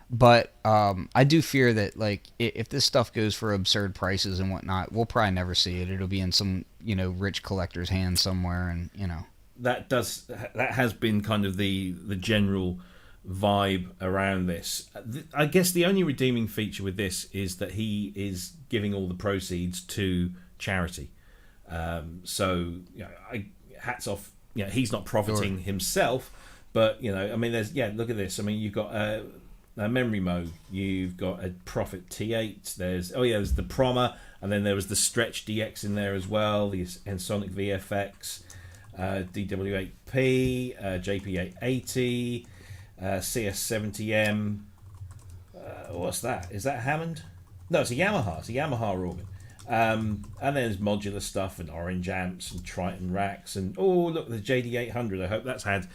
Speaker 2: But I do fear that, like, if this stuff goes for absurd prices and whatnot, we'll probably never see it. It'll be in some, rich collector's hands somewhere, and,
Speaker 1: That has been kind of the general vibe around this. I guess the only redeeming feature with this is that he is giving all the proceeds to charity. So hats off. He's not profiting himself, but I mean, look at this. I mean, you've got a Memory Mode. You've got a Prophet T8. There's the Proma, and then there was the Stretch DX in there as well. The Ensoniq VFX, DW8P, JP880. CS70M. What's that? Is that Hammond? No, it's a Yamaha. It's a Yamaha organ. And then there's modular stuff and orange amps and Triton racks and look, the JD800. I hope that's had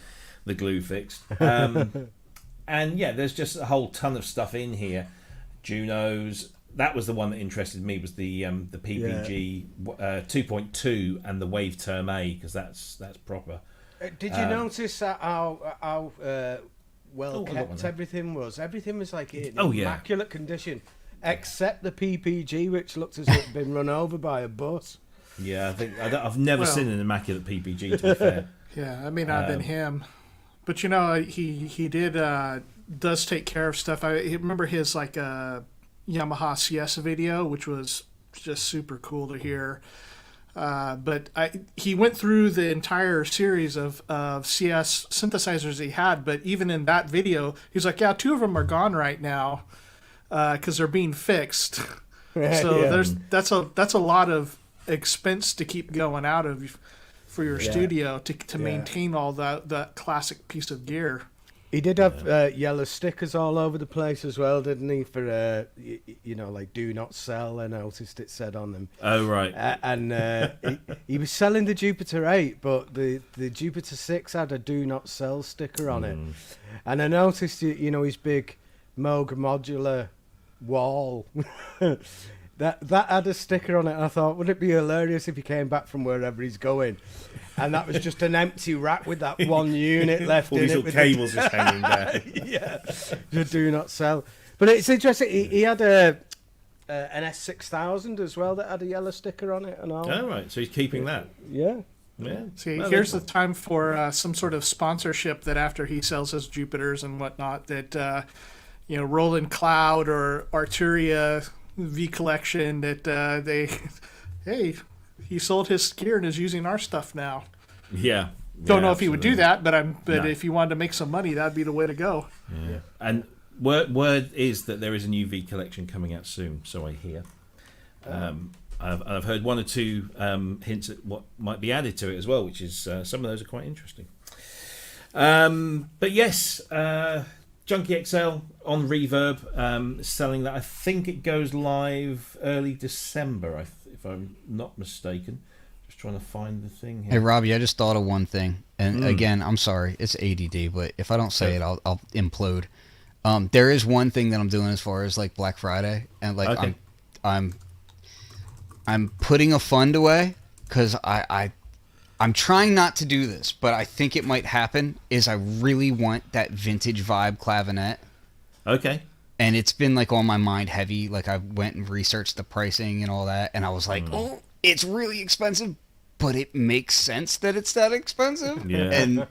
Speaker 1: the glue fixed. And there's just a whole ton of stuff in here. Junos. That was the one that interested me, was the PPG 2.2 and the Wave Term A, because that's proper.
Speaker 3: Did you notice that how well kept everything was? Everything was like in immaculate condition, except the PPG, which looked as if it had been run over by a bus.
Speaker 1: Yeah, I've never seen an immaculate PPG, to be fair.
Speaker 4: Yeah, I mean, I've been him, but he does take care of stuff. I remember his Yamaha CS video, which was just super cool to hear. But he went through the entire series of CS synthesizers he had, but even in that video, he's like, yeah, 2 of them are gone right now because they're being fixed. So that's a lot of expense to keep going out of for your studio to maintain all that classic piece of gear.
Speaker 3: He did have yellow stickers all over the place as well, didn't he? For like "Do Not Sell." I noticed it said on them.
Speaker 1: Oh right.
Speaker 3: And he was selling the Jupiter 8, but the Jupiter 6 had a "Do Not Sell" sticker on it. And I noticed, his big Moog modular wall. That had a sticker on it. And I thought, would it be hilarious if he came back from wherever he's going, and that was just an empty rack with that one unit left
Speaker 1: all
Speaker 3: in
Speaker 1: these
Speaker 3: it.
Speaker 1: little cables just hanging down.
Speaker 3: The "Do Not Sell." But it's interesting. He had an S6000 as well that had a yellow sticker on it and all.
Speaker 1: Oh right, so he's keeping that.
Speaker 3: Yeah.
Speaker 4: See, here's the time for some sort of sponsorship that after he sells his Jupiters and whatnot, that Roland Cloud or Arturia V Collection, that he sold his gear and is using our stuff now.
Speaker 1: Yeah.
Speaker 4: Don't know if he would do that, but if he wanted to make some money, that'd be the way to go.
Speaker 1: Yeah. And word is that there is a new V Collection coming out soon, so I hear. I've heard 1 or 2 hints at what might be added to it as well, which is some of those are quite interesting. But yes, Junkie XL on Reverb, selling that. I think it goes live early December, if I'm not mistaken. Just trying to find the thing here.
Speaker 2: Hey, Robbie, I just thought of one thing. And again, I'm sorry, it's ADD, but if I don't say it, I'll implode. There is one thing that I'm doing as far as like Black Friday, and like
Speaker 1: okay.
Speaker 2: I'm putting a fund away because I'm trying not to do this, but I think it might happen. Is I really want that vintage vibe clavinet.
Speaker 1: Okay.
Speaker 2: And it's been like on my mind heavy. Like I went and researched the pricing and all that, and I was like, oh, it's really expensive, but it makes sense that it's that expensive.
Speaker 1: Yeah.
Speaker 2: And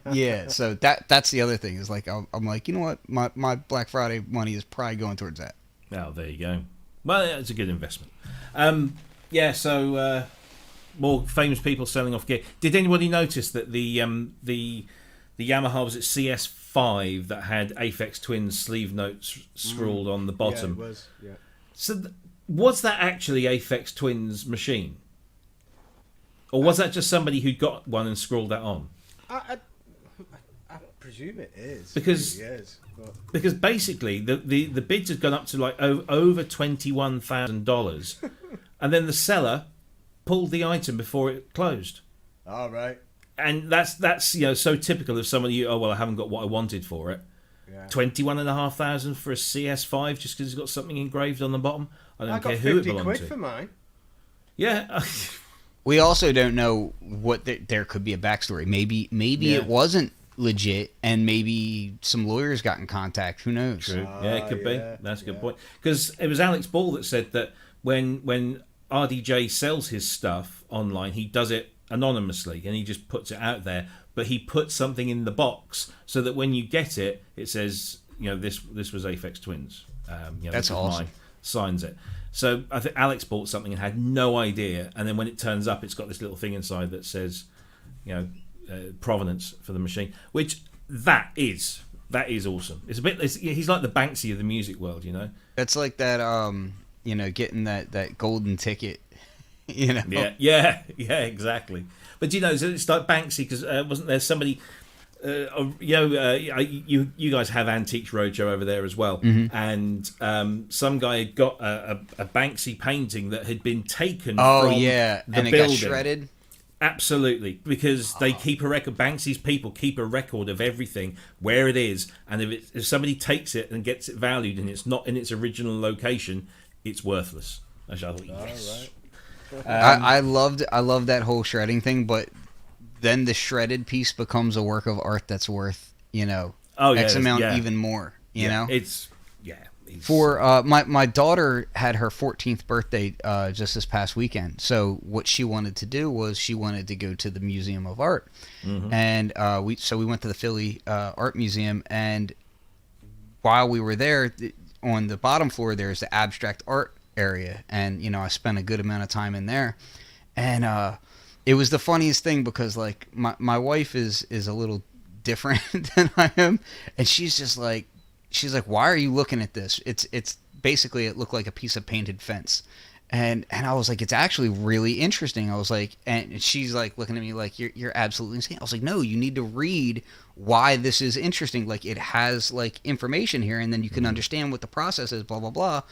Speaker 2: so that's the other thing is like I'm like, you know what, my Black Friday money is probably going towards that.
Speaker 1: Oh, there you go. Well, it's a good investment. So more famous people selling off gear. Did anybody notice that the Yamaha, was it CS5, that had Aphex Twins sleeve notes scrawled on the bottom?
Speaker 3: Yeah, it was. Yeah.
Speaker 1: So was that actually Aphex Twins' machine? Or was that just somebody who got one and scrawled that on?
Speaker 3: I presume it is.
Speaker 1: Because basically the bids had gone up to like over $21,000, and then the seller pulled the item before it closed.
Speaker 3: All right.
Speaker 1: And that's so typical of somebody. I haven't got what I wanted for it. Yeah. 21,500 for a CS5 just because it's got something engraved on the bottom. I don't care who it belonged to.
Speaker 3: I got 50 quid for mine.
Speaker 1: Yeah.
Speaker 2: We also don't know what there could be a backstory. Maybe it wasn't legit, and maybe some lawyers got in contact. Who knows?
Speaker 1: True. Yeah, it could be. That's a good point. Because it was Alex Ball that said that when RDJ sells his stuff online, he does it anonymously and he just puts it out there. But he puts something in the box so that when you get it, it says, this was Aphex Twins.
Speaker 2: That's awesome.
Speaker 1: Signs it. So I think Alex bought something and had no idea, and then when it turns up, it's got this little thing inside that says, provenance for the machine. Which that is awesome. It's a bit. He's like the Banksy of the music world,
Speaker 2: That's like that. Getting that golden ticket.
Speaker 1: Yeah, exactly. But it's like Banksy, because wasn't there somebody? You guys have Antiques Roadshow over there as well, and some guy had got a Banksy painting that had been taken.
Speaker 2: Oh
Speaker 1: from
Speaker 2: yeah,
Speaker 1: the
Speaker 2: and it
Speaker 1: building.
Speaker 2: got shredded.
Speaker 1: Absolutely, because they keep a record. Banksy's people keep a record of everything, where it is, and if somebody takes it and gets it valued and it's not in its original location, it's worthless. I thought, yes.
Speaker 3: Right.
Speaker 2: I loved that whole shredding thing, but then the shredded piece becomes a work of art that's worth, X amount even more, you know? For my daughter had her 14th birthday just this past weekend. So what she wanted to do was she wanted to go to the Museum of Art. Mm-hmm. And we went to the Philly Art Museum, and while we were there, on the bottom floor there's the abstract art area, and you know, I spent a good amount of time in there, and it was the funniest thing because like my wife is a little different than I am, and she's like, why are you looking at this? It's basically, it looked like a piece of painted fence. And I was like, it's actually really interesting. I was like, and she's like looking at me like, you're absolutely insane. I was like, no, you need to read why this is interesting. Like, it has like information here, and then you can understand what the process is, blah, blah, blah.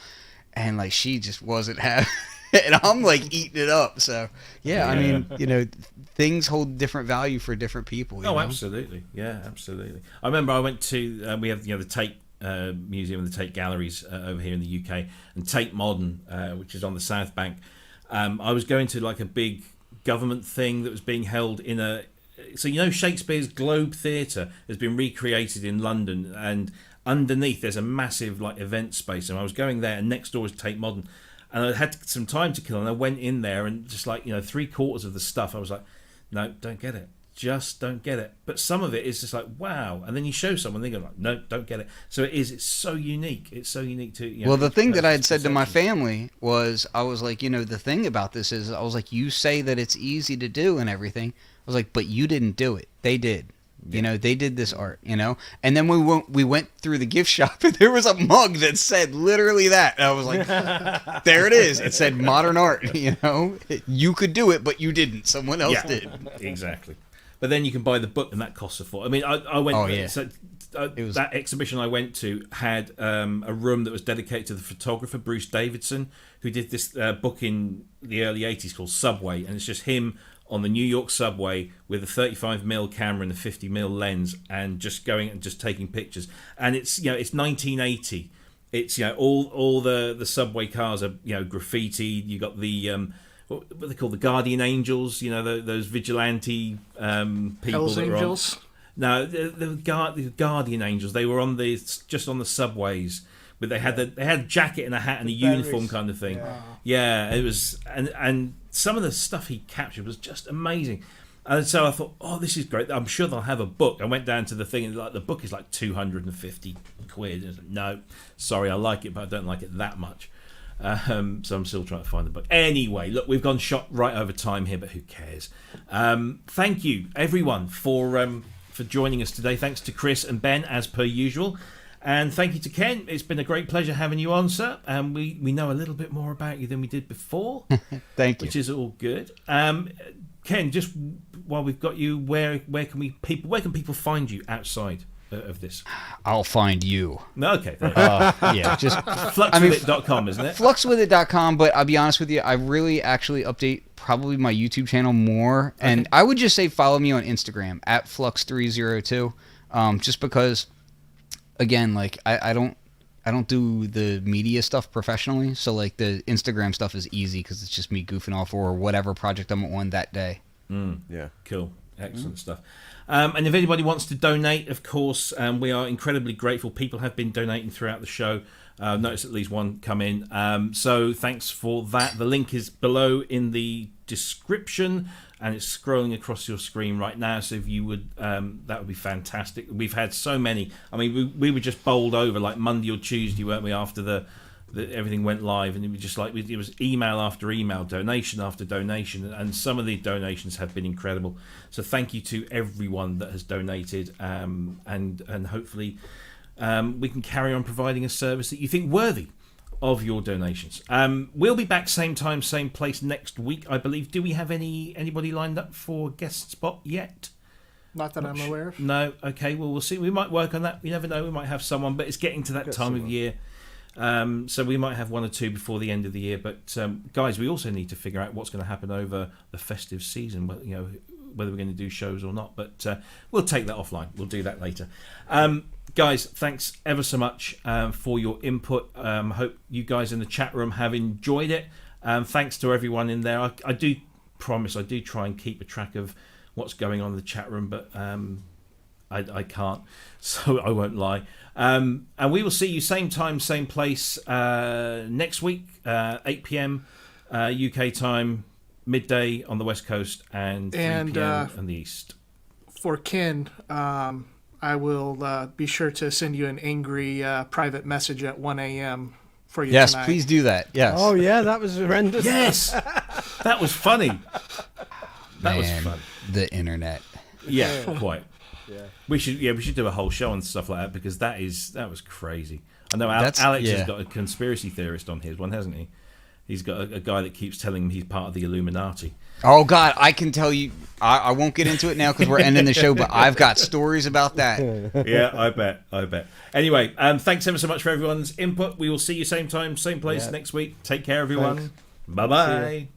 Speaker 2: And like, she just wasn't having and I'm like eating it up. So yeah, I mean, you know, things hold different value for different people. You know?
Speaker 1: Absolutely. Yeah, absolutely. I remember I went to, we have, the Tate Museum and the Tate Galleries over here in the UK, and Tate Modern, which is on the South Bank. I was going to like a big government thing that was being held in a, so Shakespeare's Globe Theatre has been recreated in London, and underneath there's a massive like event space, and I was going there, and next door is Tate Modern, and I had some time to kill, and I went in there, and just like 3/4 of the stuff I was like, no, don't get it. Just don't get it. But some of it is just like, wow. And then you show someone, they go like, no, don't get it. So it's so unique. It's so unique to,
Speaker 2: well, the thing that I had said to my family was, I was like, the thing about this is, I was like, you say that it's easy to do and everything. I was like, but you didn't do it. They did. They did this art, And then we went through the gift shop, and there was a mug that said literally that. And I was like, there it is. It said modern art, You could do it, but you didn't. Someone else did.
Speaker 1: Exactly. But then you can buy the book, and that costs a fortune. I mean, I went.
Speaker 2: Oh, yeah.
Speaker 1: So, that exhibition I went to had a room that was dedicated to the photographer Bruce Davidson, who did this book in the early '80s called Subway, and it's just him on the New York subway with a 35mm camera and a 50mm lens, and just going and just taking pictures. And it's it's 1980. It's all the subway cars are graffitied. You got the what they call the Guardian Angels, those vigilante people.
Speaker 4: Hell's Angels?
Speaker 1: No, the Guardian Angels. They were just on the subways, but they had a jacket and a hat and a uniform kind of thing. Yeah, it was, and some of the stuff he captured was just amazing. And so I thought, oh, this is great. I'm sure they'll have a book. I went down to the thing, and like the book is like 250 quid. And I was like, no, sorry, I like it, but I don't like it that much. So I'm still trying to find the book. Anyway, look, we've gone shot right over time here, but who cares? Thank you, everyone, for joining us today. Thanks to Cryss and Ben, as per usual. And thank you to Ken. It's been a great pleasure having you on, sir. And we know a little bit more about you than we did before.
Speaker 2: Thank you.
Speaker 1: Which is all good. Ken, just while we've got you, where can people find you outside of this?
Speaker 2: I'll find you.
Speaker 1: Okay.
Speaker 2: Just
Speaker 1: fluxwithit.com, isn't it?
Speaker 2: Fluxwithit.com, but I'll be honest with you, I really actually update probably my YouTube channel more, and I would just say follow me on Instagram at Flux302, just because, again, like I don't do the media stuff professionally, so like the Instagram stuff is easy because it's just me goofing off or whatever project I'm on that day.
Speaker 1: Yeah, cool, excellent stuff. And if anybody wants to donate, of course, we are incredibly grateful. People have been donating throughout the show. I've noticed at least one come in. So thanks for that. The link is below in the description, and it's scrolling across your screen right now. So if you would, that would be fantastic. We've had so many. I mean, we were just bowled over like Monday or Tuesday, weren't we, after everything went live, and it was just like it was email after email, donation after donation, and some of the donations have been incredible. So thank you to everyone that has donated, and hopefully we can carry on providing a service that you think worthy of your donations. We'll be back same time, same place next week, I believe. Do we have anybody lined up for guest spot yet?
Speaker 4: Not that I'm aware of.
Speaker 1: No. Okay. Well, we'll see. We might work on that. You never know. We might have someone, but it's getting to that time of year. So we might have one or two before the end of the year. But guys, we also need to figure out what's going to happen over the festive season. Whether we're going to do shows or not. But we'll take that offline. We'll do that later. Guys, thanks ever so much for your input. Hope you guys in the chat room have enjoyed it. Thanks to everyone in there. I do promise I do try and keep a track of what's going on in the chat room, but I can't, so I won't lie. And we will see you same time, same place next week, 8 p.m. UK time, midday on the West Coast, and 3 p.m. on the East.
Speaker 4: For Ken, I will be sure to send you an angry private message at 1 a.m. for you
Speaker 2: Yes,
Speaker 4: tonight.
Speaker 2: please do that. Yes.
Speaker 3: Oh yeah, that was horrendous.
Speaker 1: Yes, that was funny. That was
Speaker 2: Man,
Speaker 1: fun.
Speaker 2: the internet.
Speaker 1: Yeah, quite. Yeah. We should do a whole show on stuff like that because that was crazy. I know Alex has got a conspiracy theorist on his one, hasn't he? He's got a guy that keeps telling him he's part of the Illuminati.
Speaker 2: Oh God, I can tell you. I won't get into it now because we're ending the show, but I've got stories about that.
Speaker 1: Yeah, I bet. Anyway, thanks ever so much for everyone's input. We will see you same time, same place next week. Take care, everyone. Bye bye.